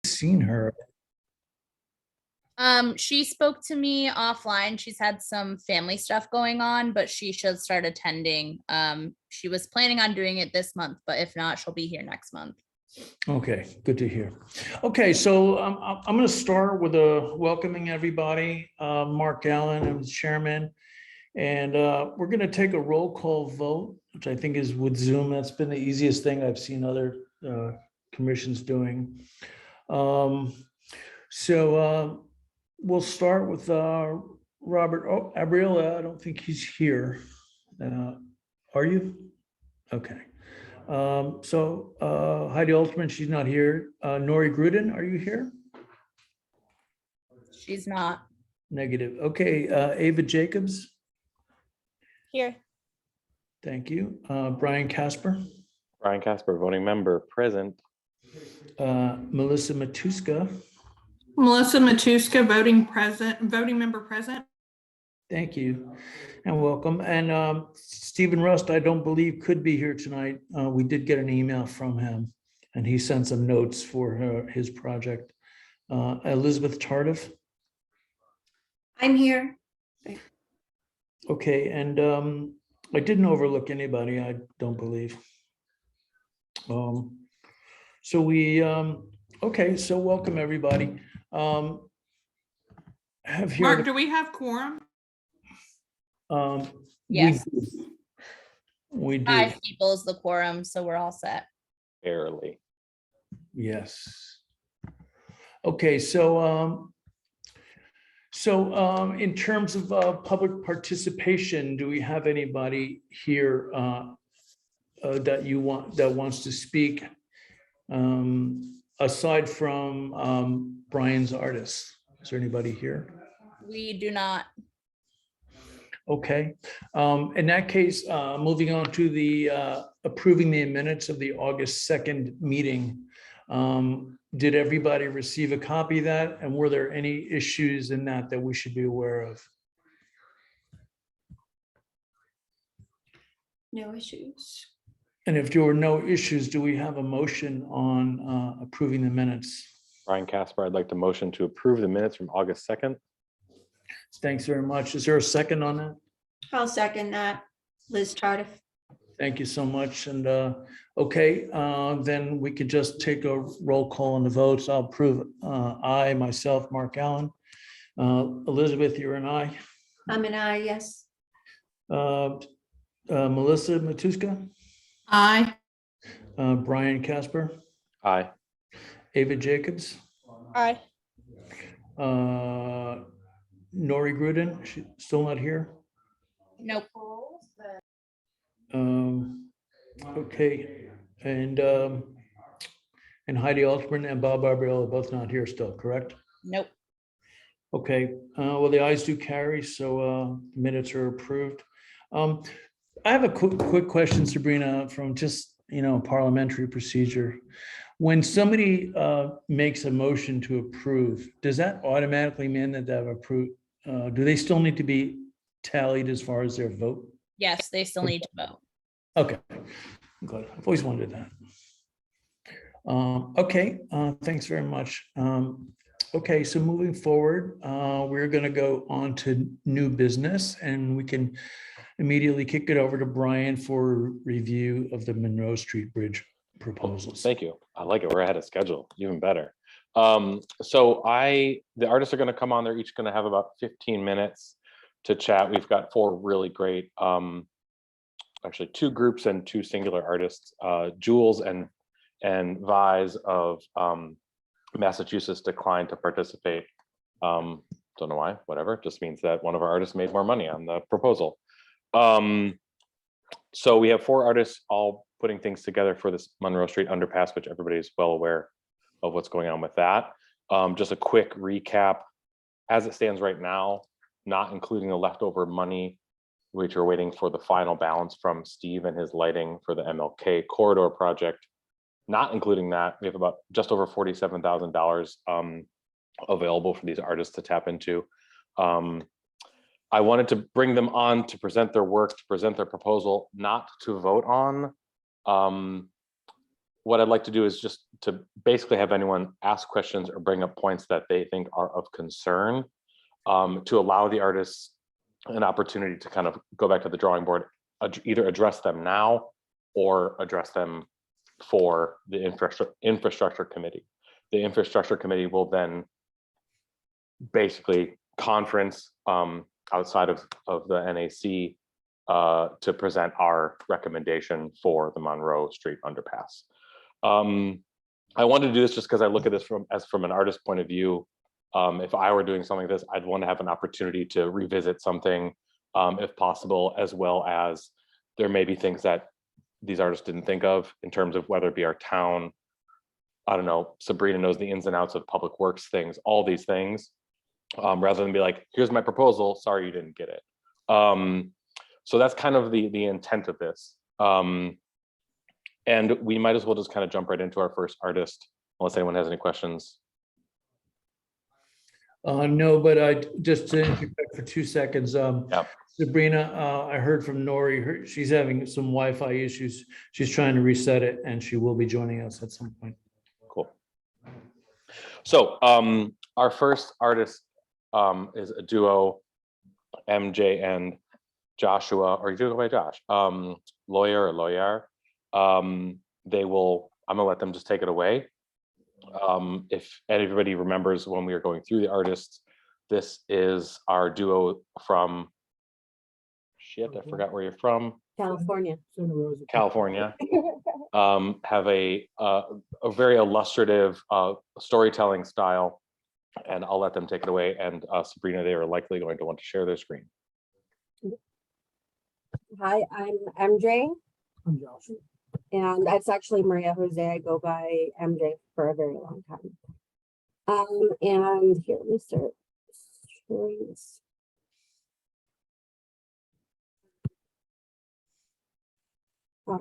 seen her. She spoke to me offline. She's had some family stuff going on, but she should start attending. She was planning on doing it this month, but if not, she'll be here next month. Okay, good to hear. Okay, so I'm going to start with welcoming everybody. Mark Allen, I'm the chairman, and we're going to take a roll call vote, which I think is with Zoom. That's been the easiest thing I've seen other commissions doing. We'll start with Robert Abril. I don't think he's here. Are you? Okay. Heidi Alterman, she's not here. Nori Gruden, are you here? She's not. Negative. Okay. Ava Jacobs. Here. Thank you. Brian Casper. Brian Casper, voting member, present. Melissa Matuska. Melissa Matuska, voting member present. Thank you and welcome. And Stephen Rust, I don't believe could be here tonight. We did get an email from him and he sent some notes for his project. Elizabeth Tardif. I'm here. Okay, and I didn't overlook anybody, I don't believe. Okay, so welcome everybody. Have here. Mark, do we have quorum? Yes. We do. 5 people is the quorum, so we're all set. Barely. Yes. Okay, so in terms of public participation, do we have anybody here that wants to speak aside from Brian's artists? Is there anybody here? We do not. Okay, in that case, moving on to the approving the minutes of the August 2nd meeting. Did everybody receive a copy of that? And were there any issues in that we should be aware of? No issues. And if there were no issues, do we have a motion on approving the minutes? Brian Casper, I'd like to motion to approve the minutes from August 2nd. Thanks very much. Is there a second on that? I'll second that. Liz Tardif. Thank you so much. And okay, then we could just take a roll call on the votes. I'll approve. I, myself, Mark Allen. Elizabeth, you're an aye. I'm an aye, yes. Melissa Matuska. Aye. Brian Casper. Aye. Ava Jacobs. Aye. Nori Gruden, she's still not here. Nope. Okay, and Heidi Altman and Bob Barbarella are both not here still, correct? Nope. Okay, well, the ayes do carry, so minutes are approved. I have a quick question, Sabrina, from just, parliamentary procedure. When somebody makes a motion to approve, does that automatically mean that they've approved? Do they still need to be tallied as far as their vote? Yes, they still need to vote. Okay, good. I've always wondered that. Okay, thanks very much. Okay, so moving forward, we're going to go on to new business, and we can immediately kick it over to Brian for review of the Monroe Street Bridge proposals. Thank you. I like it. We're ahead of schedule, even better. The artists are going to come on. They're each going to have about 15 minutes to chat. We've got 4 really great, actually 2 groups and 2 singular artists, Jules and Vise of Massachusetts declined to participate. Don't know why, whatever. It just means that one of our artists made more money on the proposal. So we have 4 artists all putting things together for this Monroe Street underpass, which everybody is well aware of what's going on with that. Just a quick recap. As it stands right now, not including the leftover money, which are waiting for the final balance from Steve and his lighting for the MLK corridor project. Not including that, we have about just over $47,000 available for these artists to tap into. I wanted to bring them on to present their work, to present their proposal, not to vote on. what I'd like to do is just to basically have anyone ask questions or bring up points that they think are of concern, to allow the artists an opportunity to kind of go back to the drawing board, either address them now or address them for the infrastructure committee. The infrastructure committee will then basically conference outside of the NAC to present our recommendation for the Monroe Street underpass. I wanted to do this just because I look at this from an artist point of view. If I were doing something like this, I'd want to have an opportunity to revisit something if possible, as well as there may be things that these artists didn't think of in terms of whether it be our town. I don't know, Sabrina knows the ins and outs of public works things, all these things, rather than be like, here's my proposal, sorry you didn't get it. So that's kind of the intent of this. And we might as well just kind of jump right into our first artist, unless anyone has any questions. No, but I just to interject for 2 seconds. Sabrina, I heard from Nori, she's having some Wi-Fi issues. She's trying to reset it and she will be joining us at some point. Cool. So our first artist is a duo, MJ and Joshua, or you do it by Josh, lawyer. They will, I'm gonna let them just take it away. If anybody remembers when we were going through the artists, this is our duo from, shit, I forgot where you're from. California. California. Have a very illustrative storytelling style, and I'll let them take it away. And Sabrina, they are likely going to want to share their screen. Hi, I'm MJ, I'm Josh. and it's actually Maria Jose. I go by MJ for a very long time. And here, let me start showing this. I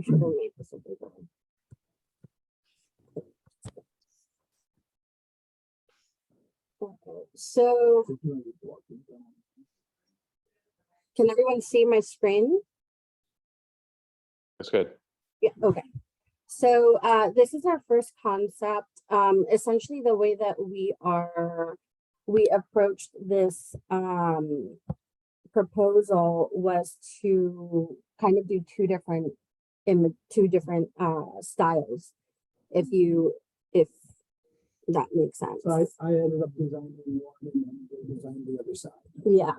should have made this a bigger one. Okay, so can everyone see my screen? That's good. Yeah, okay. So this is our first concept. Essentially the way that we approached this proposal was to kind of do two different styles, if that makes sense. So I ended up designing one and then they designed the other side. Yeah,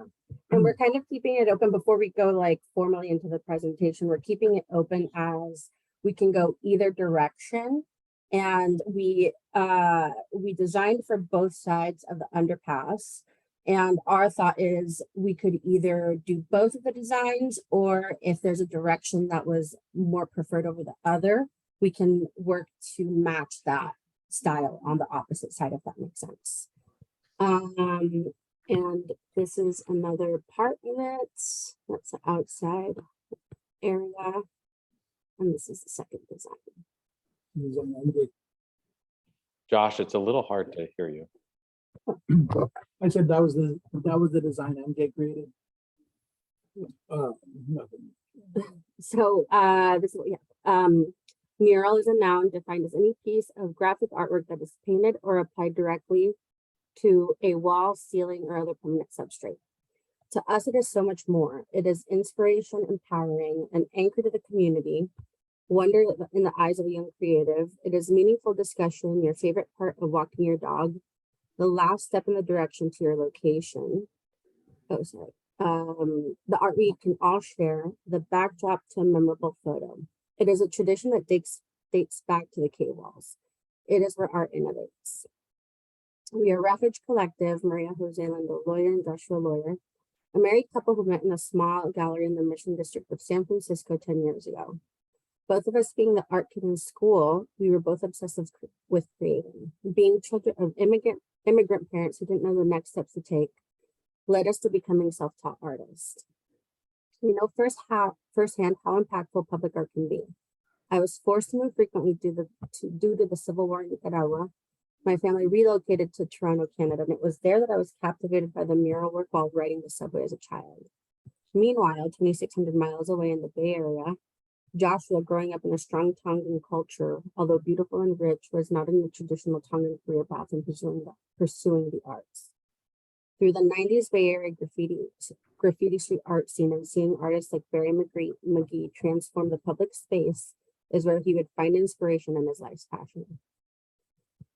and we're kind of keeping it open before we go like formally into the presentation. We're keeping it open as we can go either direction. And we designed for both sides of the underpass. And our thought is we could either do both of the designs, or if there's a direction that was more preferred over the other, we can work to match that style on the opposite side, if that makes sense. And this is another part of it. That's the outside area. And this is the second design. Josh, it's a little hard to hear you. I said that was the design MJ created. Nothing. So this is, mural is a noun defined as any piece of graphic artwork that is painted or applied directly to a wall, ceiling, or other permanent substrate. To us, it is so much more. It is inspiration, empowering, and anchor to the community, wonder in the eyes of a young creative. It is meaningful discussion, your favorite part of walking your dog, the last step in the direction to your location. Oh, sorry. The art we can all share, the backdrop to a memorable photo. It is a tradition that dates back to the cave walls. It is where art innovates. We are Refuge Collective, Maria Jose Lindo, lawyer, and Joshua lawyer, a married couple who met in a small gallery in the Mission District of San Francisco 10 years ago. Both of us being the art kid in school, we were both obsessed with creating. Being children of immigrant parents who didn't know the next steps to take led us to becoming self-taught artists. We know firsthand how impactful public art can be. I was forced to move frequently due to the Civil War in Nicaragua. My family relocated to Toronto, Canada, and it was there that I was captivated by the mural work while riding the subway as a child. Meanwhile, 2,600 miles away in the Bay Area, Joshua, growing up in a strong Tongan culture, although beautiful and rich, was not in the traditional Tongan career path in pursuing the arts. Through the 90s Bay Area graffiti street art scene and seeing artists like Barry McGee transform the public space is where he would find inspiration in his life's passion.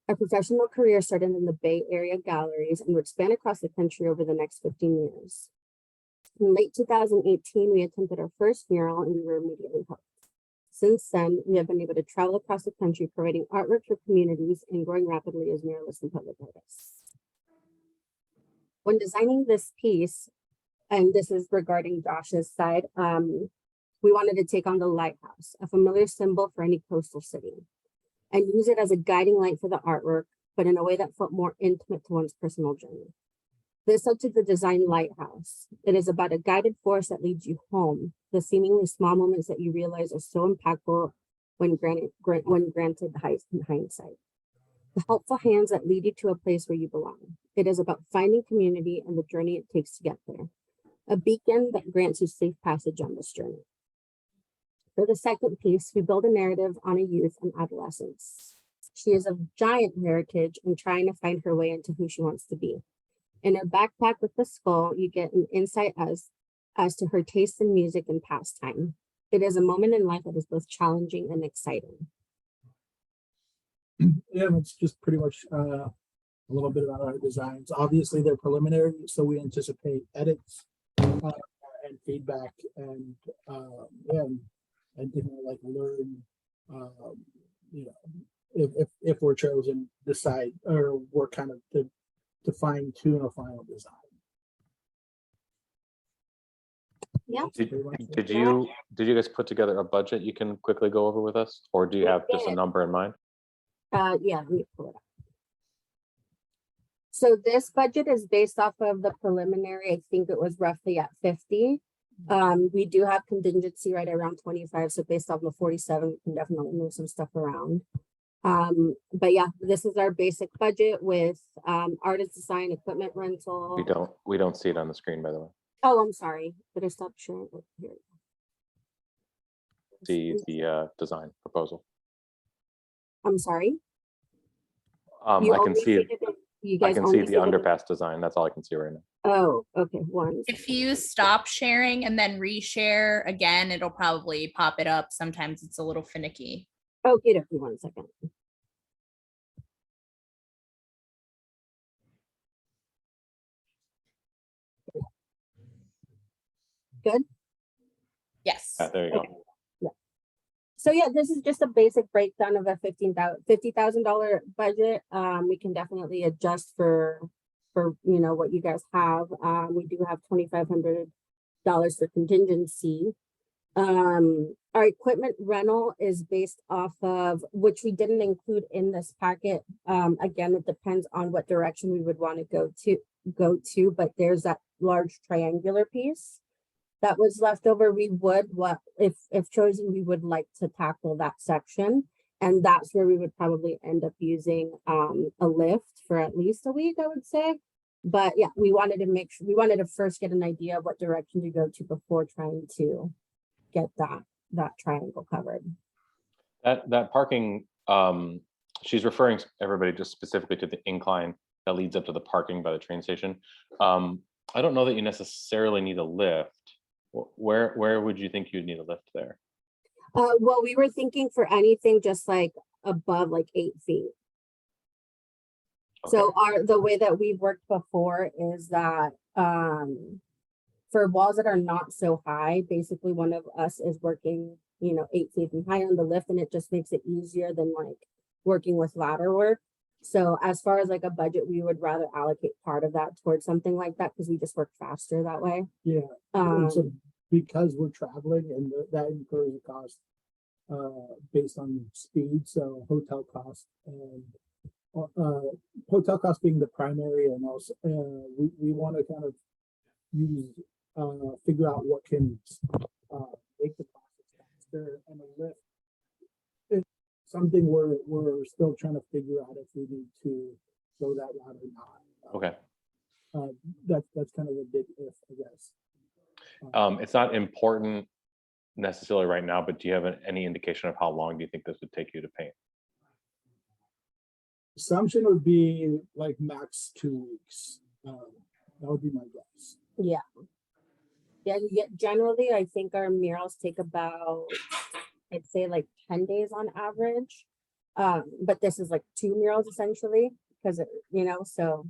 A professional career started in the Bay Area galleries and would span across the country over the next 15 years. In late 2018, we attempted our first mural and we were immediately hooked. Since then, we have been able to travel across the country providing artwork for communities and growing rapidly as muralists and public artists. When designing this piece, and this is regarding Josh's side, we wanted to take on the lighthouse, a familiar symbol for any coastal city, and use it as a guiding light for the artwork, but in a way that felt more intimate to one's personal journey. This led to the design lighthouse. It is about a guided force that leads you home, the seemingly small moments that you realize are so impactful when granted hindsight. The helpful hands that lead you to a place where you belong. It is about finding community and the journey it takes to get there. A beacon that grants you safe passage on this journey. For the second piece, we build a narrative on a youth and adolescence. She is of giant heritage and trying to find her way into who she wants to be. In her backpack with the skull, you get an insight as to her taste in music and pastime. It is a moment in life that is both challenging and exciting. Yeah, it's just pretty much a little bit about our designs. Obviously, they're preliminary, so we anticipate edits and feedback, and yeah, and different like learn, you know, if we're chosen, decide, or we're kind of to fine tune a final design. Yeah. Did you guys put together a budget you can quickly go over with us, or do you have just a number in mind? Yeah, let me pull it up. So this budget is based off of the preliminary. I think it was roughly at 50. We do have contingency right around 25. So based off the 47, we can definitely move some stuff around. But yeah, this is our basic budget with artist design, equipment rental. We don't see it on the screen, by the way. Oh, I'm sorry. But I stopped sharing it here. The design proposal. I'm sorry. I can see it. You I guys can see the underpass design. That's all I can see right now. Oh, okay. One. If you stop sharing and then reshare again, it'll probably pop it up. Sometimes it's a little finicky. Okay, 1 second. Good. Yes. There you go. Okay. Yeah. So yeah, this is just a basic breakdown of a $50,000 budget. We can definitely adjust for you know what you guys have. We do have $2,500 for contingency. Our equipment rental is based off of, which we didn't include in this packet. Again, it depends on what direction we would want to go to, but there's that large triangular piece that was left over. We would, if chosen, we would like to tackle that section. And that's where we would probably end up using a lift for at least a week, I would say. But yeah, we wanted to first get an idea of what direction to go to before trying to get that triangle covered. That parking, she's referring everybody just specifically to the incline that leads up to the parking by the train station. I don't know that you necessarily need a lift. Where would you think you'd need a lift there? Well, we were thinking for anything just like above like 8 feet. Okay. So the way that we've worked before is that for walls that are not so high, basically one of us is working, 8 feet and higher on the lift, and it just makes it easier than like working with ladder work. So as far as like a budget, we would rather allocate part of that towards something like that because we just work faster that way. Yeah. And so because we're traveling, and that incurs a cost based on speed, so hotel cost and hotel cost being the primary, and also we want to kind of use figure out what can make the process faster, and a lift. It's something we're still trying to figure out if we need to go that route or not. Okay. That's kind of a big if, I guess. It's not important necessarily right now, but do you have any indication of how long do you think this would take you to paint? Assumption would be like max 2 weeks. That would be my guess. Yeah. Yeah, generally, I think our murals take about, I'd say like 10 days on average. But this is like 2 murals essentially, because so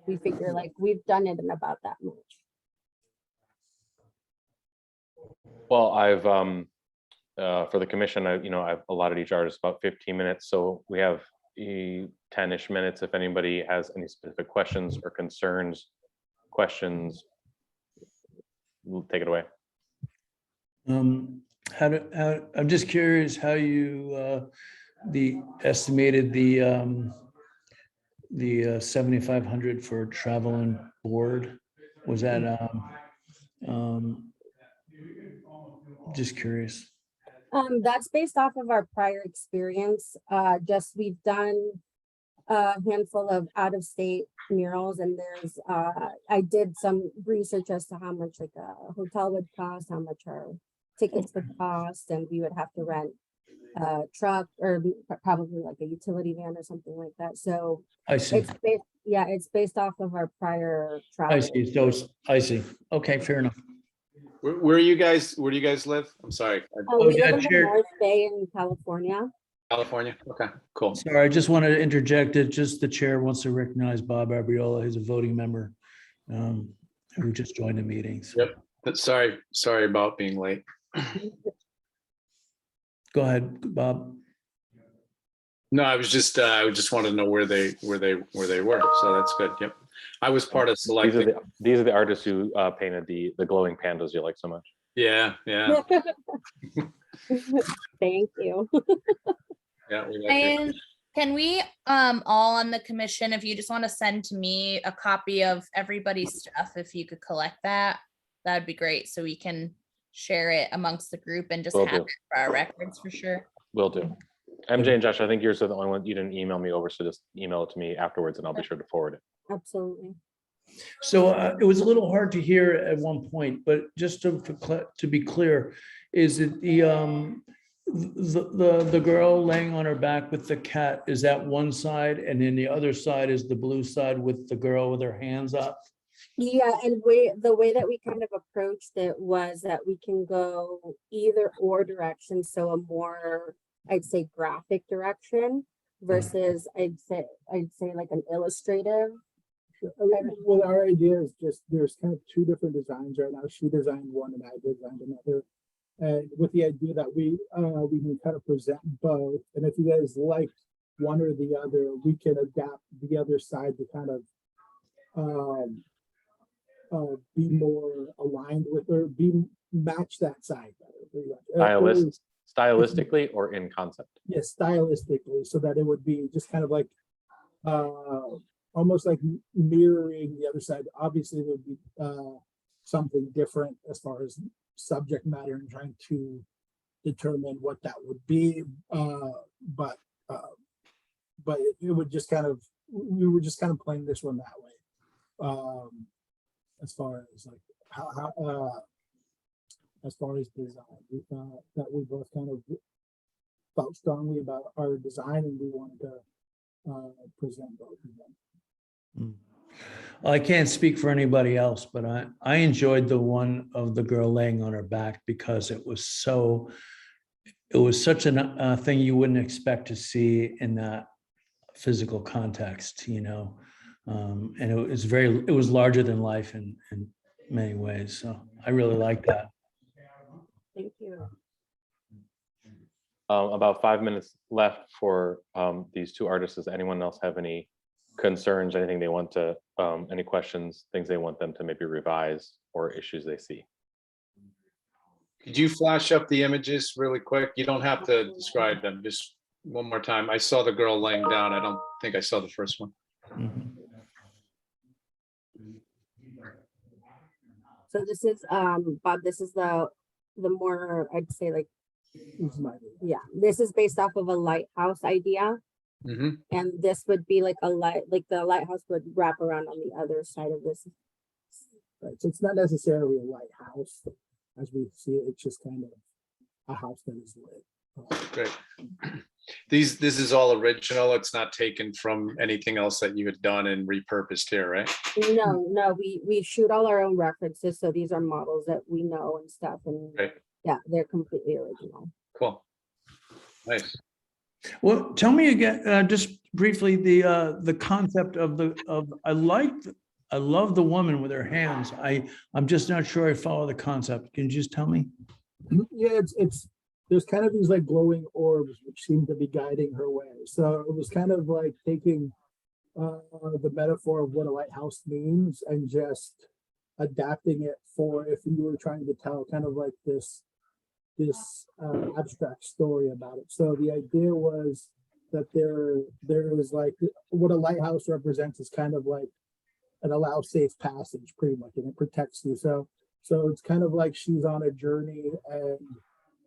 we figure like we've done it in about that much. Well, I've for the commission, I've allotted each artist about 15 minutes, so we have 10-ish minutes. If anybody has any specific questions or concerns, we'll take it away. I'm just curious how you estimated the 7,500 for travel and board. Was that just curious? That's based off of our prior experience. Just we've done a handful of out-of-state murals, and there's I did some research as to how much like a hotel would cost, how much our tickets would cost, and we would have to rent a truck or probably like a utility van or something like that. So I see. it's based off of our prior travel. I see. So I see. Okay, fair enough. Where do you guys live? I'm sorry. We yeah, live in the Chair. North Bay in California. California? Okay, cool. Sorry, I just wanted to interject it. Just the chair wants to recognize Bob Abriola. He's a voting member who just joined the meeting. So Yep. But sorry about being late. go ahead, Bob. No, I just wanted to know where they were. So that's good. Yep. I was part of selecting. These are the artists who painted the glowing pandas you like so much. Yeah. Thank you. Yeah. And can we all on the commission, if you just want to send to me a copy of everybody's stuff, if you could collect that'd be great, so we can share it amongst the group and just Will have do. it for our records for sure. Will do. MJ and Josh, I think yours are the only one you didn't email me over, so just email it to me afterwards and I'll be sure to forward it. Absolutely. So it was a little hard to hear at one point, but just to be clear, is it the girl laying on her back with the cat? Is that one side, and then the other side is the blue side with the girl with her hands up? Yeah, and the way that we kind of approached it was that we can go either or direction, so a more, I'd say, graphic direction versus I'd say like an illustrative. Well, our idea is just there's kind of 2 different designs right now. She designed one and I designed another, and with the idea that we can kind of present both. And if you guys like one or the other, we can adapt the other side to kind of be more aligned with her, match that side better. Stylistically or in concept? Yes, stylistically, so that it would be just kind of like almost like mirroring the other side. Obviously, there would be something different as far as subject matter and trying to determine what that would be. But it would just kind of, we were just kind of playing this one that way. As far as like how as far as design, we thought that we both kind of felt strongly about our design, and we wanted to present both of them. Well, I can't speak for anybody else, but I enjoyed the one of the girl laying on her back because it was such a thing you wouldn't expect to see in that physical context, and it was larger than life in many ways. So I really like that. Thank you. About 5 minutes left for these 2 artists. Does anyone else have any concerns, anything they want to, any questions, things they want them to maybe revise, or issues they see? Could you flash up the images really quick? You don't have to describe them. Just one more time. I saw the girl laying down. I don't think I saw the first one. Mhm. So this is Bob, this is the more, I'd say, like, yeah, this is based off of a lighthouse idea. Mm-hmm. And this would be like a light, like the lighthouse would wrap around on the other side of this. Right, so it's not necessarily a lighthouse as we see it. It's just kind of a house that is lit. Great. This is all original. It's not taken from anything else that you had done and repurposed here, right? No, we shoot all our own references, so these are models that we know and stuff, and Right. yeah, they're completely original. Cool. Nice. Well, tell me again, just briefly, the concept of I love the woman with her hands. I'm just not sure I follow the concept. Can you just tell me? Yeah, it's there's kind of these like glowing orbs which seem to be guiding her way. So it was kind of like taking the metaphor of what a lighthouse means and just adapting it for if you were trying to tell kind of like this abstract story about it. So the idea was that there is like what a lighthouse represents is kind of like it allows safe passage pretty much, and it protects you. So it's kind of like she's on a journey, and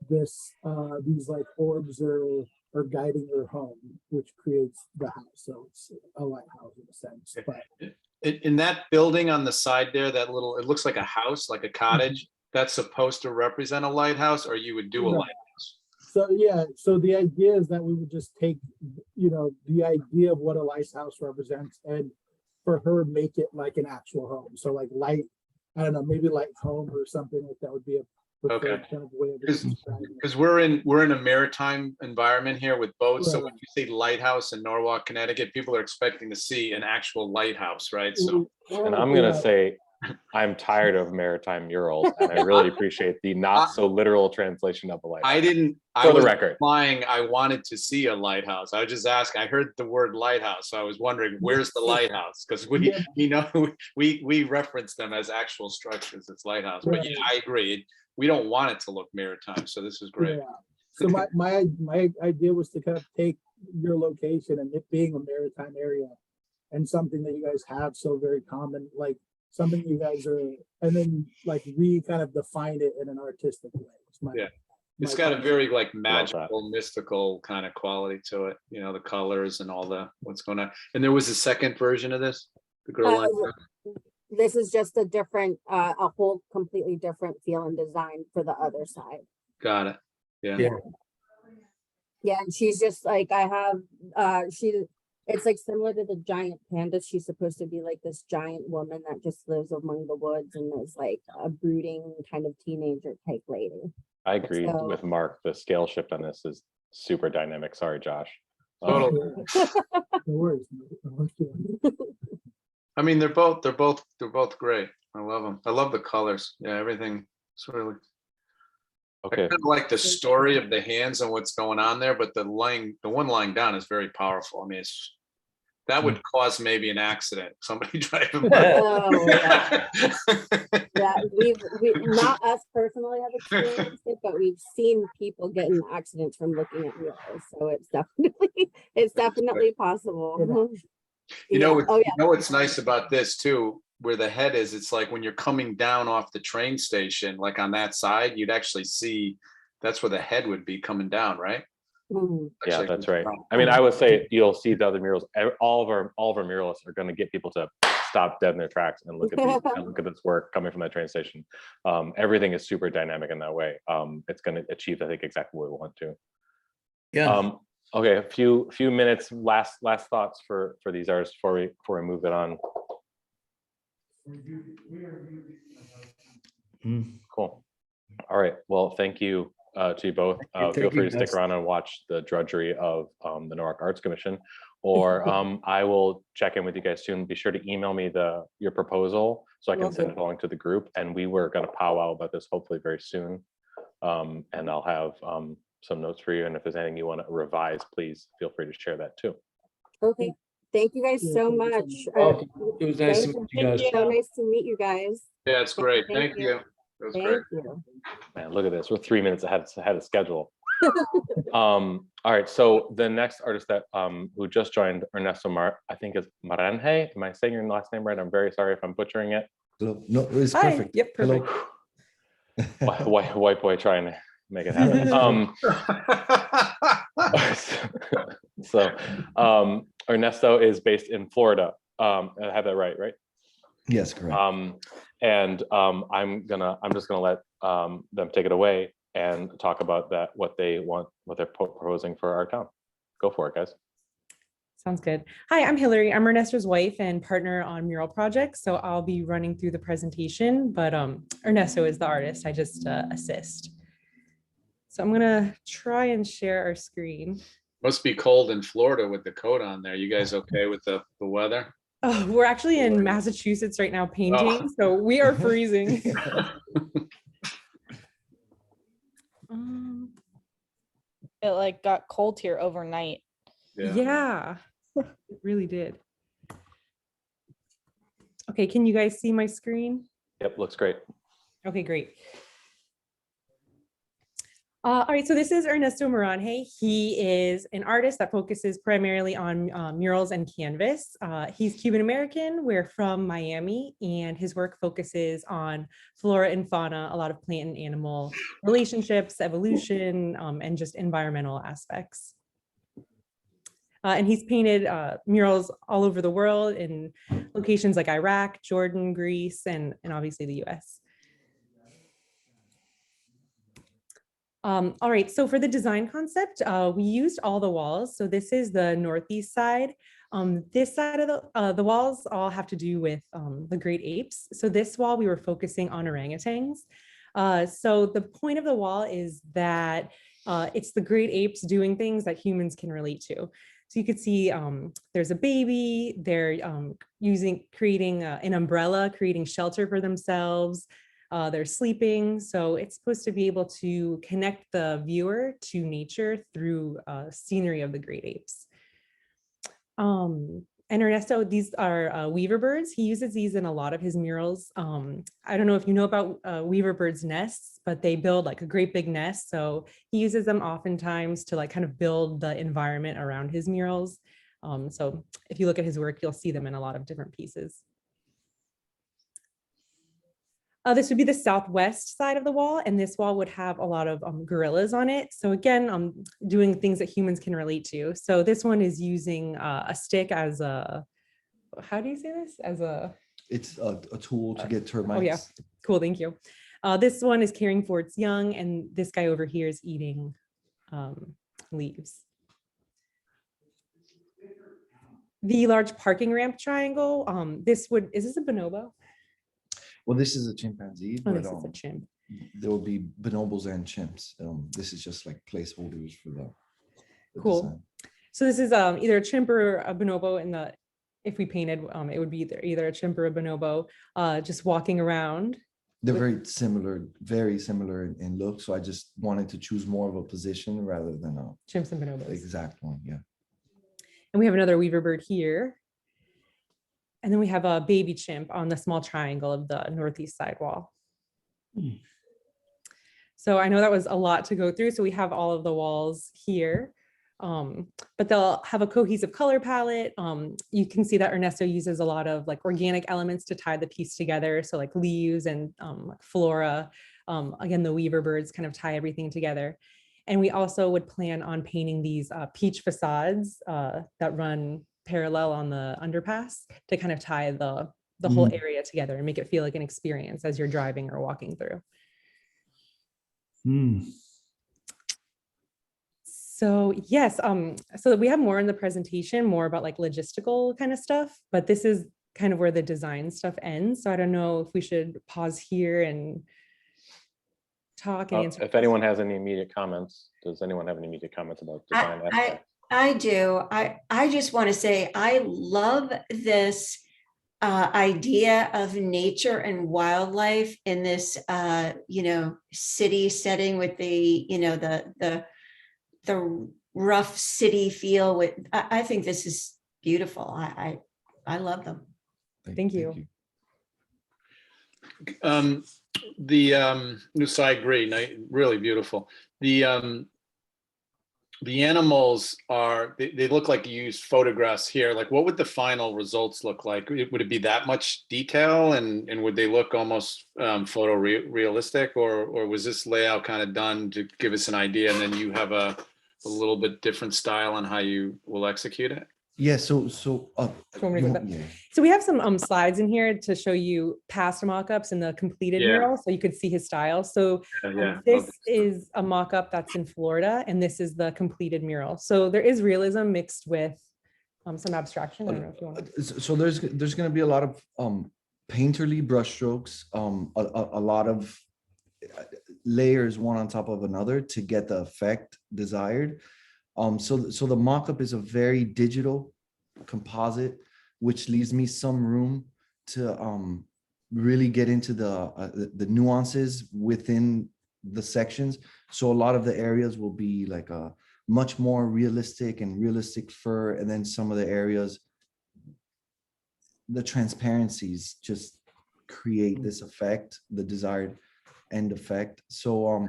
these like orbs are guiding her home, which creates the house. So it's a lighthouse in a sense. But In that building on the side there, that little, it looks like a house, like a cottage, that's supposed to represent a lighthouse, or you would do a No. lighthouse? so yeah, so the idea is that we would just take, the idea of what a lighthouse represents, and for her make it like an actual home. So like light, I don't know, maybe light home or something like that would be a preferred Okay. kind of way of Because- describing it. Because we're in a maritime environment here with boats, so Right. when you say lighthouse in Norwalk, Connecticut, people are expecting to see an actual lighthouse, right? So, And I'm gonna Yeah. say, I'm tired of maritime murals, and I really appreciate the not so literal translation of the lighthouse. I For the was record. implying I wanted to see a lighthouse. I was just asking, I heard the word lighthouse, so I was wondering, where's the lighthouse? Because we reference them as actual structures as lighthouse, but yeah, I agree. We don't want it to look maritime, so this is great. Yeah. So my idea was to kind of take your location and it being a maritime area and something that you guys have so very common, like something you guys are, and then like kind of define it in an artistic way. Yeah. It's my got a concept. very like that. magical, mystical kind of quality to it, the colors and all what's going on. And there was a second version of this? The girl like that? This is just a different, a whole completely different feel and design for the other side. Got it. Yeah. Yeah. Yeah, and she's just like, it's like similar to the giant pandas. She's supposed to be like this giant woman that just lives among the woods and is like a brooding kind of teenager type lady. I agree So- with Mark. The scale shift on this is super dynamic. Sorry, Josh. Totally. No worries. No worries. I mean, they're both great. I love them. I love the colors. Yeah, everything. It's really, I Okay, kind of like the story of the hands and what's going on there, but the one lying down is very powerful. I mean, that would cause maybe an accident. Somebody driving by. Oh, yeah. Yeah, we not us personally have experienced it, but we've seen people get in accidents from looking at murals. So it's definitely possible. You know, Yeah. Oh yeah. what's nice about this too, where the head is, it's like when you're coming down off the train station, like on that side, you'd actually see that's where the head would be coming down, right? Mhm. yeah, Actually, that's right. I mean, I would say you'll see the other murals. All of our muralists are going to get people to stop dead in their tracks and look at this work coming from that train station. Everything is super dynamic in that way. It's going to achieve, I think, exactly what we want to. Yeah. Okay, a few minutes. Last thoughts for these artists before we move it on. Mm. Cool. All right. Well, thank you to you both. Thank Feel you, free to stick guys. around and watch the drudgery of the Norwalk Arts Commission, or I will check in with you guys soon. Be sure to email me your proposal so I can send it along to the group. And we were going to powwow about this hopefully very soon. And I'll have some notes for you. And if there's anything you want to revise, please feel free to share that too. Okay. Thank you guys Yeah, so thank you so much. much. It was nice to meet you guys. So nice to meet you guys. Yeah, it's great. Thank Thank you. you. It was great. Thank you. Man, look at this. We're 3 minutes ahead of schedule. All right. So the next artist that who just joined, Ernesto I think is Moran. Am I saying your last name right? I'm very sorry if I'm butchering it. Hello. No, it's Hi. perfect. Yep, perfect. Hello. White boy trying to make it happen. So Ernesto is based in Florida. I have that right? Yes, correct. And I'm just gonna let them take it away. and talk about that, what they want, what they're proposing for our town. Go for it, guys. Sounds good. Hi, I'm Hillary. I'm Ernesto's wife and partner on Mural Project. So I'll be running through the presentation, but Ernesto is the artist. I just assist. So I'm gonna try and share our screen. Must be cold in Florida with the coat on there. You guys okay with the weather? Oh, we're actually in Massachusetts right now painting, so we are freezing. It like got cold here overnight. Yeah, it really did. Okay, can you guys see my screen? Yep, looks great. Okay, great. All right, so this is Ernesto Moran. He is an artist that focuses primarily on murals and canvas. He's Cuban American. We're from Miami, and his work focuses on flora and fauna, a lot of plant and animal relationships, evolution, and just environmental aspects. And he's painted murals all over the world in locations like Iraq, Jordan, Greece, and obviously the US. All right, so for the design concept, we used all the walls. So this is the northeast side. This side of the walls all have to do with the great apes. So this wall, we were focusing on orangutans. So the point of the wall is that it's the great apes doing things that humans can relate to. So you could see there's a baby, they're creating an umbrella, creating shelter for themselves. They're sleeping. So it's supposed to be able to connect the viewer to nature through scenery of the great apes. And Ernesto, these are weaver birds. He uses these in a lot of his murals. I don't know if you know about weaver birds' nests, but they build like a great big nest. So he uses them oftentimes to like kind of build the environment around his murals. So if you look at his work, you'll see them in a lot of different pieces. This would be the southwest side of the wall, and this wall would have a lot of gorillas on it. So again, doing things that humans can relate to. So this one is using a stick as a, how do you say this? As a... It's a tool to get termites. Oh yeah, cool, thank you. This one is caring for its young, and this guy over here is eating leaves. The large parking ramp triangle, is this a bonobo? Well, this is a chimpanzee, Oh, but this is a chimp. there will be bonobos and chimps. This is just like placeholders for the Cool. design. So this is either a chimp or a bonobo. If we painted, it would be either a chimp or a bonobo just walking around. They're very similar in look. So I just wanted to choose more of a position rather than a Chimps and bonobos. exact one. Yeah. And we have another weaver bird here. And then we have a baby chimp on the small triangle of the northeast side wall. So I know that was a lot to go through. So we have all of the walls here, but they'll have a cohesive color palette. You can see that Ernesto uses a lot of like organic elements to tie the piece together. So like leaves and flora. Again, the weaver birds kind of tie everything together. And we also would plan on painting these peach facades that run parallel on the underpass to kind of tie the whole area together and make it feel like an experience as you're driving or walking through. So yes, so we have more in the presentation, more about like logistical kind of stuff, but this is kind of where the design stuff ends. So I don't know if we should pause here and talk and answer. If anyone has any immediate comments, does anyone have any immediate comments about design aspect? I do. I just want to say, I love this idea of nature and wildlife in this, city setting with the rough city feel. With I think this is beautiful. I love them. Thank you. So I agree. Really beautiful. The animals they look like you used photographs here. Like, what would the final results look like? Would it be that much detail, and would they look almost photorealistic, or was this layout kind of done to give us an idea, and then you have a little bit different style on how you will execute it? Yeah, so you want me to you go want- yeah. So we have some slides in here to show you past mock-ups and the completed Yeah. mural, so you could see his style. So Yeah. this is a mock-up that's in Florida, and this is the completed mural. So there is realism mixed with some abstraction. I don't know if you want to. So there's going to be a lot of painterly brushstrokes, a lot of layers one on top of another to get the effect desired. So the mock-up is a very digital composite, which leaves me some room to really get into the nuances within the sections. So a lot of the areas will be like a much more realistic fur, and then some of the areas, the transparencies just create this effect, the desired end effect. So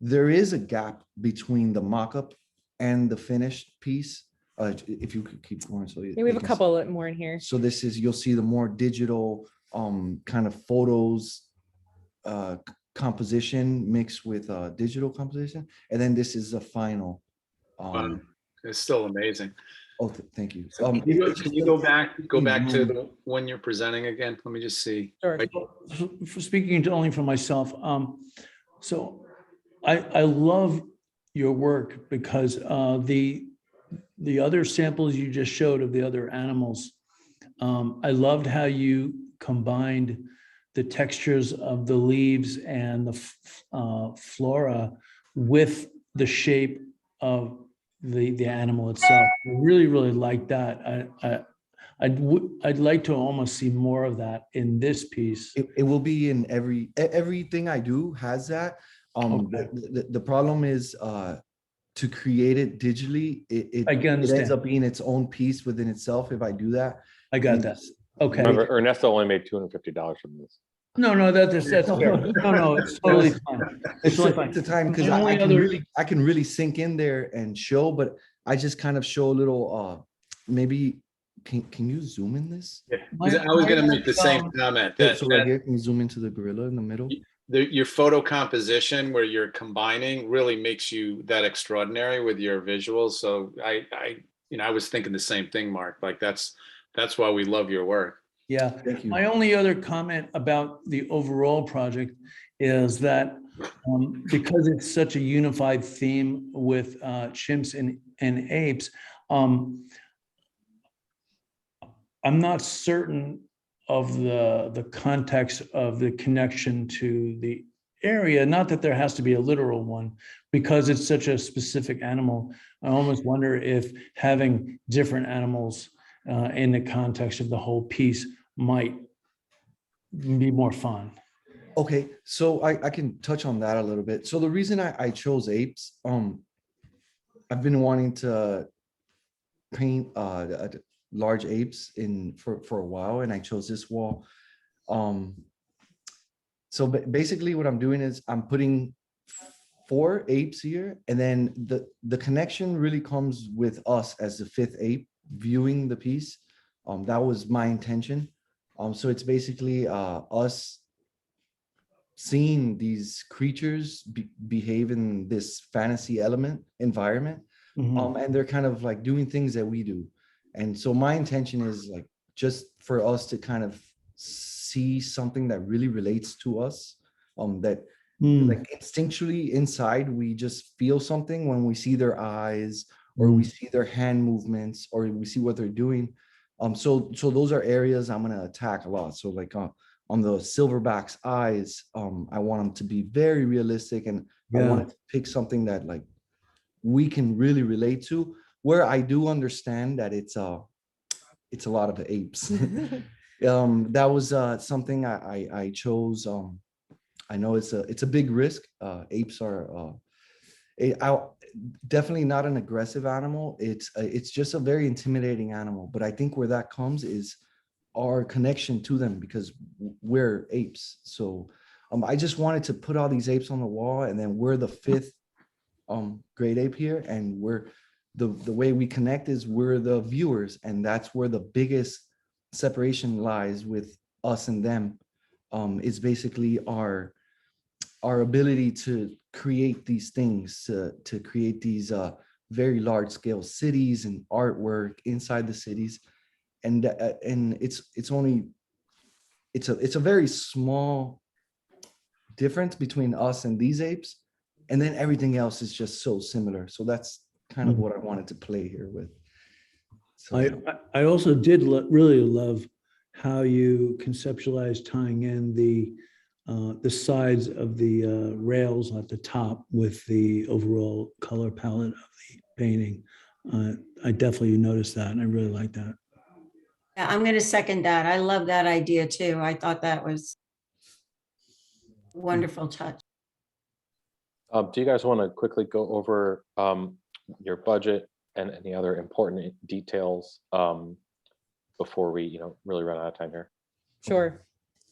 there is a gap between the mock-up and the finished piece. If you could keep going, so Yeah, we have a couple more in here. So this is, you'll see the more digital kind of photos composition mixed with digital composition, and then this is the final. It's still amazing. Oh, thank you. Can you go back to the one you're presenting again? Let me just see. Sure. Right. For speaking only for myself, so I love your work because the other samples you just showed of the other animals, I loved how you combined the textures of the leaves and the flora with the shape of the animal itself. I really like that. I'd like to almost see more of that in this piece. It will be in everything I do has that. Okay. The problem is to create it digitally, it I can ends understand. up being its own piece within itself if I do that. I got that. Okay. Remember, Ernesto only made $250 from this. No, that's fair. No, it's totally fine. It's totally fine. it's a time because My only I can really sink in there and show, but I just kind of show a little maybe can you zoom in this? Yeah. I was going to make the same comment that, So right here, can you zoom into the gorilla in the middle? your photo composition where you're combining really makes you that extraordinary with your visuals. So I was thinking the same thing, Mark. Like that's why we love your work. Yeah. Thank you. My only other comment about the overall project is that because it's such a unified theme with chimps and apes, I'm not certain of the context of the connection to the area. Not that there has to be a literal one, because it's such a specific animal. I almost wonder if having different animals in the context of the whole piece might be more fun. Okay, so I can touch on that a little bit. So the reason I chose apes, I've been wanting to paint large apes for a while, and I chose this wall. So basically what I'm doing is I'm putting 4 apes here, and then the connection really comes with us as the 5th ape viewing the piece. That was my intention. So it's basically us seeing these creatures behave in this fantasy environment, and they're kind of like doing things that we do. And so my intention is like just for us to kind of see something that really relates to us, that like instinctually inside we just feel something when we see their eyes, or we see their hand movements, or we see what they're doing. So those are areas I'm gonna attack a lot. So like on the silverback's eyes, I want them to be very realistic, and I want to pick something that like we can really relate to, where I do understand that it's a lot of apes. That was something I chose. I know it's a big risk. Apes are definitely not an aggressive animal. It's just a very intimidating animal. But I think where that comes is our connection to them, because we're apes. So I just wanted to put all these apes on the wall, and then we're the 5th great ape here, and we're the way we connect is we're the viewers, and that's where the biggest separation lies with us and them. Is basically our ability to create these things, to create these very large scale cities and artwork inside the cities. And it's a very small difference between us and these apes. And then everything else is just so similar. So that's kind of what I wanted to play here with. So, I also did really love how you conceptualized tying in the sides of the rails at the top with the overall color palette of the painting. I definitely noticed that, and I really like that. Yeah, I'm going to second that. I love that idea too. I thought that was a wonderful touch. Do you guys want to quickly go over your budget and any other important details before we, really run out of time here? Sure.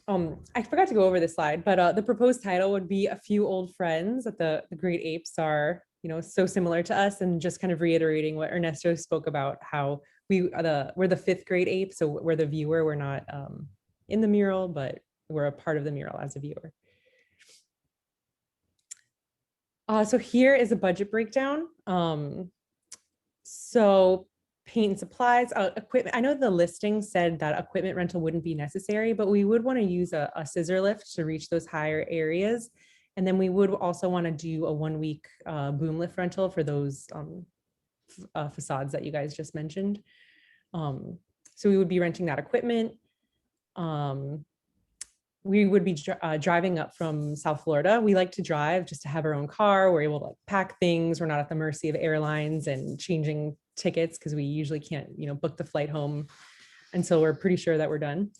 I forgot to go over this slide, but the proposed title would be A Few Old Friends, that the great apes are, so similar to us, and just kind of reiterating what Ernesto spoke about, how we're the fifth grade ape. So we're the viewer, we're not in the mural, but we're a part of the mural as a viewer. So here is a budget breakdown. So paint and supplies, equipment. I know the listing said that equipment rental wouldn't be necessary, but we would want to use a scissor lift to reach those higher areas. And then we would also want to do a 1 week boom lift rental for those facades that you guys just mentioned. So we would be renting that equipment. We would be driving up from South Florida. We like to drive just to have our own car. We're able to pack things. We're not at the mercy of airlines and changing tickets, because we usually can't, book the flight home until we're pretty sure that we're done.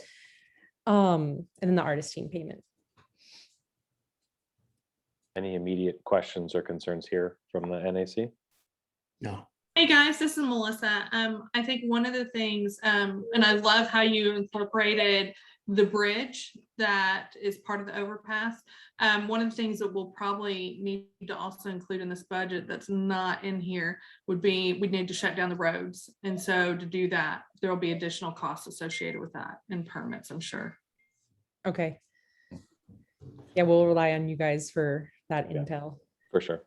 And then the artist team payment. Any immediate questions or concerns here from the NAC? No. Hey guys, this is Melissa. I think one of the things, and I love how you incorporated the bridge that is part of the overpass. One of the things that we'll probably need to also include in this budget that's not in here would be, we need to shut down the roads. And so to do that, there will be additional costs associated with that and permits, I'm sure. Okay. Yeah, we'll rely on you guys for that intel. For sure.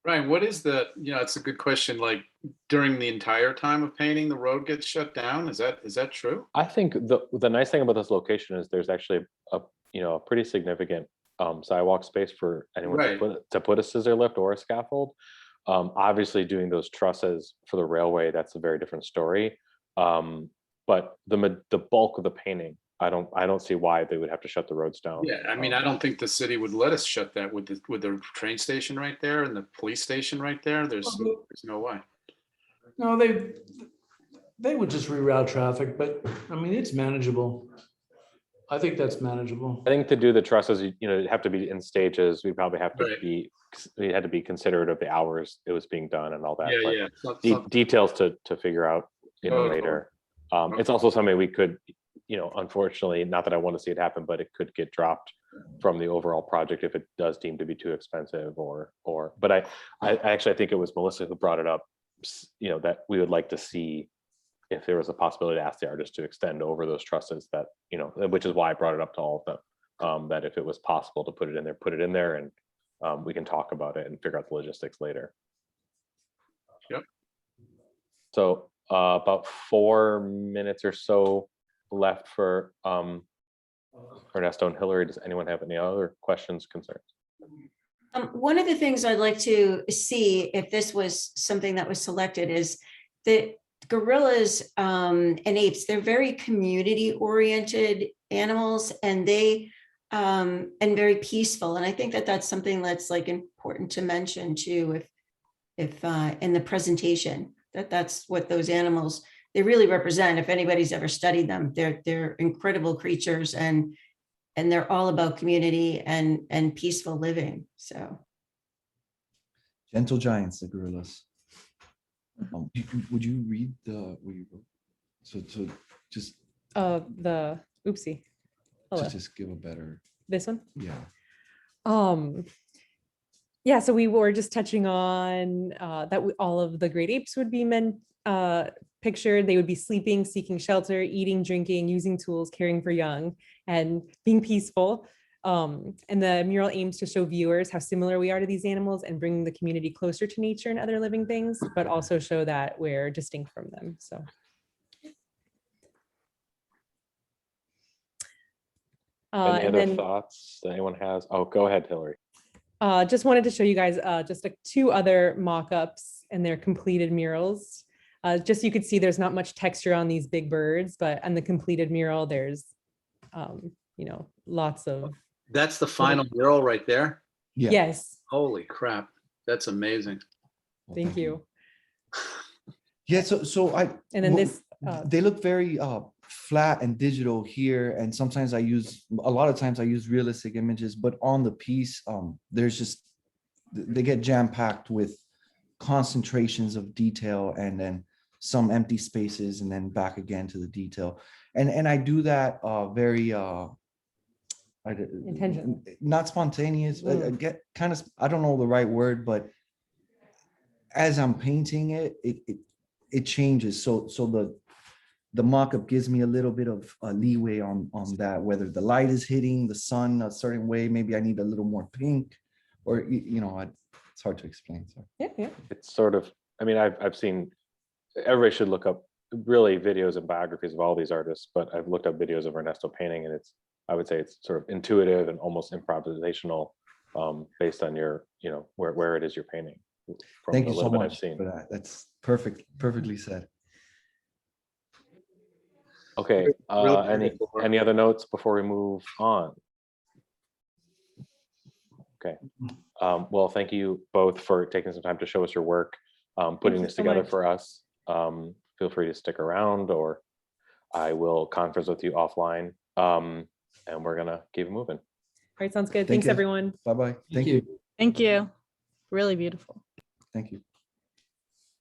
Ryan, what is it's a good question. Like during the entire time of painting, the road gets shut down. Is that true? I think the nice thing about this location is there's actually a pretty significant sidewalk space for anyone to put a scissor lift or a scaffold. Obviously doing those trusses for the railway, that's a very different story. But the bulk of the painting, I don't see why they would have to shut the roads down. Yeah, I mean, I don't think the city would let us shut that with the train station right there and the police station right there. There's no way. No, they would just reroute traffic, but I mean, it's manageable. I think that's manageable. I think to do the trusses, it'd have to be in stages. We'd probably have to we had to be considerate of the hours it was being done and all that. Yeah. Details to figure out later. It's also something we could, unfortunately, not that I want to see it happen, but it could get dropped from the overall project if it does deem to be too expensive but I actually think it was Melissa who brought it up, that we would like to see if there was a possibility to ask the artist to extend over those trusses, that, which is why I brought it up to all of them, that if it was possible to put it in there and we can talk about it and figure out the logistics later. Yep. So about 4 minutes or so left for Ernesto and Hillary. Does anyone have any other questions, concerns? One of the things I'd like to see, if this was something that was selected, is that gorillas and apes, they're very community oriented animals, and they and very peaceful. And I think that that's something that's like important to mention too, if in the presentation, that's what those animals, they really represent. If anybody's ever studied them, they're incredible creatures, and they're all about community and peaceful living. So gentle giants, the gorillas. Would you read so just the oopsie. Hello. to just give a better, This one? yeah. Yeah, so we were just touching on that all of the great apes would be pictured. They would be sleeping, seeking shelter, eating, drinking, using tools, caring for young, and being peaceful. And the mural aims to show viewers how similar we are to these animals and bring the community closer to nature and other living things, but also show that we're distinct from them. So. Any And other then thoughts that anyone has? Oh, go ahead, Hillary. just wanted to show you guys just two other mock-ups and their completed murals. Just so you could see there's not much texture on these big birds, but on the completed mural, there's, you know, lots of. That's the final mural right there. Yeah. Yes, Holy crap. That's amazing. thank you. Yeah, so And then this, they look very flat and digital here, and sometimes a lot of times I use realistic images, but on the piece, there's just, they get jam-packed with concentrations of detail and then some empty spaces and then back again to the detail. And I do that very Intentional. not spontaneous, I get kind of, I don't know the right word, but as I'm painting it changes. So the mock-up gives me a little bit of leeway on that, whether the light is hitting the sun a certain way, maybe I need a little more pink, or you know, it's hard to explain. So yeah. It's sort of, I mean, I've seen, everybody should look up really videos and biographies of all these artists, but I've looked up videos of Ernesto painting, and I would say it's sort of intuitive and almost improvisational, based on your, you know, where it is you're painting. From thank the you so little bit I've much seen. for that. That's perfectly said. Okay, Really beautiful work. any other notes before we move on? Okay, well, thank you both for taking some time to show us your work, putting you this so together much. for us. Feel free to stick around, or I will conference with you offline, and we're gonna keep it moving. All right, sounds good. Thank Thanks, you. everyone. Bye-bye. Thank you. Thank you. Really beautiful. Thank you.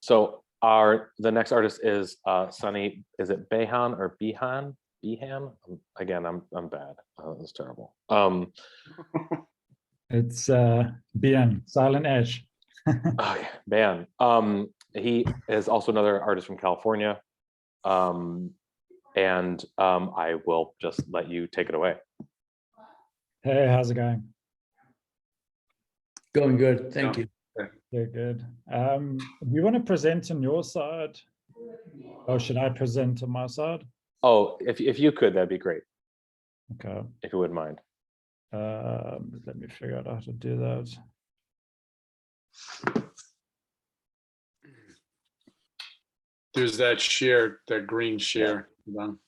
So the next artist is Sunny. Is it Behan or Behan? Behan? Again, I'm bad. That's terrible. It's BN, Silent Edge. Okay, Behan. He is also another artist from California. And I will just let you take it away. Hey, how's it going? Going good, thank you. Very good. Do you want to present on your side? Or should I present on my side? Oh, if you could, that'd be great. Okay. If you wouldn't mind. Let me figure out how to do that. There's that share, that green share. Done.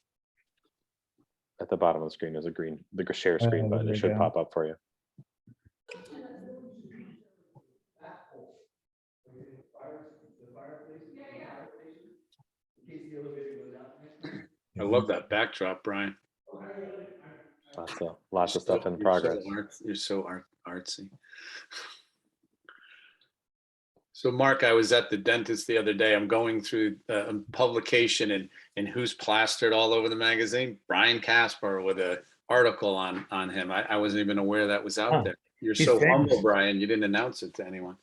At the bottom of the screen is the share screen button. there It we should go. pop up for you. I love that backdrop, Brian. Lots of stuff in progress. You're so artsy. So Mark, I was at the dentist the other day. I'm going through a publication and who's plastered all over the magazine? Brian Casper with an article on him. I wasn't even aware that was out there. You're He's so famous. humble, Brian. You didn't announce it to anyone.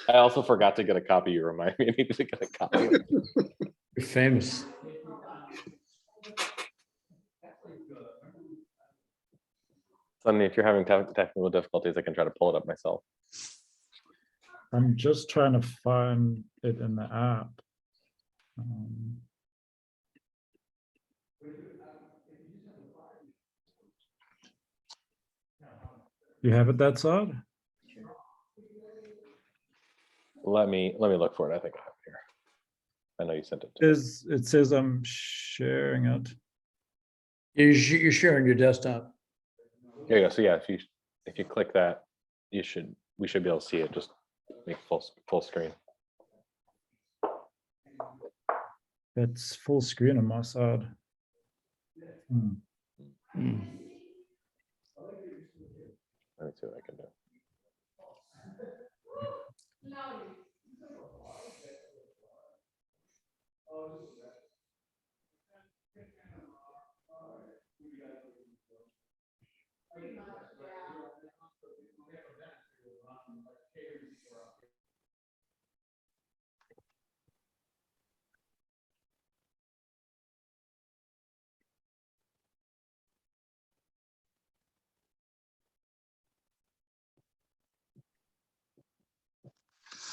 I also forgot to get a copy. You remind me I need to get a copy. You're famous. Suddenly, if you're having technical difficulties, I can try to pull it up myself. I'm just trying to find it in the app. You have it that side? Let me look for it. I think I have it here. I know you sent it to me. It says I'm sharing it. You're sharing your desktop. There you go. So yeah, if you click that, we should be able to see it. Just make full screen. It's full screen on my side. Hmm. Let me see what I can do.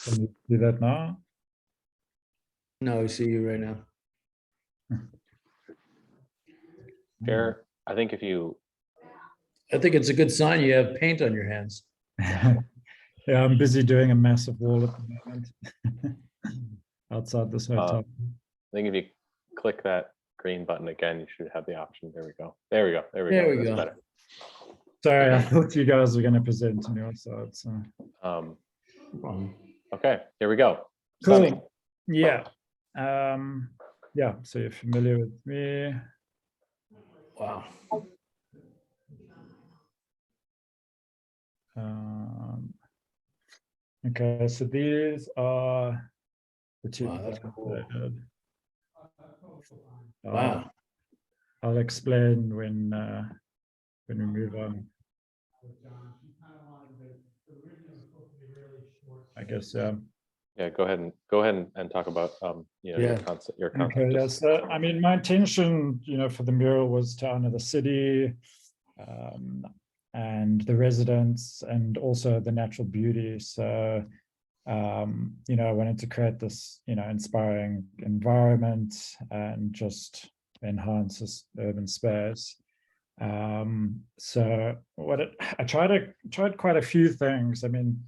Can you do that now? No, I see you right now. Chair, I think if you, I think it's a good sign you have paint on your hands. Yeah, I'm busy doing a massive wall at the moment outside this hotel. I think if you click that green button again, you should have the option. There we go. There we go. There we There go. we That's go. better. Sorry, I Okay. thought you guys were going to present on your side. So Okay, here we go. cool. Sunny. Yeah. Yeah. So you're familiar with me. Wow. Okay, so these are the two. Wow, that's designs cool. that I did. Wow. I'll explain when we move on. I guess. Yeah, go ahead and talk about your Yeah. concept. Your Okay. concept. Yeah. So I mean, my intention, for the mural was to honor the city, and the residents, and also the natural beauty. So, I wanted to create this, inspiring environment and just enhance this urban space. So I tried quite a few things. I mean,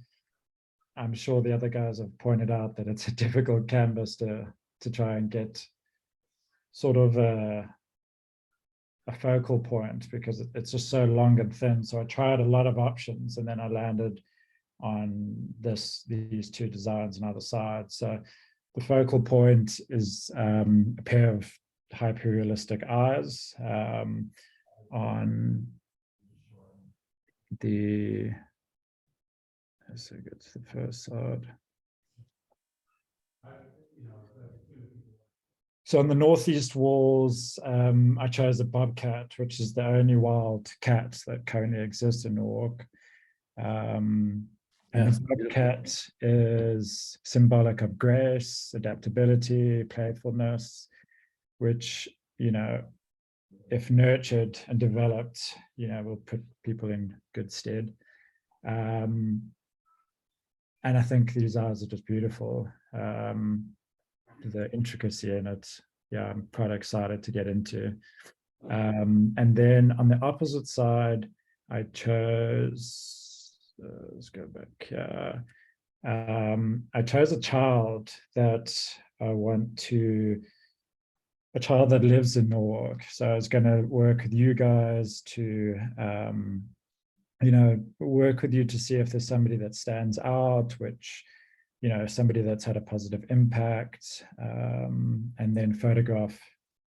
I'm sure the other guys have pointed out that it's a difficult canvas to try and get sort of a focal point, because it's just so long and thin. So I tried a lot of options, and then I landed on these two designs on either side. So the focal point is a pair of hyper-realistic eyes on the, let's see, it's the first side. So on the northeast walls, I chose a bobcat, which is the only wild cat that currently exists in Newark. And this bobcat is symbolic of grace, adaptability, playfulness, which, if nurtured and developed, will put people in good stead. And I think these eyes are just beautiful. The intricacy in it, yeah, I'm quite excited to get into. And then on the opposite side, I chose, let's go back here. I chose a child that a child that lives in Newark. So I was going to work with you guys to, work with you to see if there's somebody that stands out, which, somebody that's had a positive impact, and then photograph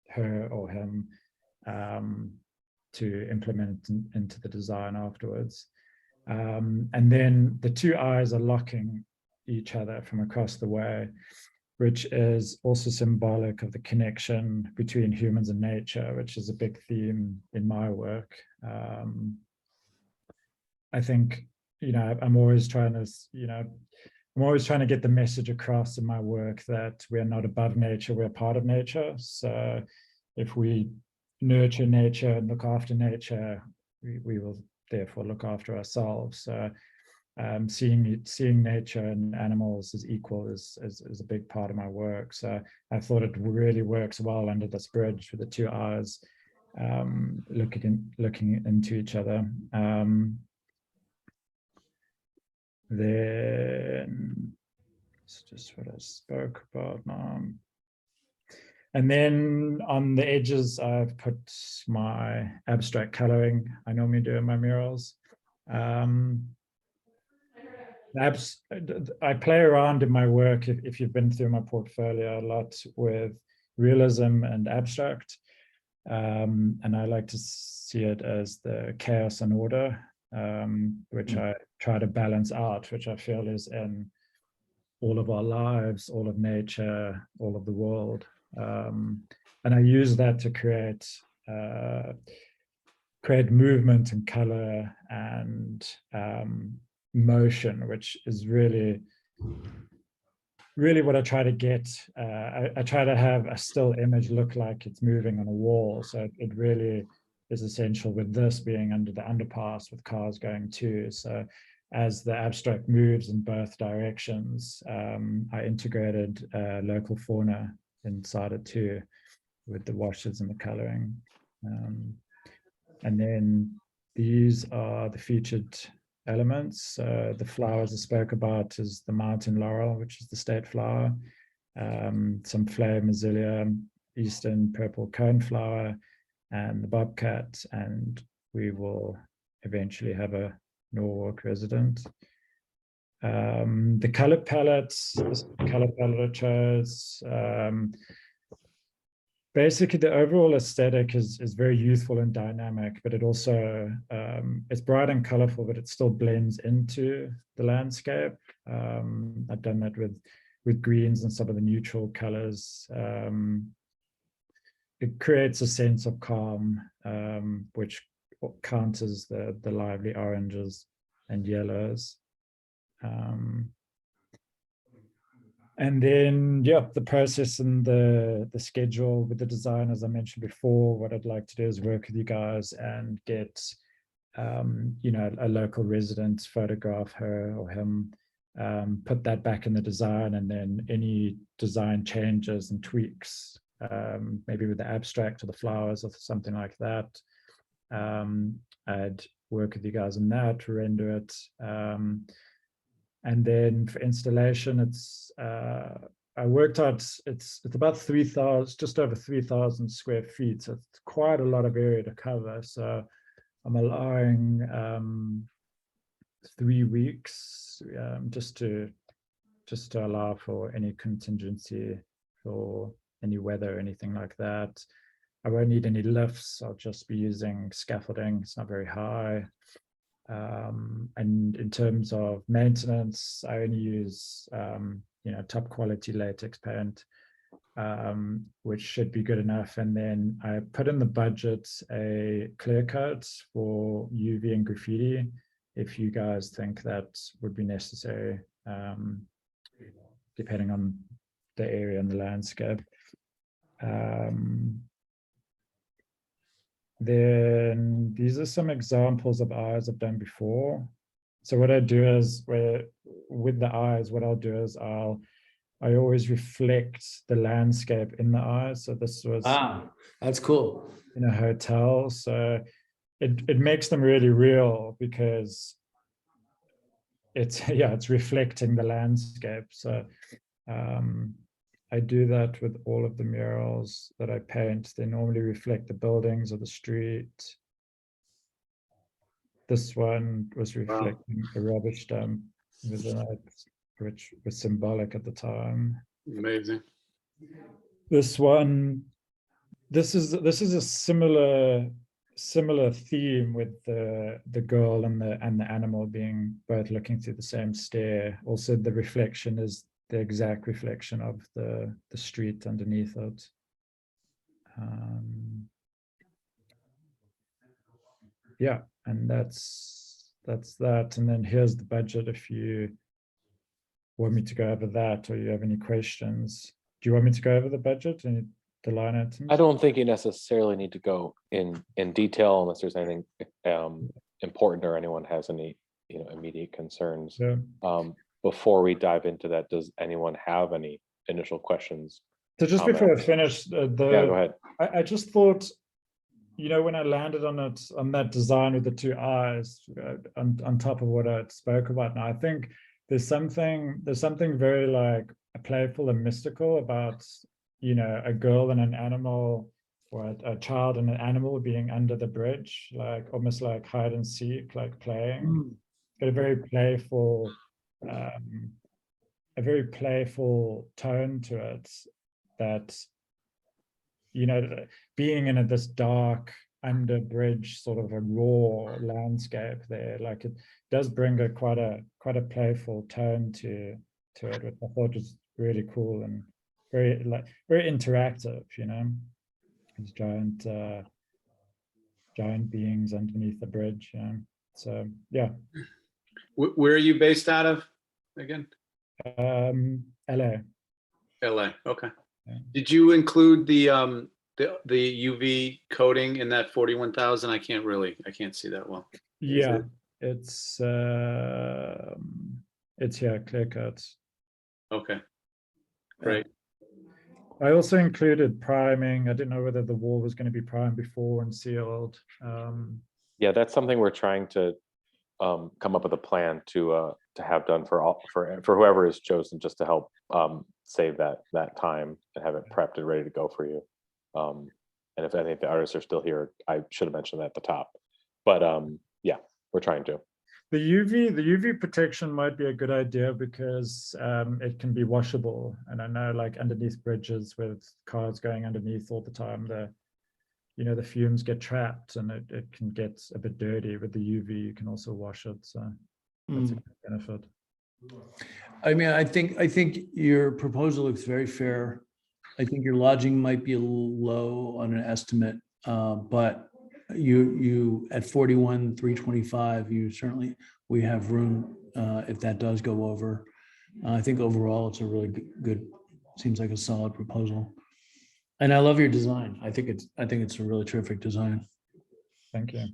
her or him to implement into the design afterwards. And then the two eyes are locking each other from across the way, which is also symbolic of the connection between humans and nature, which is a big theme in my work. I think, I'm always trying to get the message across in my work that we are not above nature, we're part of nature. So if we nurture nature and look after nature, we will therefore look after ourselves. So seeing nature and animals as equal is a big part of my work. So I thought it really works well under this bridge with the two eyes looking into each other. Then it's just what I spoke about now. And then on the edges, I've put my abstract coloring I normally do in my murals. I play around in my work, if you've been through my portfolio, a lot with realism and abstract. And I like to see it as the chaos and order, which I try to balance out, which I feel is in all of our lives, all of nature, all of the world. And I use that to create movement and color and motion, which is really what I try to get. I try to have a still image look like it's moving on a wall. So it really is essential with this being under the underpass with cars going too. So as the abstract moves in both directions, I integrated local fauna inside it too, with the washes and the coloring. And then these are the featured elements. The flowers I spoke about is the mountain laurel, which is the state flower, some flame azalea, eastern purple coneflower, and the bobcat, and we will eventually have a Norwalk resident. The color palettes, the color palette I chose. Basically, the overall aesthetic is very youthful and dynamic, but it also, it's bright and colorful, but it still blends into the landscape. I've done that with greens and some of the neutral colors. It creates a sense of calm, which counters the lively oranges and yellows. And then, yeah, the process and the schedule with the design, as I mentioned before, what I'd like to do is work with you guys and get, you know, a local resident, photograph her or him, put that back in the design, and then any design changes and tweaks, maybe with the abstract or the flowers or something like that. I'd work with you guys on that to render it. And then for installation, it's I worked out it's about 3,000, just over 3,000 square feet. So it's quite a lot of area to cover. So I'm allowing 3 weeks just to allow for any contingency or any weather or anything like that. I won't need any lifts. I'll just be using scaffolding. It's not very high. And in terms of maintenance, I only use you know, top quality latex paint, which should be good enough. And then I put in the budget a clear coat for UV and graffiti, if you guys think that would be necessary, depending on the area and the landscape. Then these are some examples of eyes I've done before. So what I do is, with the eyes, what I'll do is I always reflect the landscape in the eyes. So this was that's cool. in a hotel. So it makes them really real because it's reflecting the landscape. So I do that with all of the murals that I paint. They normally reflect the buildings or the street. This one was reflecting a rubbish dump within it, which was symbolic at the time. Amazing. This one, this is a similar theme with the girl and the animal being both looking through the same stair. Also, the reflection is the exact reflection of the street underneath it. Yeah, and that's that. And then here's the budget if you want me to go over that, or you have any questions. Do you want me to go over the budget and the line items? I don't think you necessarily need to go in detail unless there's anything important or anyone has any, you know, immediate concerns. Yeah. Before we dive into that, does anyone have any initial questions? So just before I finish, yeah, go ahead. I just thought, you know, when I landed on that design with the two eyes on top of what I spoke about now, I think there's something very like playful and mystical about, you know, a girl and an animal, or a child and an animal being under the bridge, like almost like hide and seek, like playing. It's got a very playful tone to it, that, you know, being in this dark under bridge sort of a raw landscape there, like it does bring quite a playful tone to it, which I thought was really cool and very interactive, you know, these giant beings underneath the bridge, you know. So yeah. Where are you based out of again? LA. LA. Okay. Yeah. Did you include the UV coating in that 41,000? I can't see that well. Yeah. It's here, clear cut. Okay. Great. I also included priming. I didn't know whether the wall was going to be primed before and sealed. Yeah, that's something we're trying to come up with a plan to have done for whoever is chosen, just to help save that time and have it prepped and ready to go for you. And if any of the artists are still here, I should have mentioned that at the top. But yeah, we're trying to. The UV protection might be a good idea because it can be washable. And I know, like, underneath bridges with cars going underneath all the time, the fumes get trapped and it can get a bit dirty. With the UV, you can also wash it. So that's a good benefit. I mean, I think your proposal looks very fair. I think your lodging might be a little low on an estimate, but you at 41,325, we have room if that does go over. I think overall it's a really good, seems like a solid proposal. And I love your design. I think it's a really terrific design. Thank you.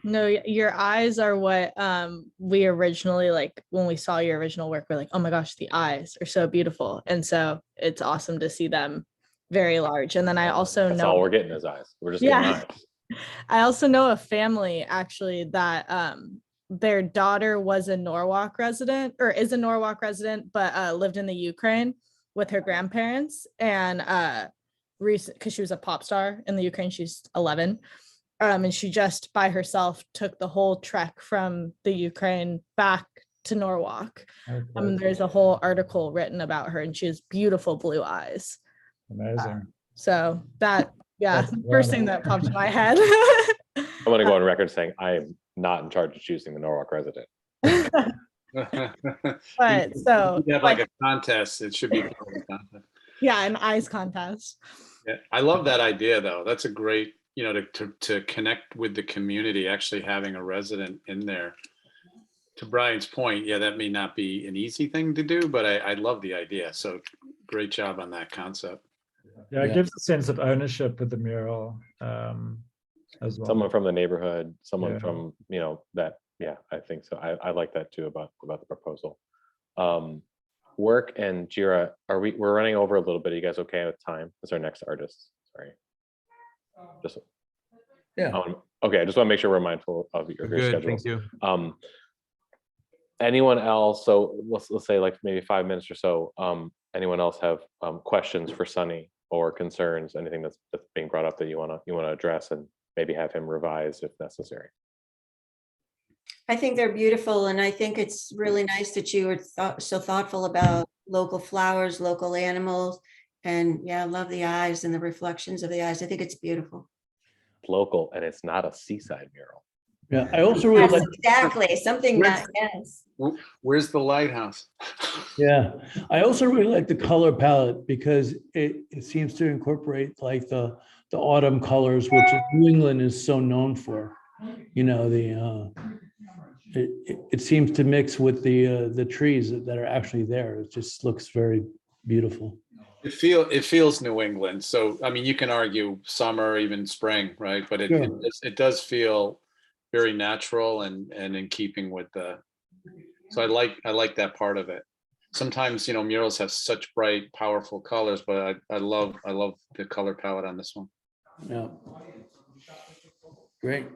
No, your eyes are what we originally, like, when we saw your original work, we're like, oh my gosh, the eyes are so beautiful. And so it's awesome to see them very large. And then I also That's know all we're getting is eyes. We're just getting eyes. I also know a family actually that their daughter was a Norwalk resident, or is a Norwalk resident, but lived in the Ukraine with her grandparents. And recent, because she was a pop star in the Ukraine, she's 11. And she just by herself took the whole trek from the Ukraine back to Norwalk. Okay. There's a whole article written about her, and she has beautiful blue eyes. Amazing. So that, yeah, That's first thing wonderful. that popped in my head. I'm going to go on record saying I am not in charge of choosing the Norwalk resident. But so you have like a contest. It should be part of the contest. yeah, an eyes contest. Yeah, I love that idea though. That's a great, to connect with the community, actually having a resident in there. To Brian's point, yeah, that may not be an easy thing to do, but I love the idea. So great job on that concept. Yeah, it gives a sense of ownership with the mural as well. Someone from the neighborhood, someone Yeah. from, that, yeah, I think so. I like that too about the proposal. Work and Jira, we're running over a little bit. Are you guys okay with time? That's our next artist. Sorry. Yeah. Okay, I just want to make sure we're mindful of your schedules. Thank you. Anyone else? So let's say like maybe 5 minutes or so. Anyone else have questions for Sunny or concerns? Anything that's being brought up that you want to address and maybe have him revise if necessary? I think they're beautiful, and I think it's really nice that you were so thoughtful about local flowers, local animals, and yeah, I love the eyes and the reflections of the eyes. I think it's beautiful. Local, and it's not a seaside mural. Yeah, I also really Yes, like. exactly, something that, yes. Where's the lighthouse? Yeah, I also really like the color palette because it seems to incorporate like the autumn colors, which New England is so known for. It seems to mix with the trees that are actually there. It just looks very beautiful. It feels New England. So I mean, you can argue summer, even spring, right? But it does feel very natural and in keeping with the. So I like that part of it. Sometimes murals have such bright, powerful colors, but I love the color palette on this one. Yeah. Great.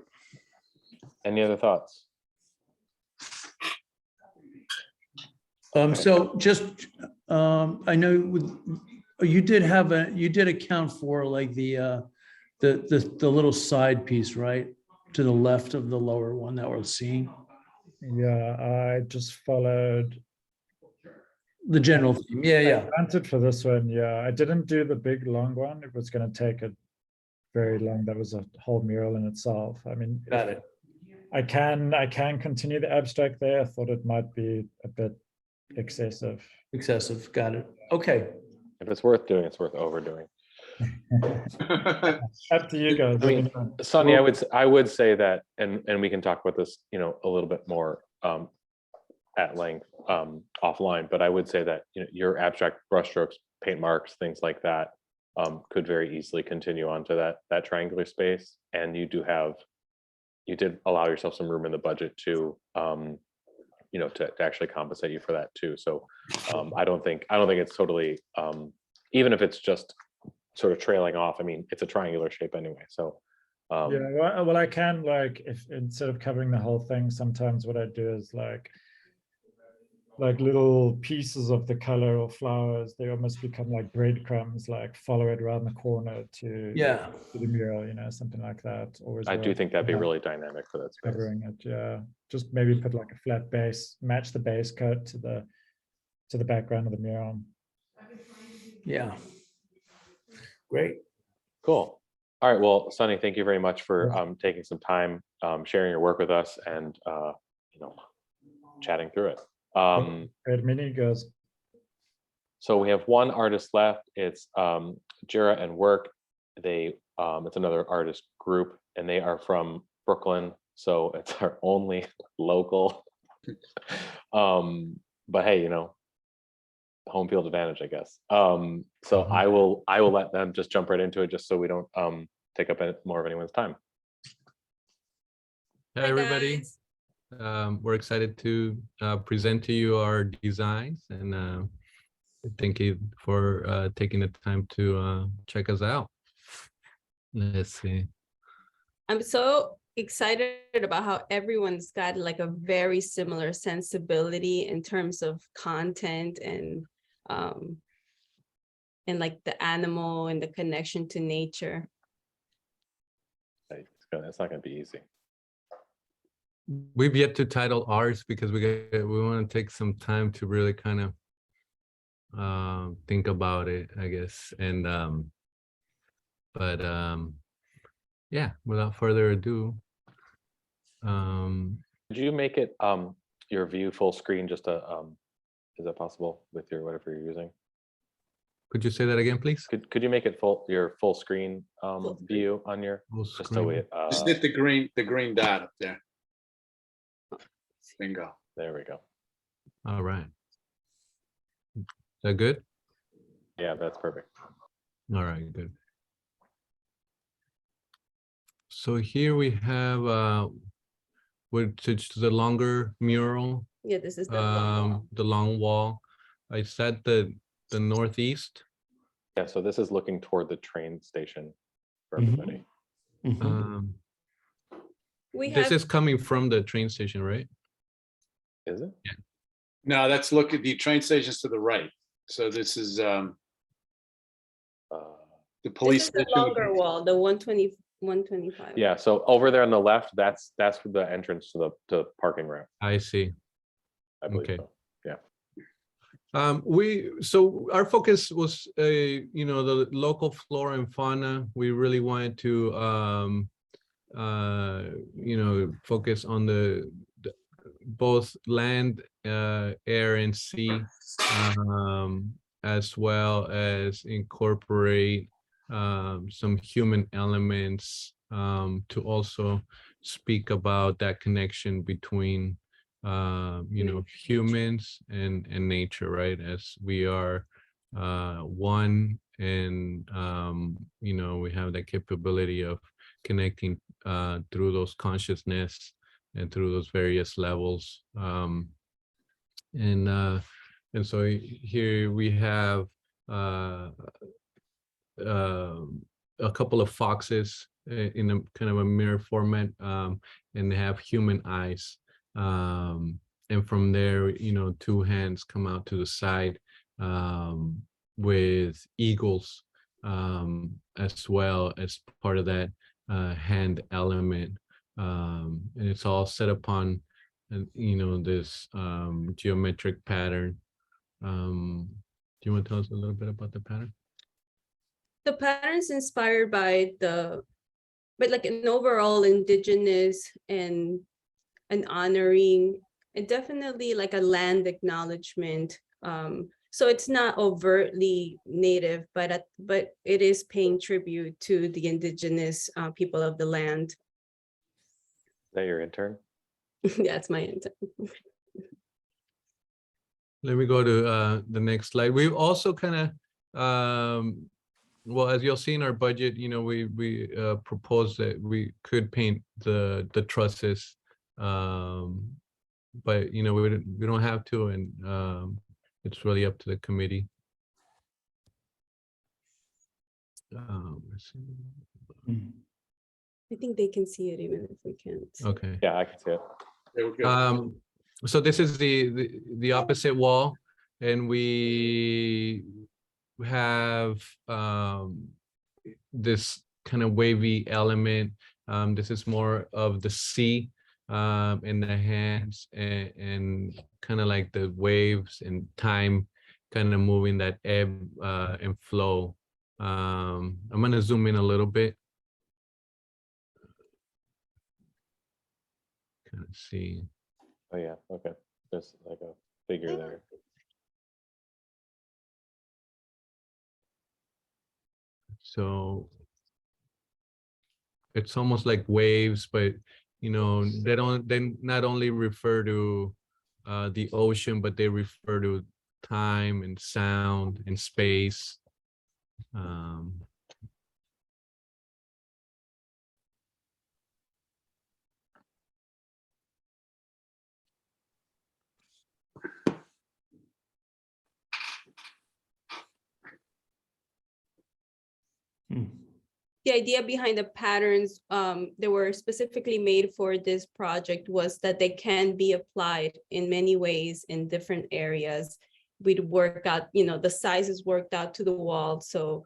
Any other thoughts? So just, I know you did account for like the little side piece, right? To the left of the lower one that we're seeing. Yeah, I just followed The general theme. Yeah. I planted for this one. Yeah, I didn't do the big long one. It was going to take it very long. That was a whole mural in itself. I mean, Got it. I can continue the abstract there. I thought it might be a bit excessive. Got it. Okay. If it's worth doing, it's worth overdoing. Up to you guys. I mean, Sonny, I would say that, and we can talk about this, a little bit more at length offline. But I would say that your abstract brushstrokes, paint marks, things like that, could very easily continue onto that triangular space. And you do have you did allow yourself some room in the budget to, you know, to actually compensate you for that too. So I don't think it's totally, even if it's just sort of trailing off. I mean, it's a triangular shape anyway. So Yeah, well, I can, like, if instead of covering the whole thing, sometimes what I do is like little pieces of the color or flowers, they almost become like breadcrumbs, like follow it around the corner to the mural, you know, something like that. Always I do works. think that'd be really dynamic for that space. Covering it, yeah. Just maybe put like a flat base, match the base coat to the background of the mural. Yeah. Great. Cool. All right. Well, Sunny, thank you very much for taking some time, sharing your work with us, and you know, chatting through it. Goes. So we have one artist left. It's Jira and Work. They it's another artist group, and they are from Brooklyn. So it's our only local. But hey, you know, home field advantage, I guess. So I will let them just jump right into it, just so we don't take up more of anyone's time. Hi, everybody. We're excited to present to you our designs, and thank you for taking the time to check us out. Let's see. I'm so excited about how everyone's got like a very similar sensibility in terms of content and like the animal and the connection to nature. It's not going to be easy. We've yet to title ours because we want to take some time to really kind of think about it, I guess. And yeah, without further ado, Could you make it your view full screen? Just a is that possible with your whatever you're using? Could you say that again, please? Could you make it your full screen view on your just so it just hit the green dot up there. Bingo. There we go. All right. Is that good? Yeah, that's perfect. All right, good. So here we have which is the longer mural. Yeah, this is the long wall. I said the northeast. Yeah, so this is looking toward the train station for everybody. This is coming from the train station, right? Is it? Yeah. No, that's look at the train stations to the right. So this is the police station. The longer wall, the 125. Yeah, so over there on the left, that's the entrance to the parking ramp. I see. I believe Okay. so. Yeah. So our focus was you know, the local flora and fauna. We really wanted to you know, focus on the both land, air, and sea, as well as incorporate some human elements to also speak about that connection between you know, humans and nature, right? As we are one, and you know, we have that capability of connecting through those consciousness and through those various levels. And so here we have a couple of foxes in a kind of a mirror format, and they have human eyes. And from there, you know, two hands come out to the side with eagles as well as part of that hand element. And it's all set upon, you know, this geometric pattern. Do you want to tell us a little bit about the pattern? The pattern's inspired by like an overall indigenous and an honoring, and definitely like a land acknowledgement. So it's not overtly native, but it is paying tribute to the indigenous people of the land. Is that your intern? That's my intern. Let me go to the next slide. We've also kind of well, as you'll see in our budget, we proposed that we could paint the trusses, but we don't have to, and it's really up to the committee. Let's see. Hmm. I think they can see it even if we can't. Okay. Yeah, I can see it. There we go. So this is the opposite wall, and we have this kind of wavy element. This is more of the sea in the hands, and kind of like the waves and time kind of moving that ebb and flow. I'm gonna zoom in a little bit. Kind of see. Oh yeah, okay. There's like a figure there. So it's almost like waves, but they not only refer to the ocean, but they refer to time and sound and space. Hmm. The idea behind the patterns that were specifically made for this project was that they can be applied in many ways in different areas. We'd work out, the sizes worked out to the wall, so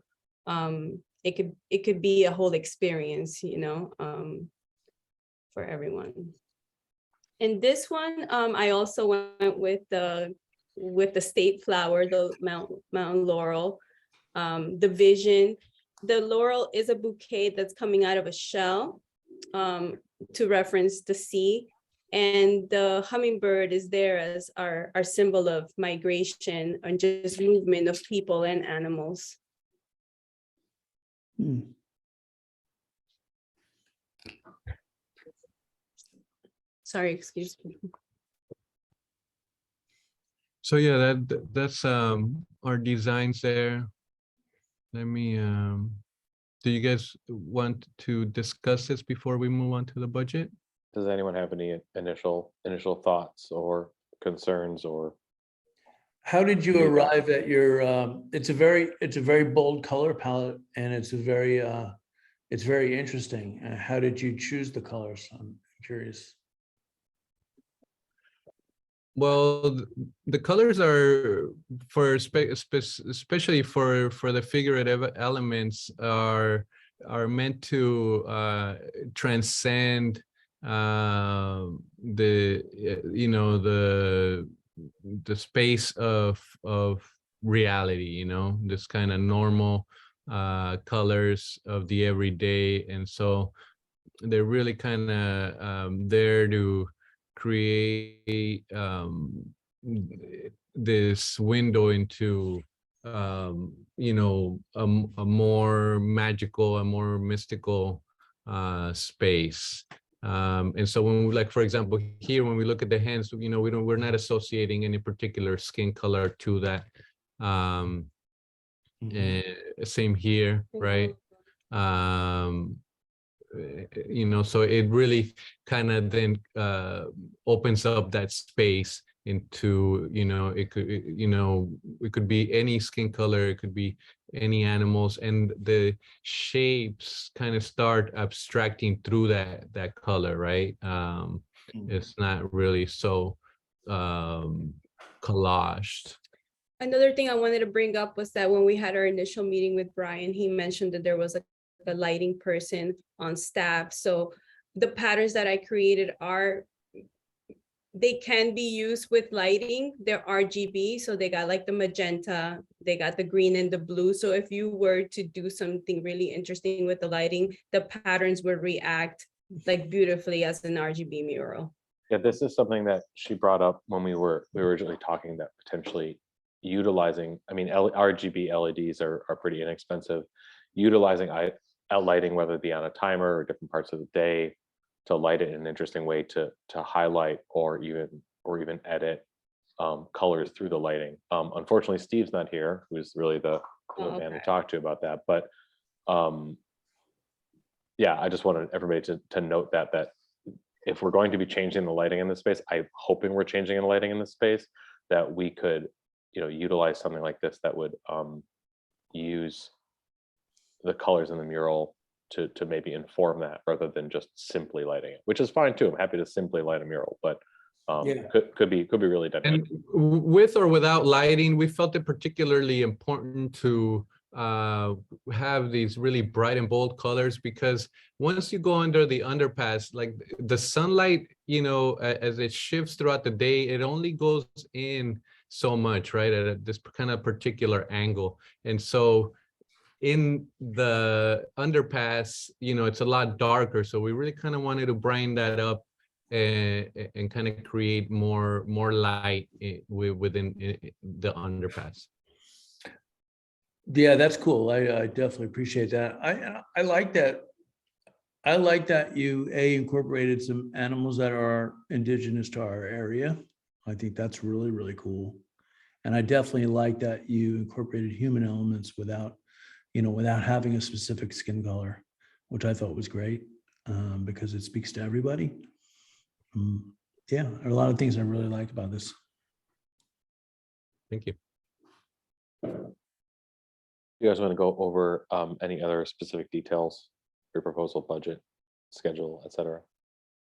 it could be a whole experience, for everyone. And this one, I also went with the state flower, the Mountain Laurel, the vision. The laurel is a bouquet that's coming out of a shell, to reference the sea. And the hummingbird is there as our symbol of migration and just movement of people and animals. Hmm. Sorry, excuse me. So yeah, that's our designs there. Let me do you guys want to discuss this before we move on to the budget? Does anyone have any initial thoughts or concerns or? How did you arrive at your, it's a very bold color palette, and it's very interesting. How did you choose the colors? I'm curious. Well, the colors are especially for the figurative elements are meant to transcend the space of reality, this kind of normal colors of the everyday, and so they're really kind of there to create this window into a more magical, a more mystical space. And so when we, like, for example, here, when we look at the hands, we're not associating any particular skin color to that. Same here, right? So it really kind of then opens up that space into, it could be any skin color, it could be any animals, and the shapes kind of start abstracting through that color, right? It's not really so collaged. Another thing I wanted to bring up was that when we had our initial meeting with Brian, he mentioned that there was a lighting person on staff. So the patterns that I created they can be used with lighting. They're RGB, so they got like the magenta, they got the green and the blue. So if you were to do something really interesting with the lighting, the patterns would react like beautifully as an RGB mural. Yeah, this is something that she brought up when we were originally talking, that potentially utilizing, RGB LEDs are pretty inexpensive. Utilizing lighting, whether it be on a timer or different parts of the day, to light it in an interesting way to highlight or even edit colors through the lighting. Unfortunately, Steve's not here, who's really the the Oh, man to okay. talk to about that, but yeah, I just wanted everybody to note that if we're going to be changing the lighting in this space, I'm hoping we're changing the lighting in this space, that we could, utilize something like this that would use the colors in the mural to maybe inform that rather than just simply lighting it, which is fine too. I'm happy to simply light a mural, but Yeah. could be really dynamic. And with or without lighting, we felt it particularly important to have these really bright and bold colors, because once you go under the underpass, like the sunlight, as it shifts throughout the day, it only goes in so much, right, at this kind of particular angle. And so in the underpass, it's a lot darker. So we really kind of wanted to brighten that up and kind of create more light within the underpass. Yeah, that's cool. I definitely appreciate that. I like that. I like that you incorporated some animals that are indigenous to our area. I think that's really, really cool. And I definitely like that you incorporated human elements without having a specific skin color, which I thought was great, because it speaks to everybody. Yeah, there are a lot of things I really liked about this. Thank you. You guys want to go over any other specific details, your proposal, budget, schedule, etc.?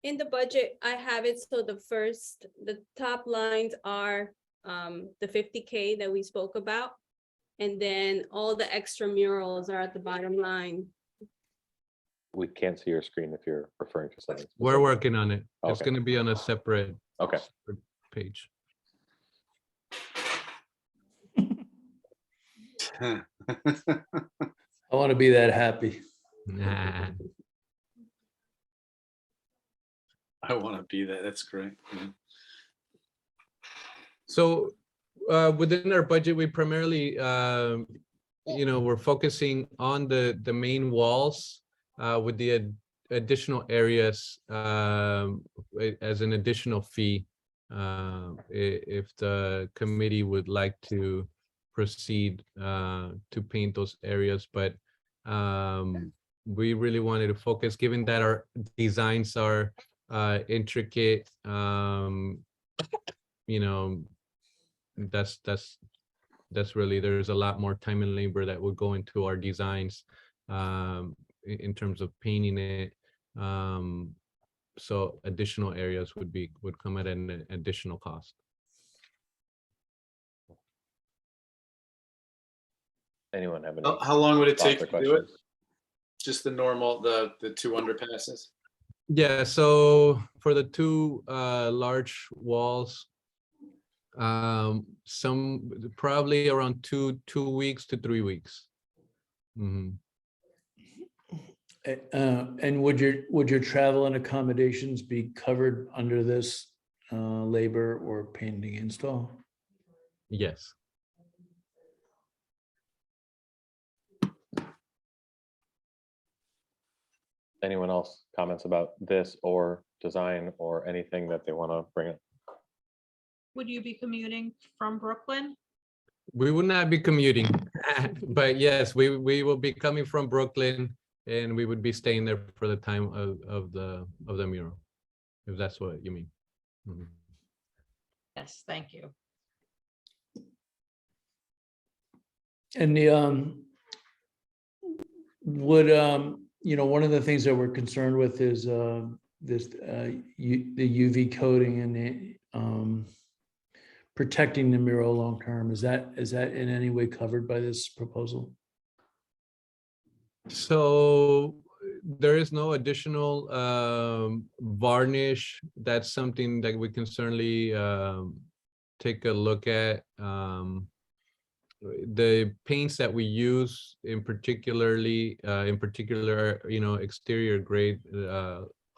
In the budget, I have it, so the top lines are the 50K that we spoke about. And then all the extra murals are at the bottom line. We can't see your screen if you're referring to something. We're specific. working on it. It's Okay. going to be on a separate page. I want to be that happy. Nah. I want to be that. That's great. So within our budget, we primarily, we're focusing on the main walls with the additional areas as an additional fee. If the committee would like to proceed to paint those areas, but we really wanted to focus, given that our designs are intricate, that's really, there's a lot more time and labor that would go into our designs in terms of painting it. So additional areas would come at an additional cost. Anyone have any? How long would it take thoughts to or do it? questions? Just the normal, the two underpasses? Yeah, so for the two large walls, some probably around 2 weeks to 3 weeks. Mhm. And would your travel and accommodations be covered under this labor or painting install? Yes. Anyone else comments about this or design or anything that they want to bring up? Would you be commuting from Brooklyn? We would not be commuting, but yes, we will be coming from Brooklyn, and we would be staying there for the time of the mural, if that's what you mean. Mhm. Yes, thank you. And the would one of the things that we're concerned with is this the UV coating and the protecting the mural long term. Is that in any way covered by this proposal? So there is no additional varnish. That's something that we can certainly take a look at. The paints that we use in particular, exterior grade,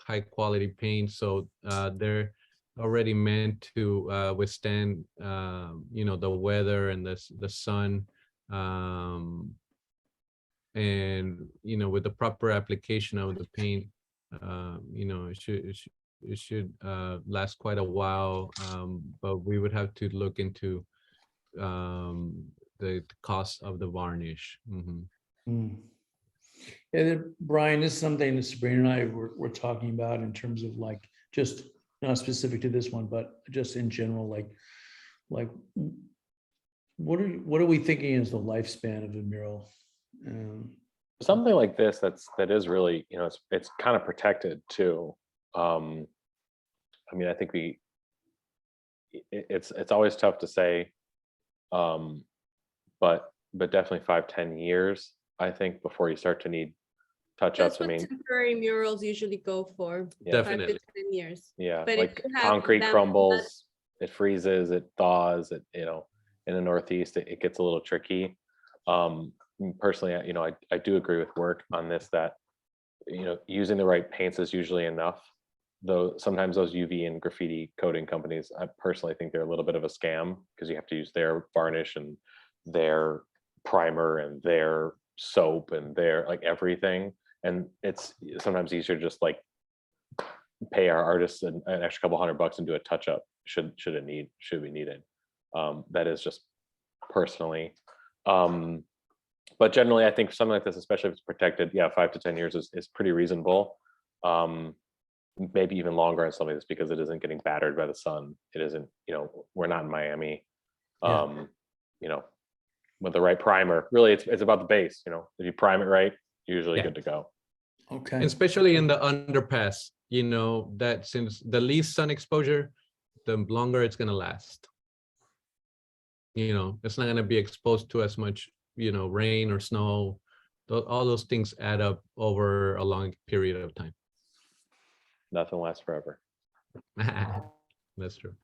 high quality paint. So they're already meant to withstand, the weather and the sun. And with the proper application of the paint, it should last quite a while. But we would have to look into the cost of the varnish. Hmm. Yeah, then, Brian, this is something that Sabrina and I were talking about in terms of like, just not specific to this one, but just in general, like what are we thinking is the lifespan of a mural? Something like this that is really, it's kind of protected too. I mean, I think it's always tough to say, but definitely 5-10 years, I think, before you start to need touch-ups. That's I what mean, temporary murals usually go for. Yeah. 5 to Definitely. 10 years. yeah, But if like you have concrete that crumbles, it freezes, it thaws, in the Northeast, it gets a little tricky. Personally, I do agree with work on this, that, using the right paints is usually enough. Though sometimes those UV and graffiti coating companies, I personally think they're a little bit of a scam, because you have to use their varnish and their primer and their soap and their like everything. And it's sometimes easier to just like pay our artists an extra couple $100 and do a touch up should be needed. That is just personally. But generally, I think something like this, especially if it's protected, 5 to 10 years is pretty reasonable. Maybe even longer on something like this, because it isn't getting battered by the sun. It isn't, we're not in Miami. With the right primer, really, it's about the base. If you prime it right, you're usually good to go. Okay. And especially in the underpass, that since the least sun exposure, the longer it's gonna last. It's not gonna be exposed to as much, rain or snow. All those things add up over a long period of time. Nothing lasts forever. That's true.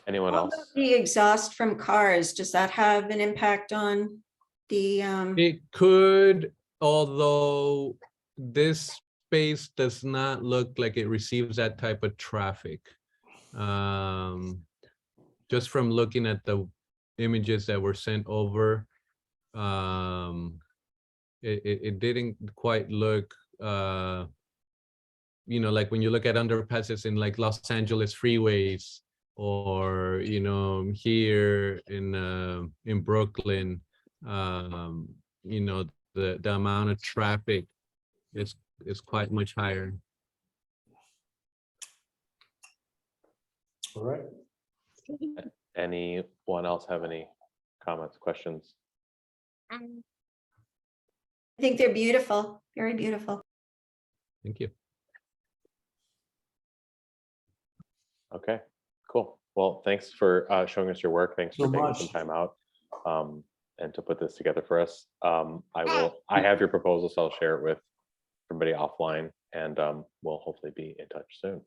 Anyone How else? about the exhaust from cars, does that have an impact on the, It could, although this space does not look like it receives that type of traffic. Just from looking at the images that were sent over, it didn't quite look, like when you look at underpasses in like Los Angeles freeways, or here in Brooklyn, the amount of traffic is quite much higher. All right. Anyone else have any comments, questions? I think they're beautiful, very beautiful. Thank you. Okay, cool. Well, thanks for showing us your work. Thanks for So taking much. some time out and to put this together for us. I have your proposal, so I'll share it with everybody offline, and we'll hopefully be in touch soon.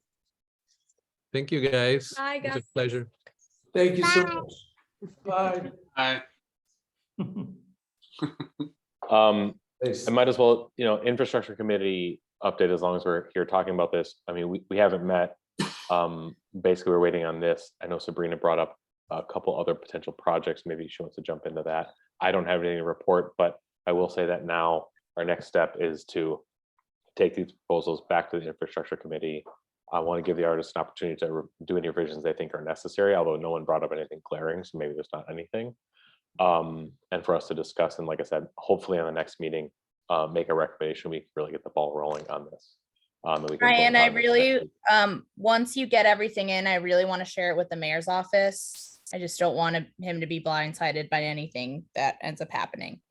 Thank you, guys. Bye, It was guys. a pleasure. Thank you so much. Bye. I I might as well, infrastructure committee update, as long as we're here talking about this. I mean, we haven't met. Basically, we're waiting on this. I know Sabrina brought up a couple other potential projects. Maybe she wants to jump into that. I don't have anything to report, but I will say that now our next step is to take these proposals back to the infrastructure committee. I want to give the artists an opportunity to do any revisions they think are necessary, although no one brought up anything glaring, so maybe there's not anything. And for us to discuss, and like I said, hopefully on the next meeting, make a recommendation. We can really get the ball rolling on this. And we can vote Ryan, I on this next really, week. once you get everything in, I really want to share it with the mayor's office. I just don't want him to be blindsided by anything that ends up happening.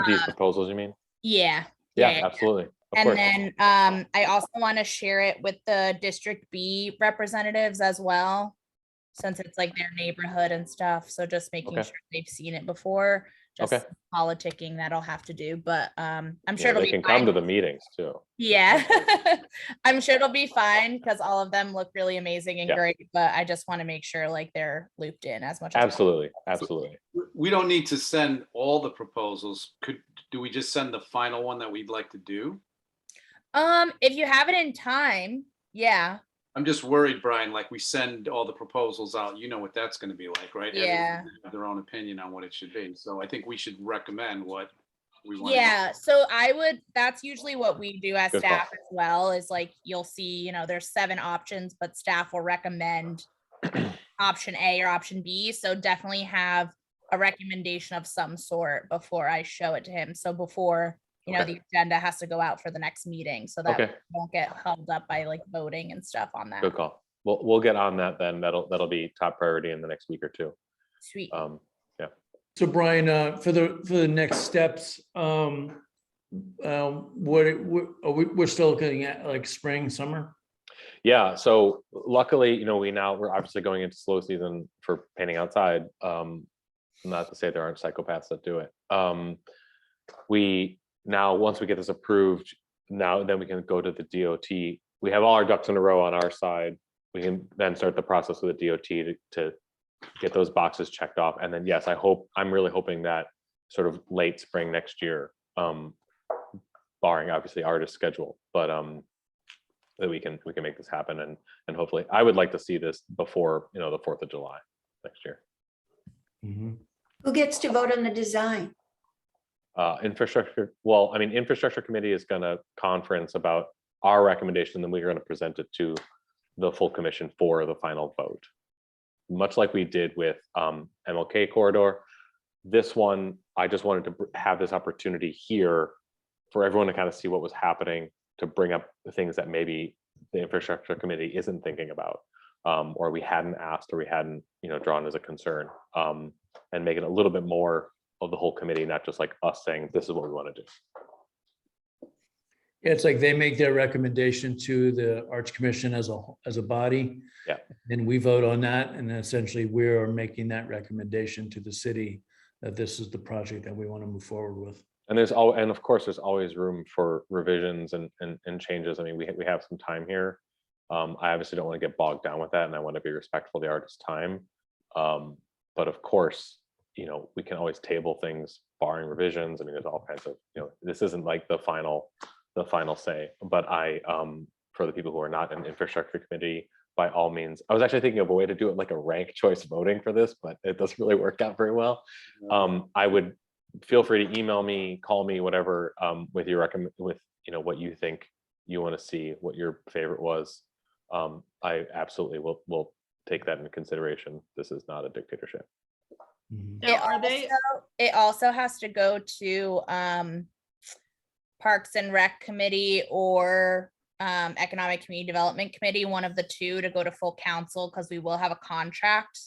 These proposals, you mean? Yeah. Yeah, absolutely. Of And course. then I also want to share it with the District B representatives as well, since it's like their neighborhood and stuff. So just making Okay. sure they've seen it before. Just Okay. politicking that'll have to do, but I'm Yeah, sure it'll they be can fine. come to the meetings too. Yeah, I'm sure it'll be fine because all of them look really amazing and Yeah. great, but I just want to make sure like they're looped in as much as Absolutely, absolutely. we don't need to send all the proposals. Do we just send the final one that we'd like to do? If you have it in time, yeah. I'm just worried, Brian, like we send all the proposals out, you know what that's gonna be like, right? Yeah. Everyone have their own opinion on what it should be. So I think we should recommend what we want. Yeah, so that's usually what we do as Good call. staff as well, is like, you'll see, there's 7 options, but staff will recommend option A or option B. So definitely have a recommendation of some sort before I show it to him. So before, you know, Okay. the agenda has to go out for the next meeting, so that Okay. we won't get held up by like voting and stuff on that. Good call. We'll get on that then. That'll be top priority in the next week or two. Sweet. So Brian, for the next steps, we're still looking at like spring, summer? Yeah, so luckily, you know, we're obviously going into slow season for painting outside. Not to say there aren't psychopaths that do it. We now, once we get this approved, then we can go to the DOT. We have all our ducks in a row on our side. We can then start the process with the DOT to get those boxes checked off. And then, yes, I'm really hoping that sort of late spring next year, barring obviously artist schedule, but that we can make this happen. And hopefully, I would like to see this before, you know, the 4th of July next year. Who gets to vote on the design? Infrastructure, well, I mean, infrastructure committee is going to conference about our recommendation, then we're going to present it to the full commission for the final vote. Much like we did with MLK corridor, this one, I just wanted to have this opportunity here for everyone to kind of see what was happening, to bring up the things that maybe the infrastructure committee isn't thinking about, or we hadn't asked, or we hadn't, you know, drawn as a concern, and make it a little bit more of the whole committee, not just like us saying, this is what we want to do. Yeah, it's like they make their recommendation to the Arts Commission as a body. Yeah. And we vote on that, and then essentially we're making that recommendation to the city that this is the project that we want to move forward with. And of course, there's always room for revisions and changes. I mean, we have some time here. I obviously don't want to get bogged down with that, and I want to be respectful of the artist's time. But of course, you know, we can always table things barring revisions. I mean, there's all kinds of, you know, this isn't like the final say. But for the people who are not in the infrastructure committee, by all means, I was actually thinking of a way to do it like a ranked choice voting for this, but it doesn't really work out very well. I would feel free to email me, call me, whatever, with your with, you know, what you think you want to see, what your favorite was. I absolutely will take that into consideration. This is not a dictatorship. It also has to go to Parks and Rec Committee or Economic Community Development Committee, one of the two, to go to full council, because we will have a contract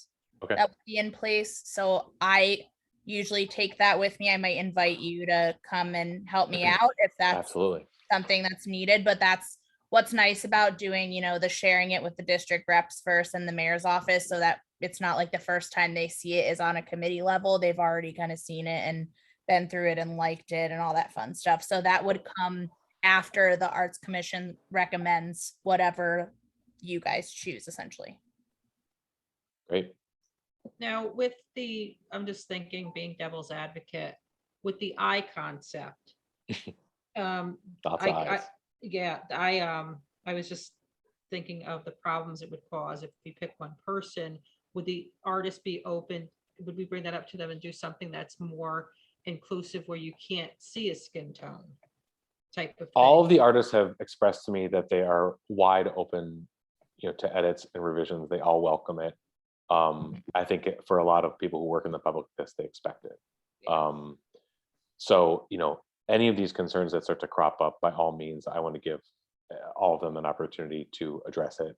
that will be in place. So I usually take that with me. I might invite you to come and help me out if that's absolutely something that's needed. But that's what's nice about doing, you know, the sharing it with the district reps first and the mayor's office, so that it's not like the first time they see it is on a committee level. They've already kind of seen it and been through it and liked it and all that fun stuff. So that would come after the Arts Commission recommends whatever you guys choose, essentially. Great. Now I'm just thinking, being devil's advocate, with the eye concept. I was just thinking of the problems it would cause if we pick one person. Would the artist be open? Would we bring that up to them and do something that's more inclusive, where you can't see a skin tone type of thing? All of the artists have expressed to me that they are wide open, you know, to edits and revisions. They all welcome it. I think for a lot of people who work in the public, they expect it. So, you know, any of these concerns that start to crop up, by all means, I want to give all of them an opportunity to address it.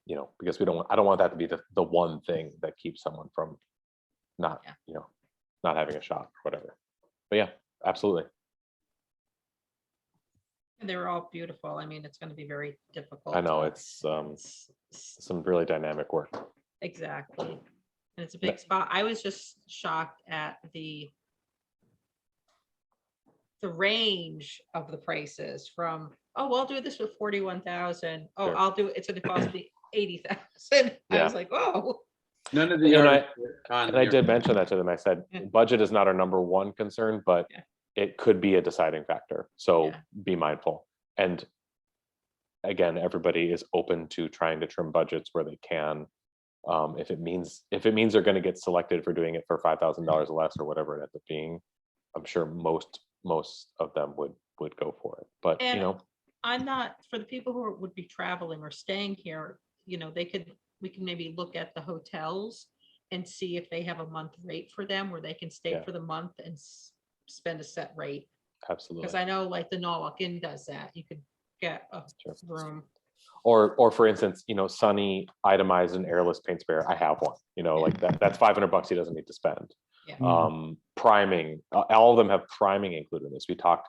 You know, because I don't want that to be the one thing that keeps someone from not, you know, not having a shot or whatever. But yeah, absolutely. And they're all beautiful. I mean, it's going to be very difficult. I know it's some really dynamic work. Exactly. And it's a big spot. I was just shocked at the range of the prices from, oh, well, I'll do this for 41,000. Oh, Sure. I'll do it. It's going to cost me 80,000. I was like, oh. None of the You know, artists and I did mention that to them. I said, budget is not our number one concern, but it could be a deciding factor. So be mindful. And again, everybody is open to trying to trim budgets where they can. If it means they're going to get selected for doing it for $5,000 less or whatever it ends up being, I'm sure most of them would go for it. But And you know, I'm not, for the people who would be traveling or staying here, you know, we can maybe look at the hotels and see if they have a month rate for them where they can stay Yeah. for the month and spend a set rate. Absolutely. Because I know like the Norwalk Inn does that. You could get a room. Or for instance, Sunny itemized an airless paint sprayer. I have one, like that's $500 he doesn't need to spend. Yeah. Priming, all of them have priming included in this. We talked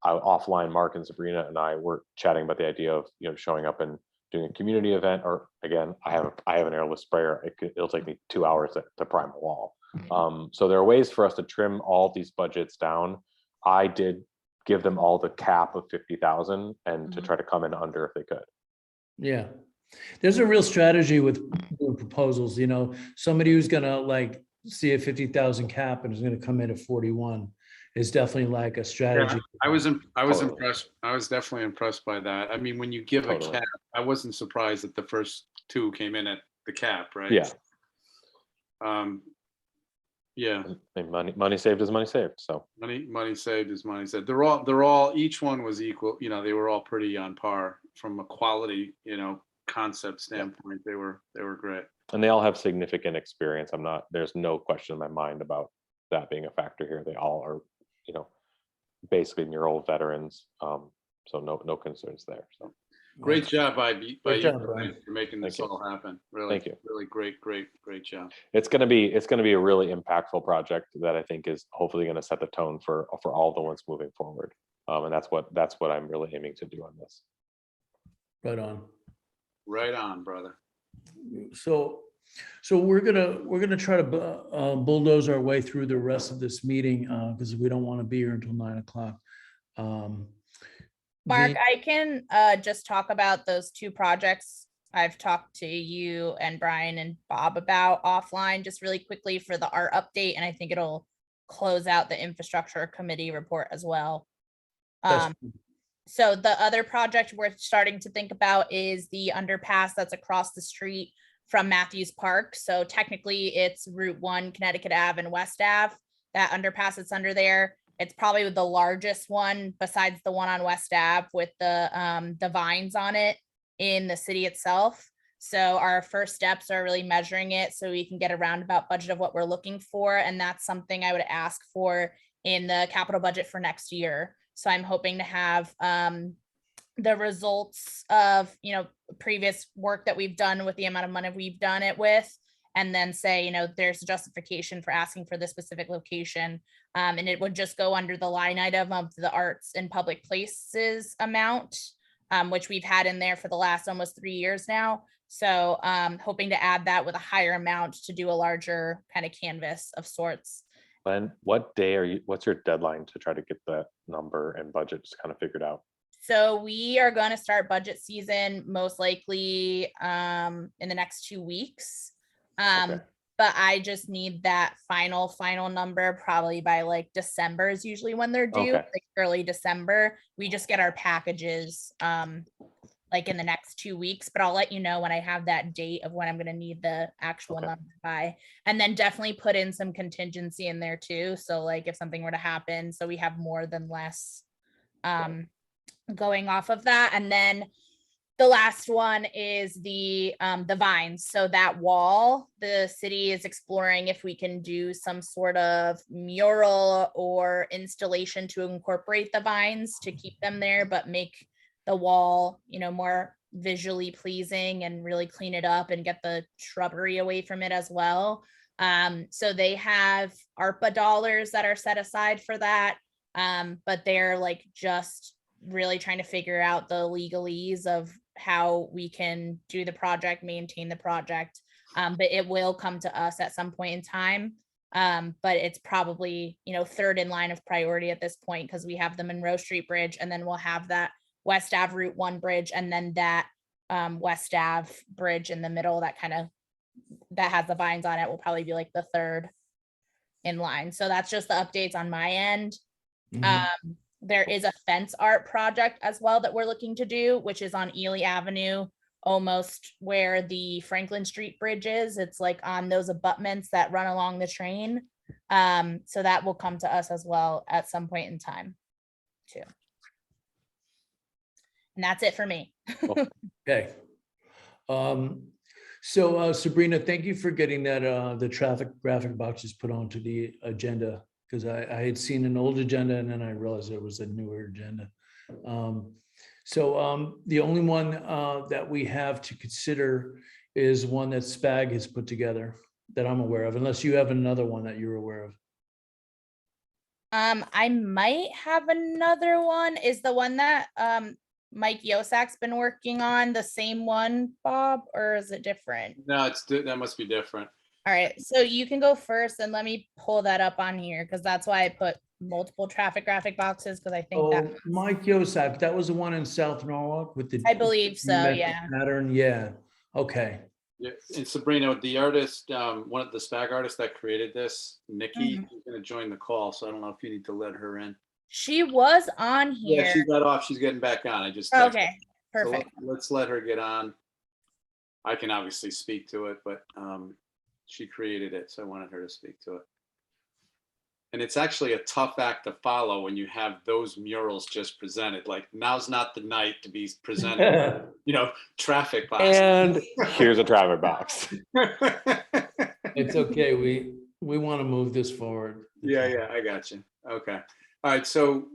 offline, Mark and Sabrina and I were chatting about the idea of, showing up and doing a community event, or again, I have an airless sprayer. It'll take me 2 hours to prime a wall. So there are ways for us to trim all these budgets down. I did give them all the cap of 50,000 and to try to come in under if they could. Yeah, there's a real strategy with doing proposals. Somebody who's gonna like see a 50,000 cap and is gonna come in at 41 is definitely like a strategy. I was Totally. impressed. I was definitely impressed by that. I mean, when you give a cap, I wasn't surprised that the first two came in at the cap, right? Yeah. Yeah. And money saved is money saved. So Money saved is money saved. They're all, each one was equal. They were all pretty on par from a quality, concept standpoint. They were great. and they all have significant experience. There's no question in my mind about that being a factor here. They all are, basically mural veterans. So no concerns there. So Great job by you Brian. for making this all happen. Really, Thank you. Really great job. it's going to be a really impactful project that I think is hopefully going to set the tone for all the ones moving forward. And that's what I'm really aiming to do on this. Right on. Right on, brother. So we're gonna try to bulldoze our way through the rest of this meeting because we don't want to be here until 9 o'clock. Mark, I can just talk about those two projects I've talked to you and Brian and Bob about offline, just really quickly for the art update, and I think it'll close out the infrastructure committee report as well. So the other project we're starting to think about is the underpass that's across the street from Matthews Park. So technically it's Route 1, Connecticut Ave and West Ave. That underpass that's under there. It's probably the largest one besides the one on West Ave with the vines on it in the city itself. So our first steps are really measuring it so we can get a roundabout budget of what we're looking for. And that's something I would ask for in the capital budget for next year. So I'm hoping to have the results of, previous work that we've done with the amount of money we've done it with, and then say, there's a justification for asking for this specific location. And it would just go under the line item of the arts and public places amount, which we've had in there for the last almost 3 years now. So hoping to add that with a higher amount to do a larger kind of canvas of sorts. And what's your deadline to try to get that number and budget just kind of figured out? So we are going to start budget season most likely in the next 2 weeks. Okay. But I just need that final number probably by like December is usually when they're due, Okay. like early December. We just get our packages like in the next 2 weeks, but I'll let you know when I have that date of when I'm going to need the actual Okay. number by, and then definitely put in some contingency in there too. So like if something were to happen, so we have more than less going off of that. And then the last one is the vines. So that wall, the city is exploring if we can do some sort of mural or installation to incorporate the vines to keep them there, but make the wall, more visually pleasing and really clean it up and get the shrubbery away from it as well. So they have ARPA dollars that are set aside for that. But they're like just really trying to figure out the legalese of how we can do the project, maintain the project. But it will come to us at some point in time. But it's probably, third in line of priority at this point because we have the Monroe Street Bridge, and then we'll have that West Ave Route 1 bridge, and then that West Ave bridge in the middle that has the vines on it will probably be like the third in line. So that's just the updates on my end. There is a fence art project as well that we're looking to do, which is on Ely Avenue, almost where the Franklin Street Bridge is. It's like on those abutments that run along the train. So that will come to us as well at some point in time too. And that's it for me. Okay. So Sabrina, thank you for getting that, the traffic graphic boxes put onto the agenda, because I had seen an old agenda and then I realized it was a newer agenda. The only one that we have to consider is one that SPAG has put together that I'm aware of, unless you have another one that you're aware of. I might have another one. Is the one that Mike Yosak's been working on the same one, Bob, or is it different? No, that must be different. All right, so you can go first and let me pull that up on here because that's why I put multiple traffic graphic boxes because I think that Oh, Mike Yosak, that was the one in South Norwalk with the. I believe so, geometric yeah. Pattern, yeah, okay. Yeah, and Sabrina, the artist, one of the SPAG artists that created this, Nikki, Mhm. is going to join the call. So I don't know if you need to let her in. She was on Yeah, here. she got off. She's getting back on. I just texted Okay, her. So perfect. let's let her get on. I can obviously speak to it, but she created it, so I wanted her to speak to it. And it's actually a tough act to follow when you have those murals just presented. Like, now's not the night to be presenting, traffic boxes. And here's a traffic box. It's okay, we want to move this forward. Yeah, I got you. Okay. All right. So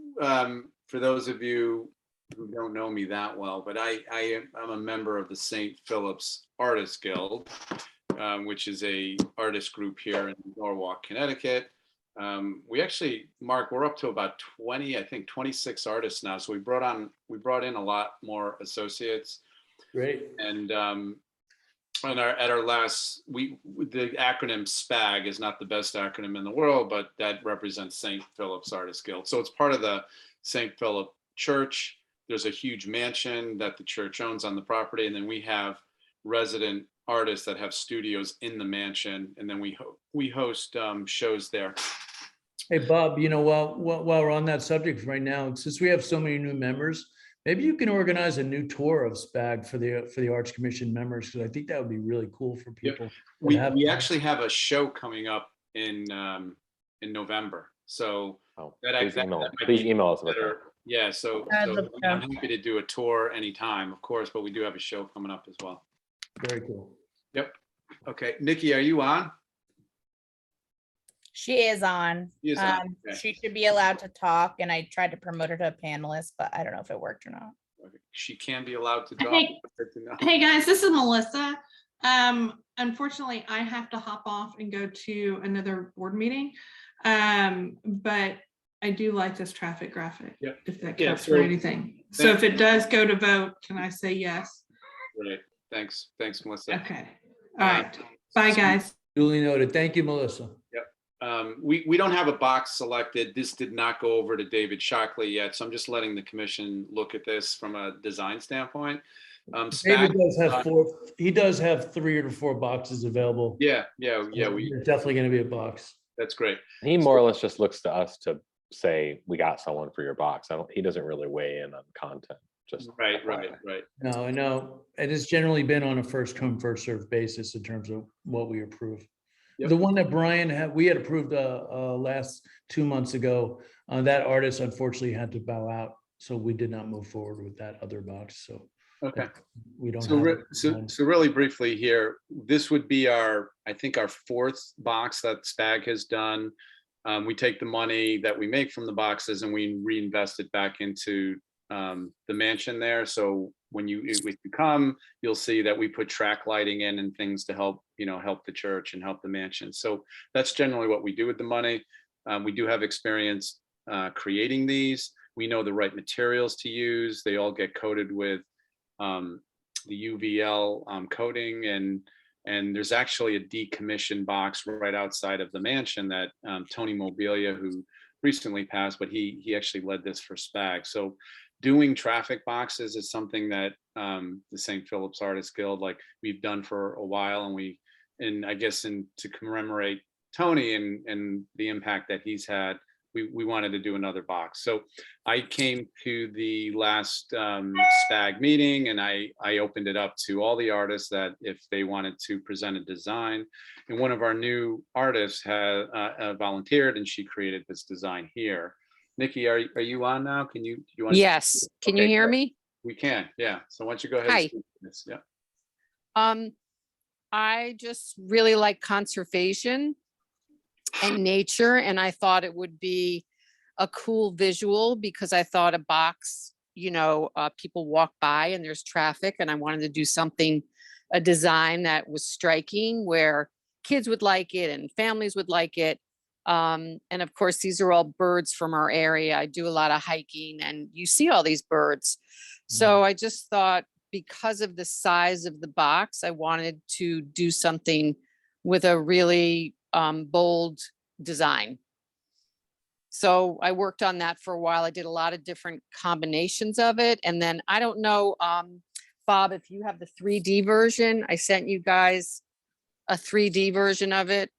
for those of you who don't know me that well, but I'm a member of the St. Phillips Artists Guild, which is a artist group here in Norwalk, Connecticut. We actually, Mark, we're up to about 20, I think 26 artists now. So we brought in a lot more associates. Great. And at our last, the acronym SPAG is not the best acronym in the world, but that represents St. Philip's Artists Guild. So it's part of the St. Philip Church. There's a huge mansion that the church owns on the property. And then we have resident artists that have studios in the mansion. And then we host shows there. Hey, Bob, while we're on that subject right now, since we have so many new members, maybe you can organize a new tour of SPAG for the Arts Commission members, because I think that would be really cool for people. Yep. We actually have a show coming up in November. So please email us about that. Yeah, so I'm happy to do a tour anytime, of course, but we do have a show coming up as well. Very cool. Yep. Okay, Nikki, are you on? She is on. She is on, okay. She should be allowed to talk, and I tried to promote her to a panelist, but I don't know if it worked or not. She can be allowed to talk. Hey guys, this is Melissa. Unfortunately, I have to hop off and go to another board meeting. But I do like this traffic graphic, if that counts for anything. So if it does go to vote, can I say yes? Right. Thanks, Melissa. Okay. All right. Bye, guys. Duly noted. Thank you, Melissa. Yep. We don't have a box selected. This did not go over to David Shockley yet, so I'm just letting the commission look at this from a design standpoint. David does have four. He does have 3 or 4 boxes available. Yeah. There's definitely going to be a box. That's great. He more or less just looks to us to say, we got someone for your box. He doesn't really weigh in on content. Just right. No, I know. And it's generally been on a first come, first served basis in terms of what we approve. Yep. The one that Brian we had approved last 2 months ago, that artist unfortunately had to bow out. So we did not move forward with that other box. So okay, we don't. So really briefly here, this would be I think our 4th box that SPAG has done. We take the money that we make from the boxes and we reinvest it back into the mansion there. So when you come, you'll see that we put track lighting in and things to help the church and help the mansion. So that's generally what we do with the money. We do have experience creating these. We know the right materials to use. They all get coated with the UVL coating, and there's actually a decommissioned box right outside of the mansion that Tony Mobilia, who recently passed, but he actually led this for SPAG. So doing traffic boxes is something that the St. Philip's Artists Guild, like we've done for a while, and I guess to commemorate Tony and the impact that he's had, we wanted to do another box. So I came to the last SPAG meeting and I opened it up to all the artists that if they wanted to present a design. And one of our new artists had volunteered and she created this design here. Nikki, are you on now? Do you want? Yes. Can you hear me? We can, yeah. So why don't you go ahead? Hi. And speak to this? Yeah. I just really like conservation and nature, and I thought it would be a cool visual because I thought a box, people walk by and there's traffic, and I wanted to do something, a design that was striking where kids would like it and families would like it. And of course, these are all birds from our area. I do a lot of hiking and you see all these birds. So I just thought, because of the size of the box, I wanted to do something with a really bold design. So I worked on that for a while. I did a lot of different combinations of it. And then I don't know, Bob, if you have the 3D version, I sent you guys a 3D version of it.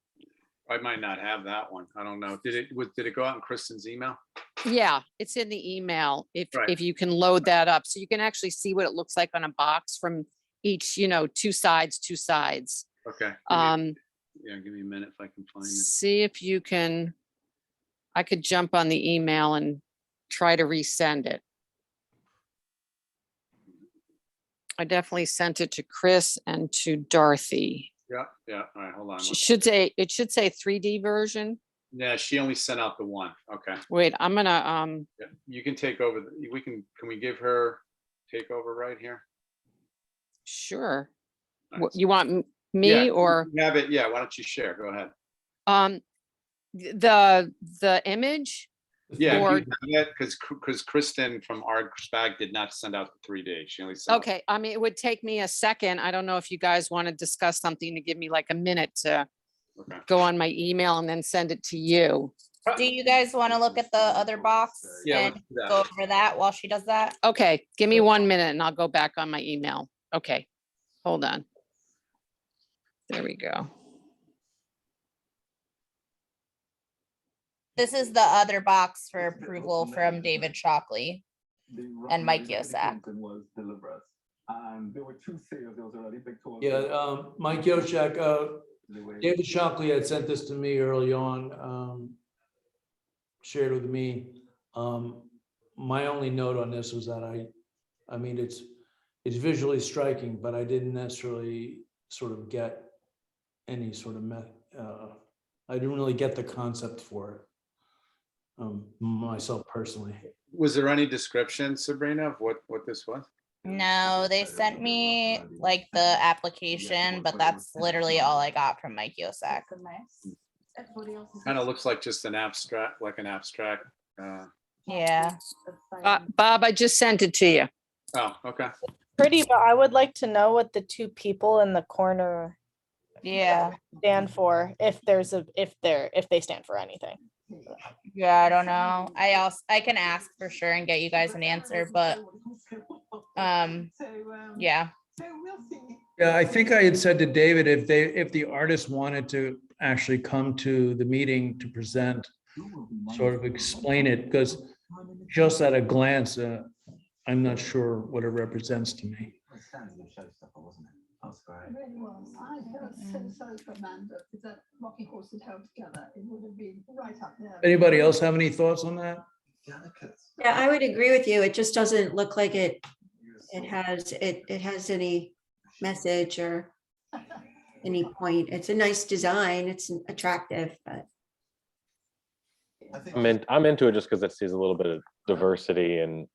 I might not have that one. I don't know. Did it go out in Kristen's email? Yeah, it's in the email Right. if you can load that up. So you can actually see what it looks like on a box from each, two sides. Okay. Give me a minute if I can find it. See if you can, I could jump on the email and try to resend it. I definitely sent it to Chris and to Dorothy. Yeah. All right, hold on. It should say 3D version. Yeah, she only sent out the one. Okay. Wait, I'm gonna, Yeah, you can take over. Can we give her take over right here? sure. Nice. You want me or? You have it. Yeah, why don't you share? Go ahead. The image? Yeah, or- because Kristen from our SPAG did not send out the 3D. She only sent. Okay, I mean, it would take me a second. I don't know if you guys want to discuss something to give me like a minute to Okay. go on my email and then send it to you. Do you guys want to look at the other box Yeah, and let's do that. go over that while she does that? Okay, give me 1 minute and I'll go back on my email. Okay, hold on. There we go. This is the other box for approval from David Shockley and Mike Yosak. Yeah, Mike Yoshak, David Shockley had sent this to me early on, shared with me. My only note on this was that I mean, it's visually striking, but I didn't necessarily sort of get any sort of I didn't really get the concept for it. Myself personally. Was there any description, Sabrina, of what this was? No, they sent me like the application, but that's literally all I got from Mike Yosak. Kind of looks like just an abstract, Yeah. Bob, I just sent it to you. Oh, okay. Pretty, but I would like to know what the two people in the corner stand for, if they stand for anything. Yeah, I don't know. I can ask for sure and get you guys an answer, but yeah. Yeah, I think I had said to David, if the artist wanted to actually come to the meeting to present, sort of explain it, because just at a glance, I'm not sure what it represents to me. Anybody else have any thoughts on that? Yeah, I would agree with you. It just doesn't look like it has any message or any point. It's a nice design. It's attractive, but I'm into it just because it sees a little bit of diversity in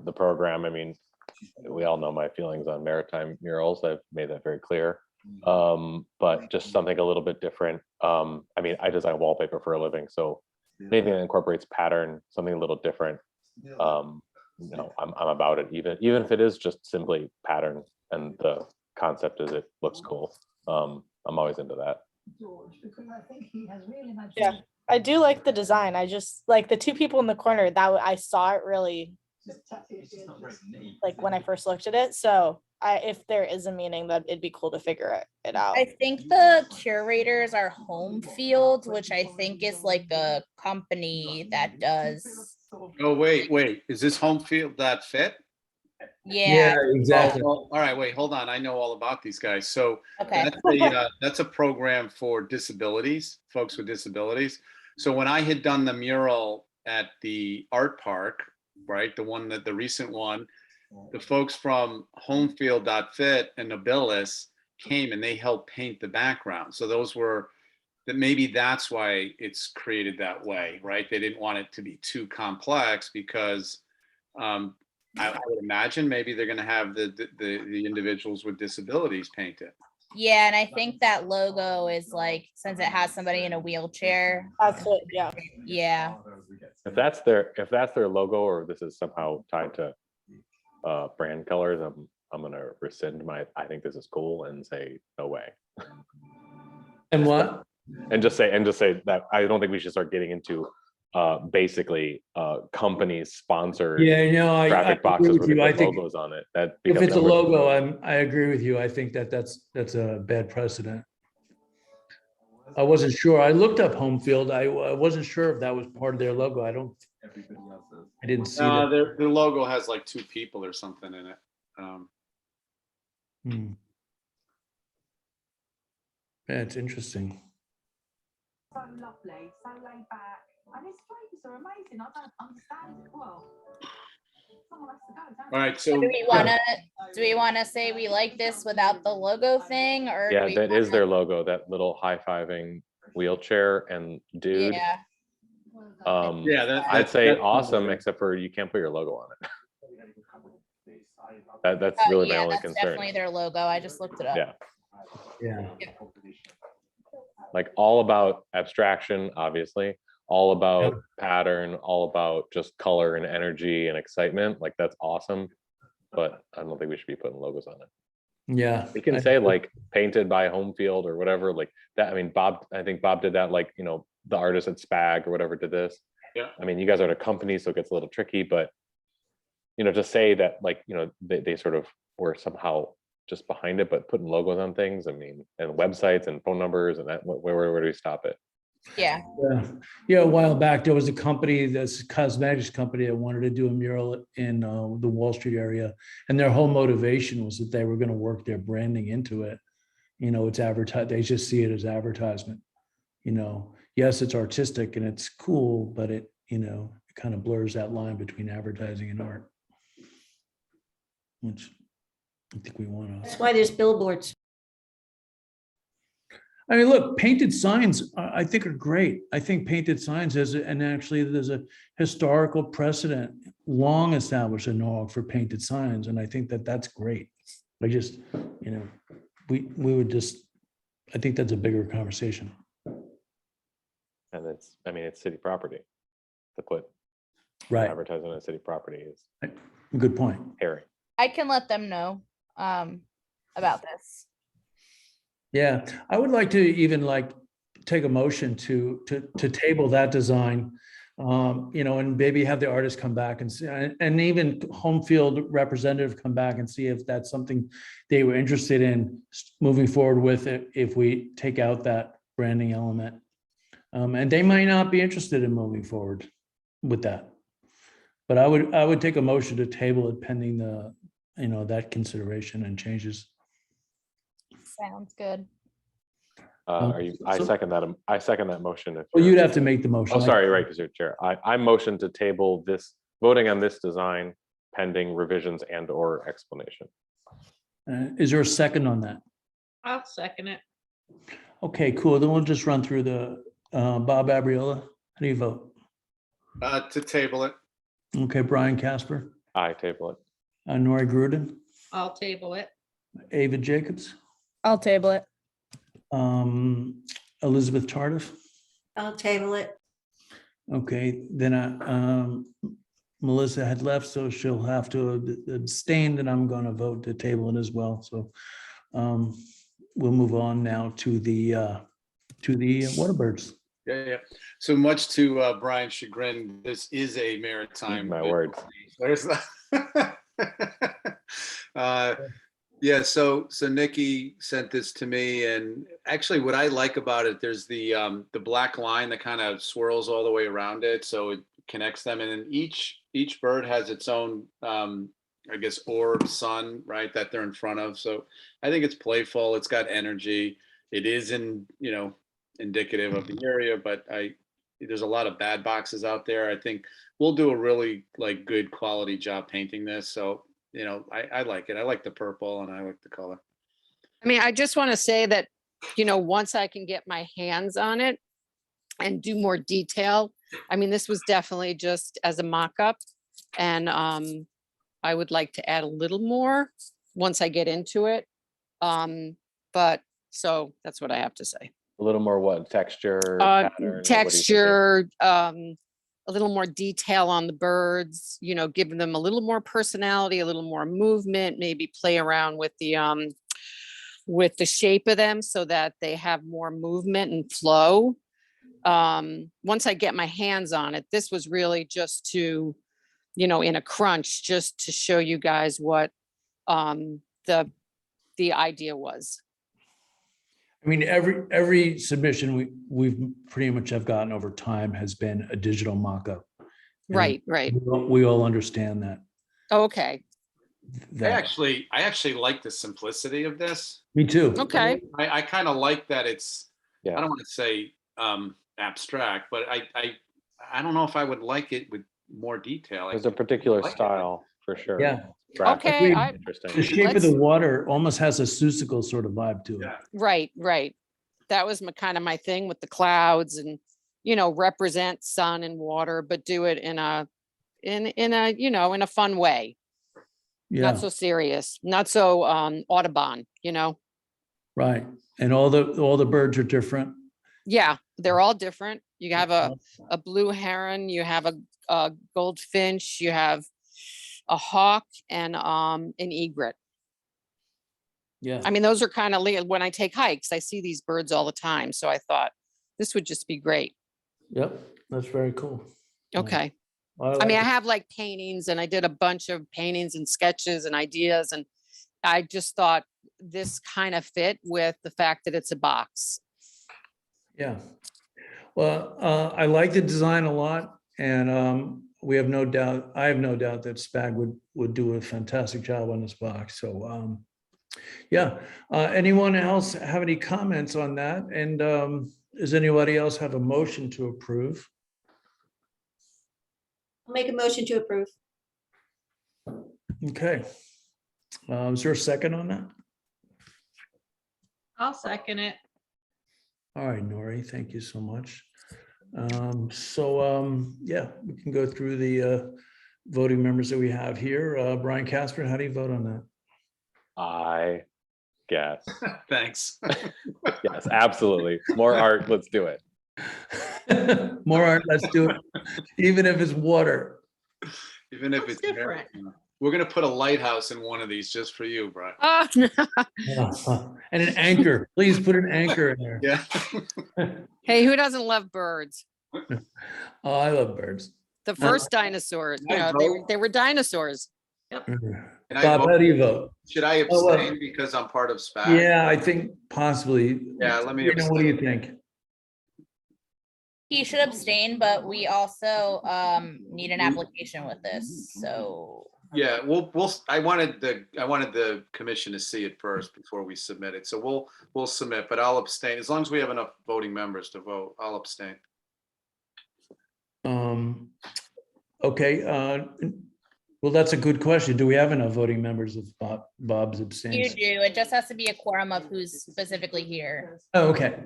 the program. I mean, we all know my feelings on maritime murals. I've made that very clear. But just something a little bit different. I mean, I design wallpaper for a living, so anything that incorporates pattern, something a little different. I'm about it. Even if it is just simply pattern and the concept is it looks cool. I'm always into that. Yeah, I do like the design. I just like the two people in the corner that I saw it really like when I first looked at it. So if there is a meaning, that it'd be cool to figure it out. I think the curators are Home Field, which I think is like a company that does. Oh, wait. Is this Home Field That Fit? Yeah. Exactly. Oh, all right, wait, hold on. I know all about these guys. So Okay. that's a program for disabilities, folks with disabilities. So when I had done the mural at the art park, right, the recent one, the folks from Homefield.fit and Nobilis came and they helped paint the background. So maybe that's why it's created that way, right? They didn't want it to be too complex because I would imagine maybe they're going to have the individuals with disabilities paint it. Yeah, and I think that logo is like, since it has somebody in a wheelchair. That's it, yeah. Yeah. If that's their logo, or this is somehow tied to brand colors, I'm gonna rescind I think this is cool and say no way. And what? And just say that I don't think we should start getting into basically companies sponsored graphic boxes with logos on it. That If it's a number- logo, I agree with you. I think that's a bad precedent. I wasn't sure. I looked up home field. I wasn't sure if that was part of their logo. I didn't see that. Their logo has like 2 people or something in it. Yeah, it's interesting. So lovely, so laid back. And his flavors are amazing. I don't understand. Well, someone has to go. All right, so Do we wanna say we like this without the logo thing, or? Yeah, that is their logo, that little high-fiving wheelchair and dude. Yeah. I'd say awesome, except for you can't put your logo on it. That's really my only That's concern. definitely their logo. I just looked it up. Yeah. Like all about abstraction, obviously, all about pattern, all about just color and energy and excitement. Like that's awesome, but I don't think we should be putting logos on it. Yeah. We can say like painted by Home Field or whatever, like that. I mean, I think Bob did that, like, the artist at Spag or whatever did this. Yeah. I mean, you guys are at a company, so it gets a little tricky, but to say that, like, they sort of were somehow just behind it, but putting logos on things, I mean, and websites and phone numbers and that, where do we stop it? Yeah. Yeah, a while back, there was a company, this cosmetics company, that wanted to do a mural in the Wall Street area. And their whole motivation was that they were going to work their branding into it. It's advertised, they just see it as advertisement. Yes, it's artistic and it's cool, but it kind of blurs that line between advertising and art. Which I think we want to. That's why there's billboards. I mean, look, painted signs, I think, are great. I think painted signs and actually there's a historical precedent long established in Norwalk for painted signs. And I think that's great. I just, we would just, I think that's a bigger conversation. And it's city property to put advertising on city property is good point. Harry. I can let them know about this. Yeah, I would like to even take a motion to table that design, and maybe have the artist come back and see, and even Home Field representative come back and see if that's something they were interested in moving forward with it, if we take out that branding element. And they might not be interested in moving forward with that. But I would take a motion to table it pending the, that consideration and changes. Sounds good. I second that. I second that motion. Well, you'd have to make the motion. Oh, sorry, right, because you're chair. I motion to table this, voting on this design pending revisions and or explanation. Is there a second on that? I'll second it. Okay, cool. Then we'll just run through the Bob Abriola. How do you vote? To table it. Okay, Brian Casper. I table it. Nori Gruden. I'll table it. Ava Jacobs. I'll table it. Elizabeth Tardif. I'll table it. Okay, then Melissa had left, so she'll have to abstain, and I'm going to vote to table it as well. So we'll move on now to the Waterbirds. Yeah. So much to Brian's chagrin, this is a maritime. My words. There's yeah. So Nikki sent this to me, and actually, what I like about it, there's the black line that kind of swirls all the way around it, so it connects them, and then each bird has its own, I guess, orb, sun, right, that they're in front of. So I think it's playful. It's got energy. It is indicative of the area, but there's a lot of bad boxes out there. I think we'll do a really good quality job painting this. So I like it. I like the purple and I like the color. I mean, I just want to say that, once I can get my hands on it and do more detail, I mean, this was definitely just as a mock-up. And I would like to add a little more once I get into it. But so that's what I have to say. A little more what, texture? Pattern, or what are you thinking? Texture, a little more detail on the birds, giving them a little more personality, a little more movement, maybe play around with the shape of them so that they have more movement and flow. Once I get my hands on it, this was really just to, in a crunch, just to show you guys what the idea was. I mean, every submission we've pretty much have gotten over time has been a digital mock-up. And Right. we all understand that. Okay. I actually like the simplicity of this. Me too. Okay. I kind of like that it's, Yeah. I don't want to say abstract, but I don't know if I would like it with more detail. There's a particular like it. style for sure. Yeah. Okay. Interesting. The shape of the water almost has a Seussical sort of vibe to it. Yeah. Right. That was kind of my thing with the clouds and, represent sun and water, but do it in a fun way. Yeah, Not so serious, not so Audubon, right. And all the birds are different. Yeah, they're all different. You have a blue heron, you have a goldfinch, you have a hawk, and an egret. Yeah. I mean, those are kind of, when I take hikes, I see these birds all the time. So I thought this would just be great. Yep, that's very cool. Okay. I I mean, I have like paintings, and I did a bunch of paintings and sketches and ideas. And I just thought this kind of fit with the fact that it's a box. Yeah. Well, I like the design a lot, and I have no doubt that Spag would do a fantastic job on this box. So yeah. Anyone else have any comments on that? And does anybody else have a motion to approve? I'll make a motion to approve. Okay. Is there a second on that? I'll second it. All right, Nori, thank you so much. Yeah, we can go through the voting members that we have here. Brian Casper, how do you vote on that? I guess. Thanks. Yes, absolutely. More art. Let's do it. More art, let's do it. Even if it's water. Even if it's different. We're gonna put a lighthouse in one of these just for you, Brian. And an anchor. Please put an anchor in there. Yeah. Hey, who doesn't love birds? Oh, I love birds. The first dinosaurs, they were dinosaurs. And Bob, how do you vote? Should I abstain because I'm part of SPAC? Yeah, I think possibly. Yeah, let me What do you think? He should abstain, but we also need an application with this, so. Yeah, I wanted the commission to see it first before we submit it. So we'll submit, but I'll abstain. As long as we have enough voting members to vote, I'll abstain. Okay, well, that's a good question. Do we have enough voting members if Bob's You abstains? do, it just has to be a quorum of who's specifically here. Oh, okay.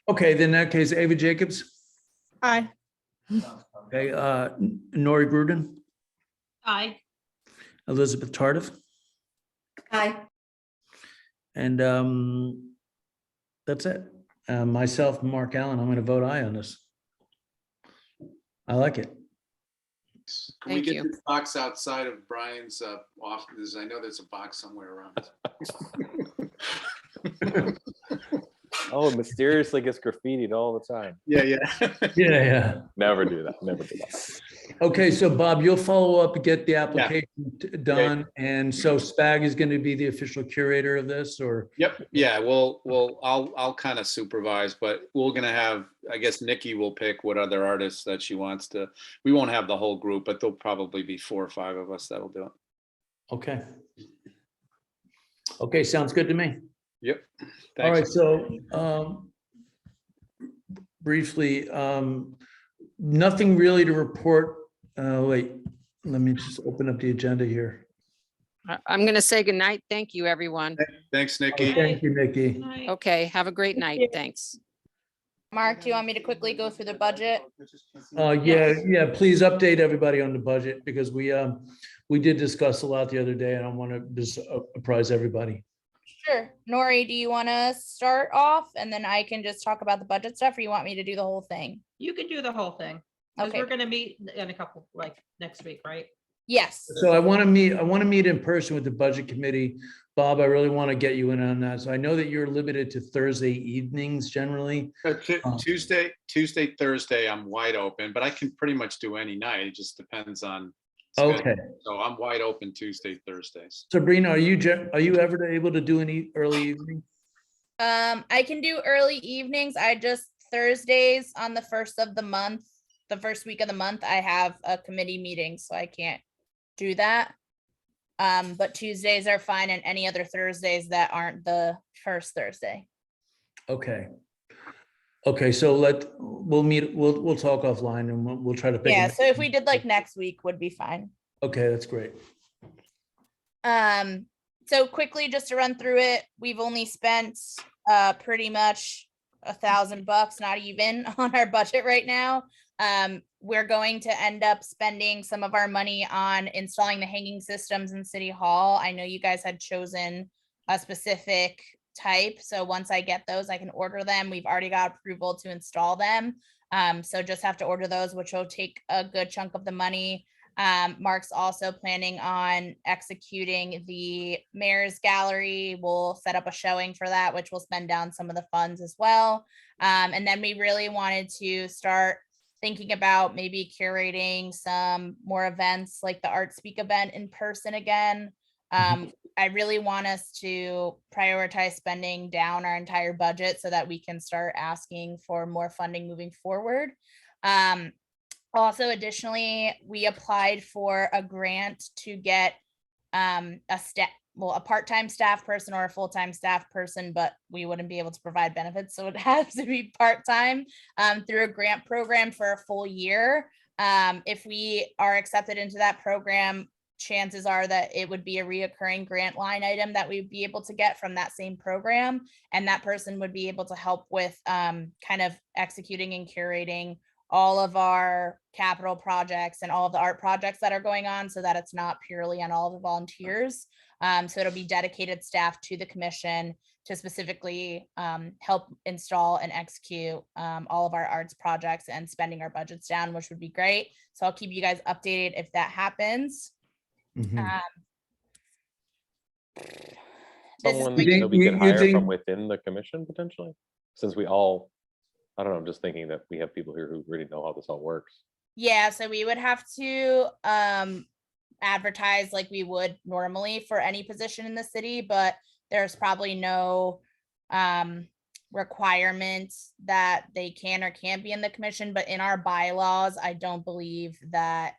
Okay, then in that case, Ava Jacobs. Aye. Okay, Nori Gruden, Aye. Elizabeth Tardif, Aye. and that's it. Myself, Mark Allen, I'm going to vote aye on this. I like it. Can we get this box outside of Brian's office? I know there's a box somewhere around. Oh, it mysteriously gets graffitied all the time. Yeah. Yeah. Never do that. Never do that. Okay, so Bob, you'll follow up, get the application done, and so Spag is going to be the official curator of this, or? Yep. Yeah. Well, I'll kind of supervise, but we're gonna have. I guess Nikki will pick what other artists that she wants to. We won't have the whole group, but there'll probably be 4 or 5 of us that'll do it. Okay. Okay, sounds good to me. Yep. All right, Thanks. so briefly, nothing really to report. Wait, let me just open up the agenda here. I'm going to say goodnight. Thank you, everyone. Thanks, Nikki. Thank you, Nikki. Okay, have a great night. Thanks. Mark, do you want me to quickly go through the budget? Yeah, please update everybody on the budget because we did discuss a lot the other day and I want to just apprise everybody. Sure. Nori, do you want to start off and then I can just talk about the budget stuff, or you want me to do the whole thing? You can do the whole thing. Because Okay. we're gonna meet in a couple, like next week, right? Yes. So I want to meet in person with the budget committee. Bob, I really want to get you in on that. So I know that you're limited to Thursday evenings generally. Tuesday, Thursday, I'm wide open, but I can pretty much do any night. It just depends on. schedule. Okay. So I'm wide open Tuesday, Thursdays. Sabrina, are you ever able to do any early evening? I can do early evenings. Thursdays on the first of the month, the first week of the month, I have a committee meeting, so I can't do that. But Tuesdays are fine, and any other Thursdays that aren't the first Thursday. Okay. Okay, so we'll meet, we'll talk offline and we'll try to pick. Yeah, so if we did like next week would be fine. Okay, that's great. So quickly, just to run through it, we've only spent pretty much $1,000, not even, on our budget right now. We're going to end up spending some of our money on installing the hanging systems in City Hall. I know you guys had chosen a specific type, so once I get those, I can order them. We've already got approval to install them. So just have to order those, which will take a good chunk of the money. Mark's also planning on executing the mayor's gallery. We'll set up a showing for that, which will spend down some of the funds as well. And then we really wanted to start thinking about maybe curating some more events like the Art Speak event in person again. I really want us to prioritize spending down our entire budget so that we can start asking for more funding moving forward. Also, additionally, we applied for a grant to get a part-time staff person or a full-time staff person, but we wouldn't be able to provide benefits, so it has to be part-time through a grant program for a full year. If we are accepted into that program, chances are that it would be a reoccurring grant line item that we'd be able to get from that same program, and that person would be able to help with kind of executing and curating all of our capital projects and all of the art projects that are going on, so that it's not purely on all the volunteers. So it'll be dedicated staff to the commission to specifically help install and execute all of our arts projects and spending our budgets down, which would be great. So I'll keep you guys updated if that happens. Someone that we could hire from within the commission potentially, since we all, I don't know, I'm just thinking that we have people here who really know how this all works. Yeah, so we would have to advertise like we would normally for any position in the city, but there's probably no requirements that they can or can't be in the commission. But in our bylaws, I don't believe that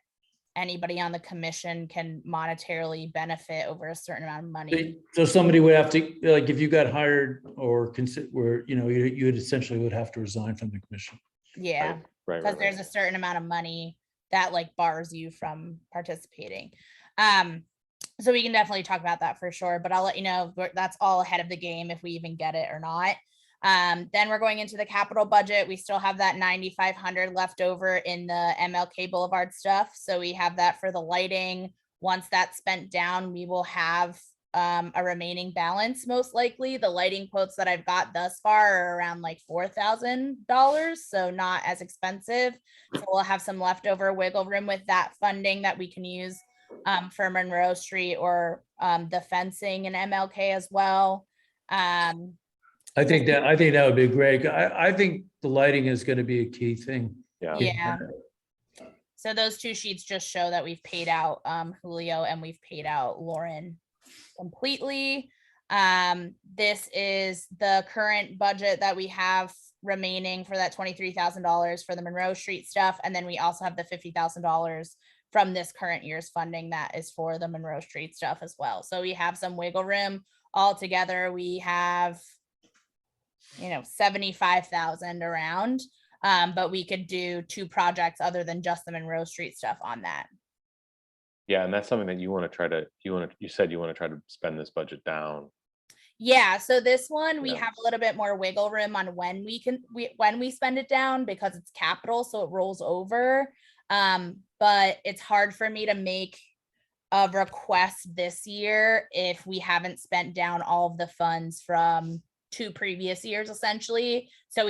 anybody on the commission can monetarily benefit over a certain amount of money. So somebody would have to, like, if you got hired or consider, you would essentially would have to resign from the commission. Yeah, Right. because there's a certain amount of money that like bars you from participating. So we can definitely talk about that for sure, but I'll let you know that's all ahead of the game if we even get it or not. Then we're going into the capital budget. We still have that 9,500 left over in the MLK Boulevard stuff. So we have that for the lighting. Once that's spent down, we will have a remaining balance. Most likely the lighting quotes that I've got thus far are around like $4,000. So not as expensive. So we'll have some leftover wiggle room with that funding that we can use for Monroe Street or the fencing in MLK as well. I think that would be great. I think the lighting is going to be a key thing. Yeah. So those two sheets just show that we've paid out Julio and we've paid out Lauren completely. This is the current budget that we have remaining for that $23,000 for the Monroe Street stuff. And then we also have the $50,000 from this current year's funding that is for the Monroe Street stuff as well. So we have some wiggle room. Altogether, we have 75,000 around, but we could do two projects other than just the Monroe Street stuff on that. Yeah, and that's something that you want to try to, you said you want to try to spend this budget down. Yeah, so this one, we Yeah. have a little bit more wiggle room on when we spend it down because it's capital, so it rolls over. But it's hard for me to make a request this year if we haven't spent down all of the funds from 2 previous years, essentially. So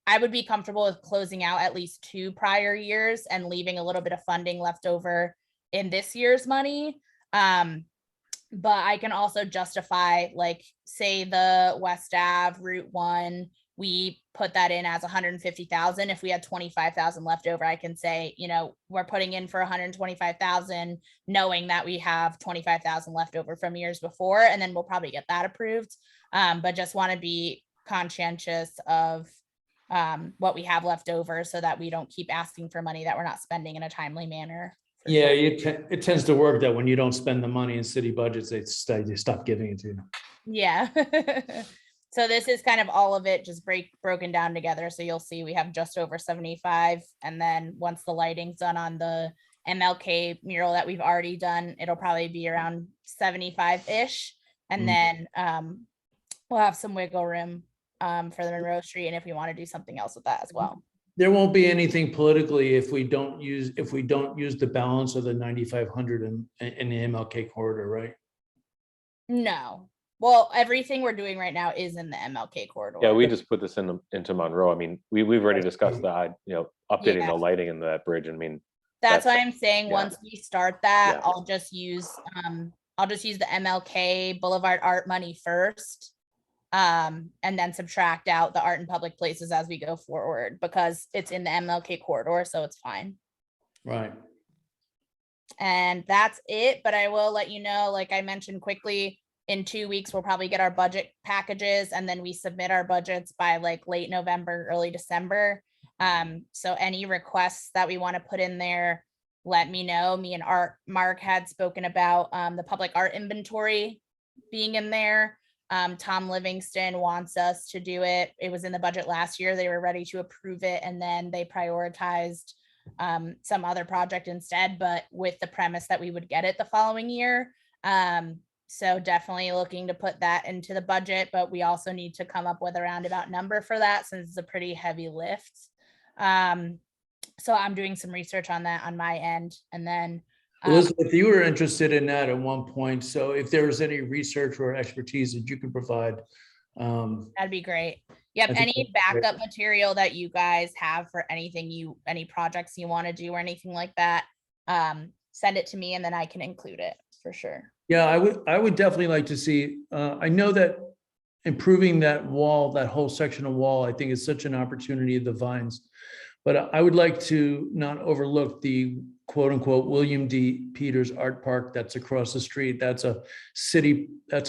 I would be comfortable with closing out at least 2 prior years and leaving a little bit of funding left over in this year's money. But I can also justify, like, say the West Ave Route 1, we put that in as 150,000. If we had 25,000 left over, I can say, we're putting in for 125,000, knowing that we have 25,000 left over from years before, and then we'll probably get that approved. But just want to be conscientious of what we have left over so that we don't keep asking for money that we're not spending in a timely manner. Yeah, it tends to work that when you don't spend the money in city budgets, they stop giving it to you. Yeah. So this is kind of all of it just broken down together. So you'll see we have just over 75. And then once the lighting's done on the MLK mural that we've already done, it'll probably be around 75-ish. And then we'll have some wiggle room for the Monroe Street. And if we want to do something else with that as well. There won't be anything politically if we don't use the balance of the 9,500 in the MLK corridor, right? No. Well, everything we're doing right now is in the MLK corridor. Yeah, we just put this into Monroe. I mean, we've already discussed that, updating the lighting in that bridge. I mean, that's why I'm saying yeah. once we start that, Yeah. I'll just use the MLK Boulevard art money first. And then subtract out the art in public places as we go forward because it's in the MLK corridor, so it's fine. Right. And that's it. But I will let you know, like I mentioned quickly, in 2 weeks, we'll probably get our budget packages and then we submit our budgets by like late November, early December. So any requests that we want to put in there, let me know. Me and Mark had spoken about the public art inventory being in there. Tom Livingston wants us to do it. It was in the budget last year. They were ready to approve it and then they prioritized some other project instead, but with the premise that we would get it the following year. So definitely looking to put that into the budget, but we also need to come up with a roundabout number for that since it's a pretty heavy lift. So I'm doing some research on that on my end. And then Elizabeth, you were interested in that at one point. So if there was any research or expertise that you could provide. That'd be great. Yep. Any backup material that you guys have for any projects you want to do or anything like that, send it to me and then I can include it for sure. Yeah, I would definitely like to see, I know that improving that wall, that whole section of wall, I think is such an opportunity of the Vines. But I would like to not overlook the quote unquote William D. Peters Art Park that's across the street. That's a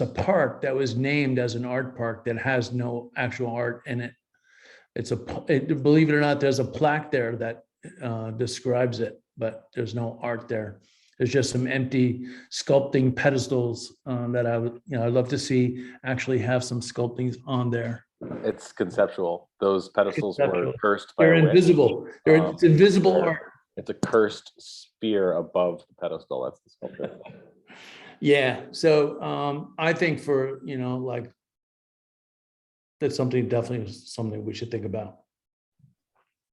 park that was named as an art park that has no actual art in it. Believe it or not, there's a plaque there that describes it, but there's no art there. There's just some empty sculpting pedestals that I'd love to see actually have some sculptings on there. It's conceptual. Those pedestals were cursed by They're a witch. invisible. It's invisible art. It's a cursed sphere above the pedestal. That's the sculpture. Yeah. So I think for, that's definitely something we should think about.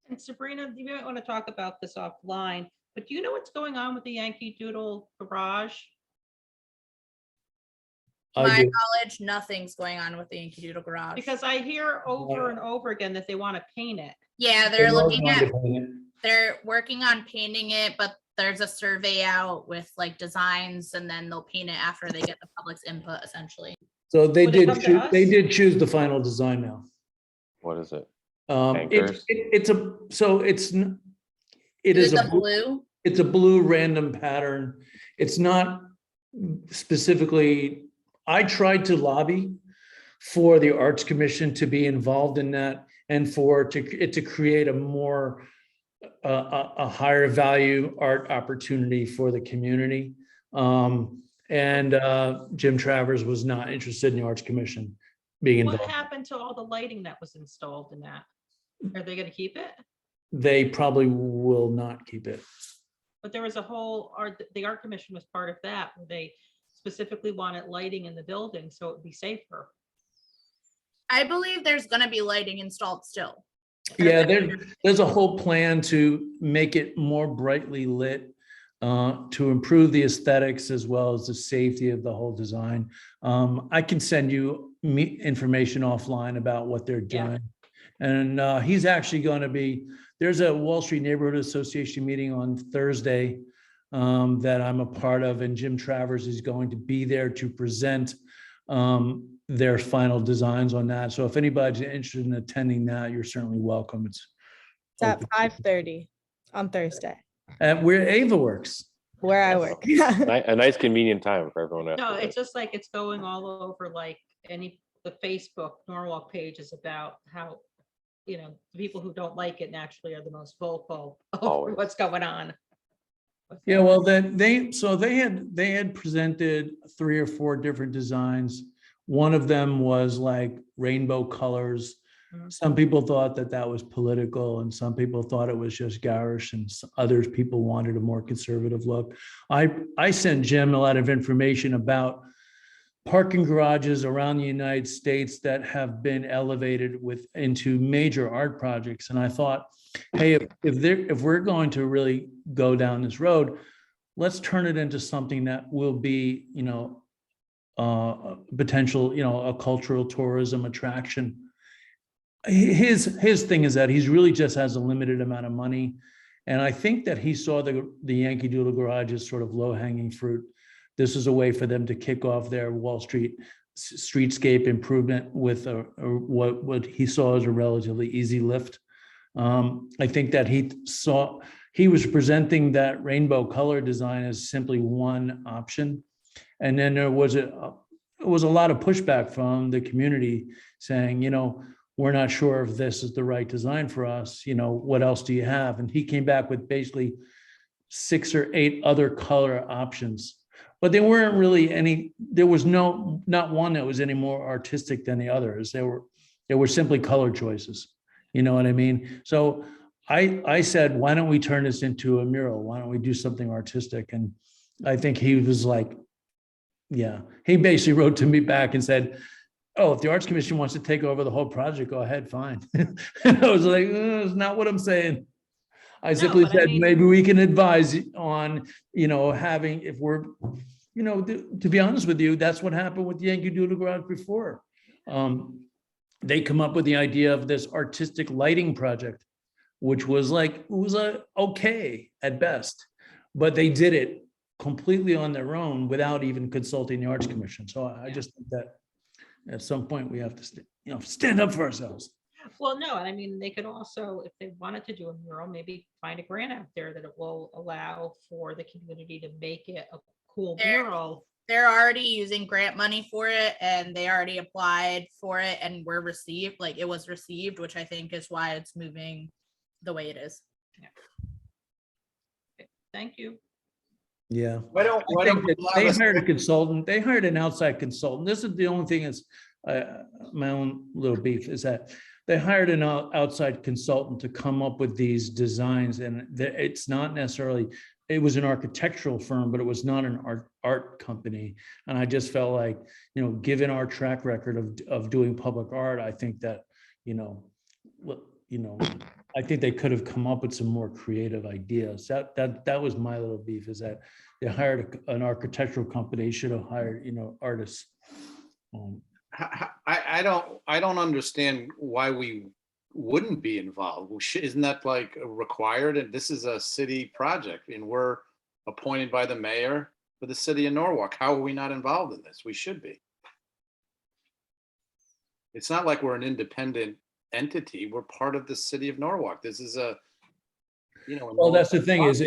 And Sabrina, you might want to talk about this offline, but do you know what's going on with the Yankee Doodle garage? My knowledge, nothing's going on with the Yankee Doodle garage. Because I hear over and over again that they want to paint it. Yeah, they're working on painting it, but there's a survey out with like designs and then they'll paint it after they get the public's input essentially. So they did choose the final design now. What is it? It's a blue random pattern. It's not specifically, I tried to lobby for the Arts Commission to be involved in that and for it to create a more a higher value art opportunity for the community. Jim Travers was not interested in the Arts Commission being involved. What happened to all the lighting that was installed in that? Are they going to keep it? They probably will not keep it. But there was a whole the art commission was part of that, where they specifically wanted lighting in the building so it would be safer. I believe there's gonna be lighting installed still. Yeah, there's a whole plan to make it more brightly lit, to improve the aesthetics as well as the safety of the whole design. I can send you information offline about what they're doing. And he's actually going to be, there's a Wall Street Neighborhood Association meeting on Thursday that I'm a part of, and Jim Travers is going to be there to present their final designs on that. So if anybody's interested in attending that, you're certainly welcome. It's at 5:30 on Thursday, at where Ava works. where I work. A nice convenient time for everyone. No, after it's just like it's going all over like the Facebook Norwalk page is about how, the people who don't like it naturally are the most vocal over Always. what's going on. Yeah, well, then they had presented 3 or 4 different designs. One of them was like rainbow colors. Some people thought that was political, and some people thought it was just garish, and others people wanted a more conservative look. I sent Jim a lot of information about parking garages around the United States that have been elevated into major art projects. And I thought, hey, if we're going to really go down this road, let's turn it into something that will be, potential, a cultural tourism attraction. His thing is that he's really just has a limited amount of money. And I think that he saw the Yankee Doodle garage as sort of low-hanging fruit. This is a way for them to kick off their Wall Street streetscape improvement with what he saw as a relatively easy lift. I think that he was presenting that rainbow color design as simply one option. And then there was a lot of pushback from the community saying, we're not sure if this is the right design for us. What else do you have? And he came back with basically 6 or 8 other color options. But there weren't really there was not one that was any more artistic than the others. They were simply color choices. You know what I mean? So I said, why don't we turn this into a mural? Why don't we do something artistic? And I think he was like, yeah, he basically wrote to me back and said, oh, if the Arts Commission wants to take over the whole project, go ahead, fine. And I was like, it's not what I'm saying. I simply said, maybe we can advise on, having, if we're, to be honest with you, that's what happened with the Yankee Doodle Garage before. They come up with the idea of this artistic lighting project, which was okay at best, but they did it completely on their own without even consulting the Arts Commission. So I just think that at some point we have to stand up for ourselves. Well, no, I mean, they could also, if they wanted to do a mural, maybe find a grant out there that it will allow for the community to make it a cool mural. They're already using grant money for it, and they already applied for it and it was received, which I think is why it's moving the way it is. Yeah. Okay, thank you. Yeah. Why don't they hired a consultant? They hired an outside consultant. This is the only thing is my own little beef is that they hired an outside consultant to come up with these designs, and it's not necessarily. It was an architectural firm, but it was not an art company. And I just felt like, given our track record of doing public art, I think that, I think they could have come up with some more creative ideas. That was my little beef, is that they hired an architectural company, should have hired, artists. I don't understand why we wouldn't be involved. Isn't that like required? And this is a city project, and we're appointed by the mayor for the city of Norwalk. How are we not involved in this? We should be. It's not like we're an independent entity. We're part of the city of Norwalk. This is Well, that's the thing is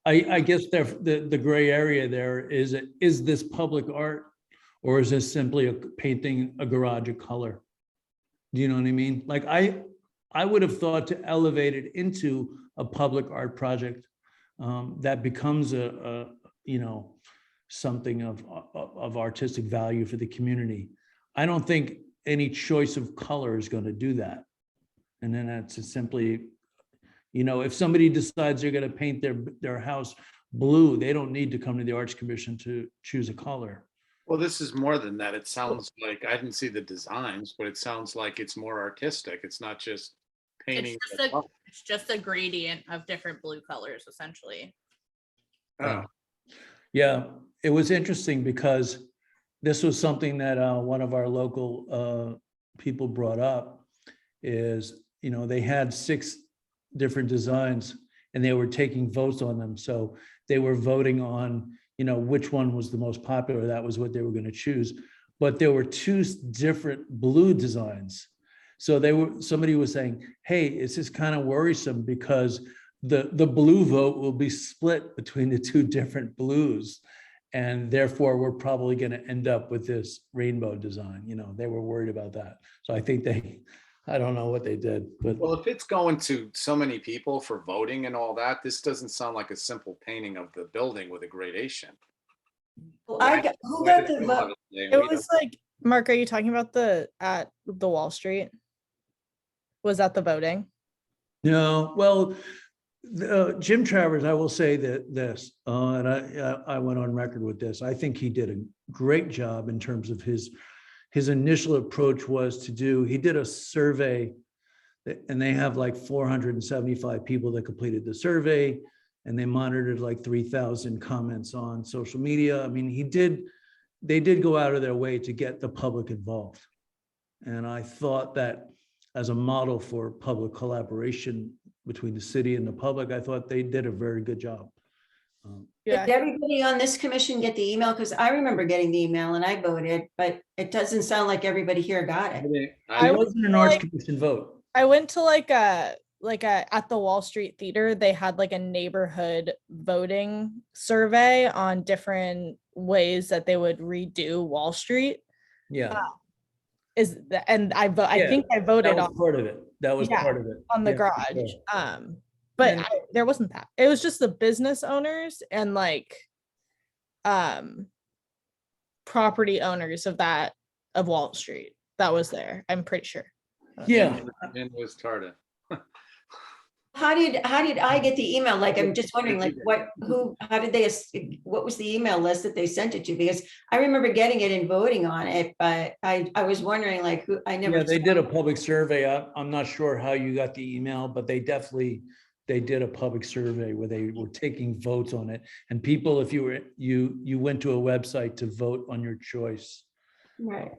I guess the gray area there is this public art, or is this simply painting a garage a color? Do you know what I mean? Like I would have thought to elevate it into a public art project that becomes something of artistic value for the community. I don't think any choice of color is going to do that. And then that's simply, You know, if somebody decides they're gonna paint their house blue, they don't need to come to the Arts Commission to choose a color. Well, this is more than that. It sounds like, I didn't see the designs, but it sounds like it's more artistic. It's not just painting. It's just a gradient of different blue colors, essentially. Oh, Yeah, it was interesting because this was something that one of our local people brought up is, you know, they had 6 different designs and they were taking votes on them. So they were voting on, you know, which one was the most popular. That was what they were going to choose. But there were 2 different blue designs. So somebody was saying, hey, it's just kind of worrisome because the blue vote will be split between the 2 different blues. And therefore, we're probably going to end up with this rainbow design. You know, they were worried about that. So I think I don't know what they did, but. well, if it's going to so many people for voting and all that, this doesn't sound like a simple painting of the building with a gradation. Who got the vote? It was like, Mark, are you talking about at the Wall Street? Was that the voting? No, well, Jim Travers, I will say that and I went on record with this. I think he did a great job in terms of his initial approach was he did a survey, and they have like 475 people that completed the survey, and they monitored like 3,000 comments on social media. I mean, they did go out of their way to get the public involved. And I thought that as a model for public collaboration between the city and the public, I thought they did a very good job. Did everybody on this commission get the email? Because I remember getting the email and I voted, but it doesn't sound like everybody here got it. It wasn't an Arts Commission vote. I went to like a at the Wall Street Theater, they had like a neighborhood voting survey on different ways that they would redo Wall Street. Yeah. I think I voted on part of it. That was part of it. On the Yeah, garage. sure. But there wasn't that. It was just the business owners and like property owners of Wall Street that was there. I'm pretty sure. Yeah. And was Tarda. How did I get the email? Like, I'm just wondering, like, what was the email list that they sent it to? Because I remember getting it and voting on it, but I was wondering, like, who, I never. Yeah, they did a public survey. I'm not sure how you got the email, but they did a public survey where they were taking votes on it. And people, if you went to a website to vote on your choice. Right.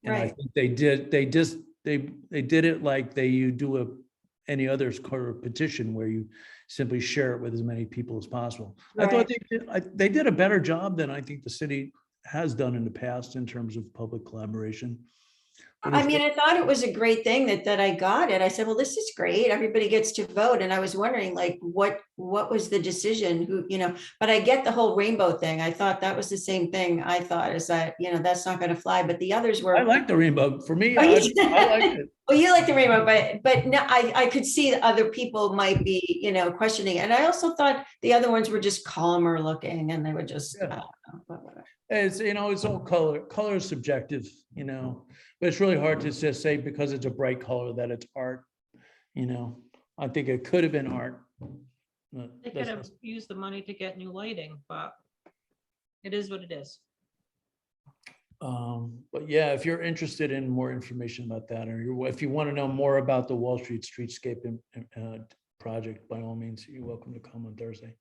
And I think they did it like you do any other sort of petition where you simply share it with as many people as possible. Right. I thought they did a better job than I think the city has done in the past in terms of public collaboration. I mean, I thought it was a great thing that I got it. I said, well, this is great. Everybody gets to vote. And I was wondering, like, what was the decision? Who, you know, but I get the whole rainbow thing. I thought that was the same thing. I thought is that, you know, that's not going to fly. But the others were. I like the rainbow. For me, I like it. Well, you like the rainbow, but no, I could see that other people might be, you know, questioning. And I also thought the other ones were just calmer looking, and they were just. Yeah. I don't know, it's, you know, it's all color is subjective, you know, but it's really hard to just say because it's a bright color that it's art. You know, I think it could have been art. They could have used the money to get new lighting, but it is what it is. But yeah, if you're interested in more information about that, or if you want to know more about the Wall Street Streetscape project, by all means, you're welcome to come on Thursday.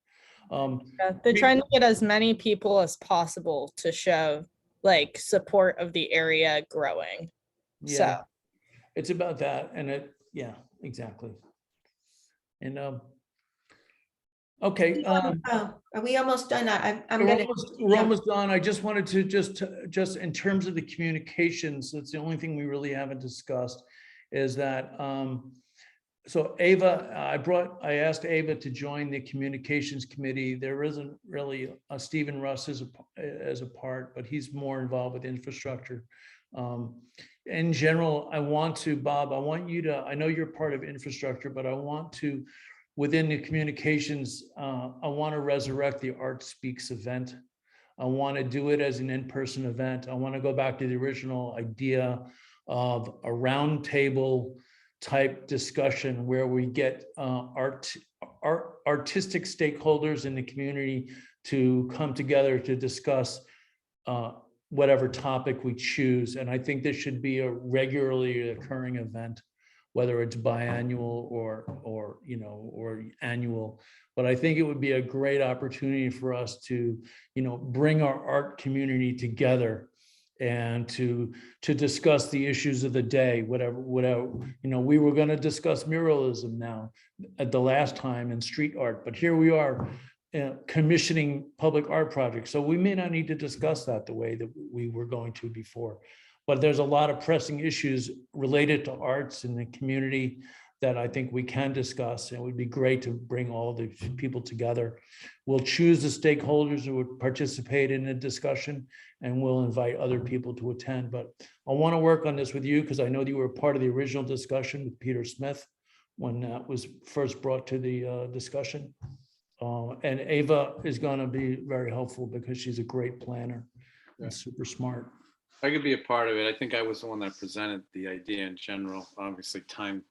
They're trying to get as many people as possible to show like support of the area growing. Yeah, so it's about that. And yeah, exactly. And okay. Are we almost done? We're almost done. I just wanted to just in terms of the communications, that's the only thing we really haven't discussed is that so Ava, I asked Ava to join the communications committee. There isn't really Stephen Russ as a part, but he's more involved with infrastructure. In general, Bob, I want you to, I know you're part of infrastructure, but I want to, within the communications, I want to resurrect the Art Speaks event. I want to do it as an in-person event. I want to go back to the original idea of a round table type discussion where we get artistic stakeholders in the community to come together to discuss whatever topic we choose. And I think this should be a regularly occurring event, whether it's biannual or annual. But I think it would be a great opportunity for us to, bring our art community together and to discuss the issues of the day, whatever, we were going to discuss muralism now at the last time and street art, but here we are commissioning public art projects. So we may not need to discuss that the way that we were going to before. But there's a lot of pressing issues related to arts in the community that I think we can discuss. And it would be great to bring all the people together. We'll choose the stakeholders who would participate in the discussion, and we'll invite other people to attend. But I want to work on this with you because I know that you were part of the original discussion with Peter Smith when that was first brought to the discussion. And Ava is going to be very helpful because she's a great planner and super smart. I could be a part of it. I think I was the one that presented the idea in general. Obviously, time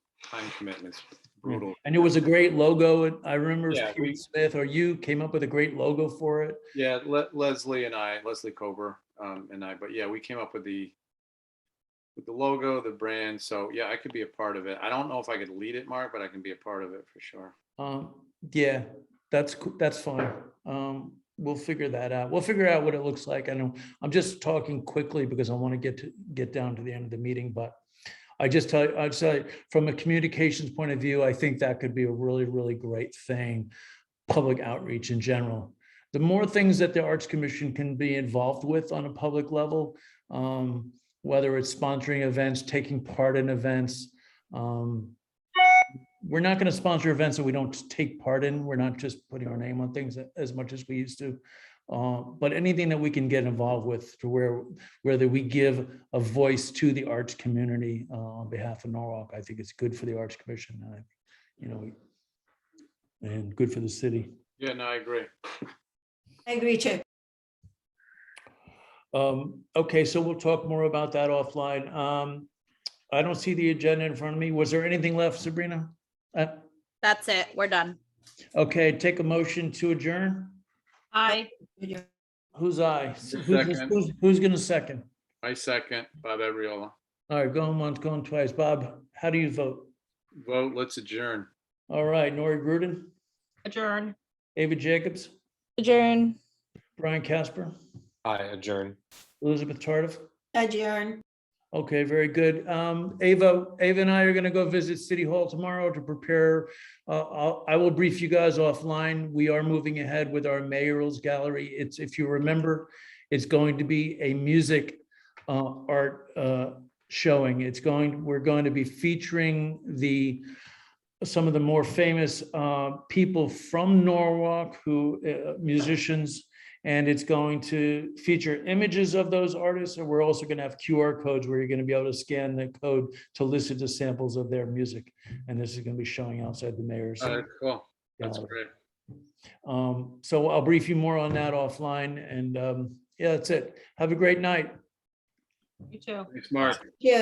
commitments brutal. And it was a great logo. And I remember Yeah, Peter Smith or you came up with a great logo for it. Yeah, Leslie Cober and I. But yeah, we came up with the logo, the brand. So yeah, I could be a part of it. I don't know if I could lead it, Mark, but I can be a part of it for sure. Yeah, that's fine. We'll figure that out. We'll figure out what it looks like. I know I'm just talking quickly because I want to get down to the end of the meeting, but I'd say from a communications point of view, I think that could be a really, really great thing. Public outreach in general. The more things that the Arts Commission can be involved with on a public level, whether it's sponsoring events, taking part in events, we're not going to sponsor events that we don't take part in. We're not just putting our name on things as much as we used to. But anything that we can get involved with to where we give a voice to the arts community on behalf of Norwalk, I think it's good for the Arts Commission, and good for the city. Yeah, no, I agree. I agree too. Okay, so we'll talk more about that offline. I don't see the agenda in front of me. Was there anything left, Sabrina? That's it. We're done. Okay, take a motion to adjourn. Aye. Who's aye? Second. Who's gonna second? I second Bob Abriola. All right, going once, going twice. Bob, how do you vote? Vote, let's adjourn. All right, Nori Gruden, Adjourn. Ava Jacobs, Adjourn. Brian Casper, I adjourn. Elizabeth Tardif. Adjourn. Okay, very good. Ava and I are going to go visit City Hall tomorrow to prepare. I will brief you guys offline. We are moving ahead with our mayoral's gallery. If you remember, it's going to be a music art showing. We're going to be featuring some of the more famous people from Norwalk, musicians. And it's going to feature images of those artists. And we're also going to have QR codes where you're going to be able to scan the code to listen to samples of their music. And this is going to be showing outside the mayor's. Cool. That's great. So I'll brief you more on that offline. And yeah, that's it. Have a great night. You too. Thanks, Mark. Yeah.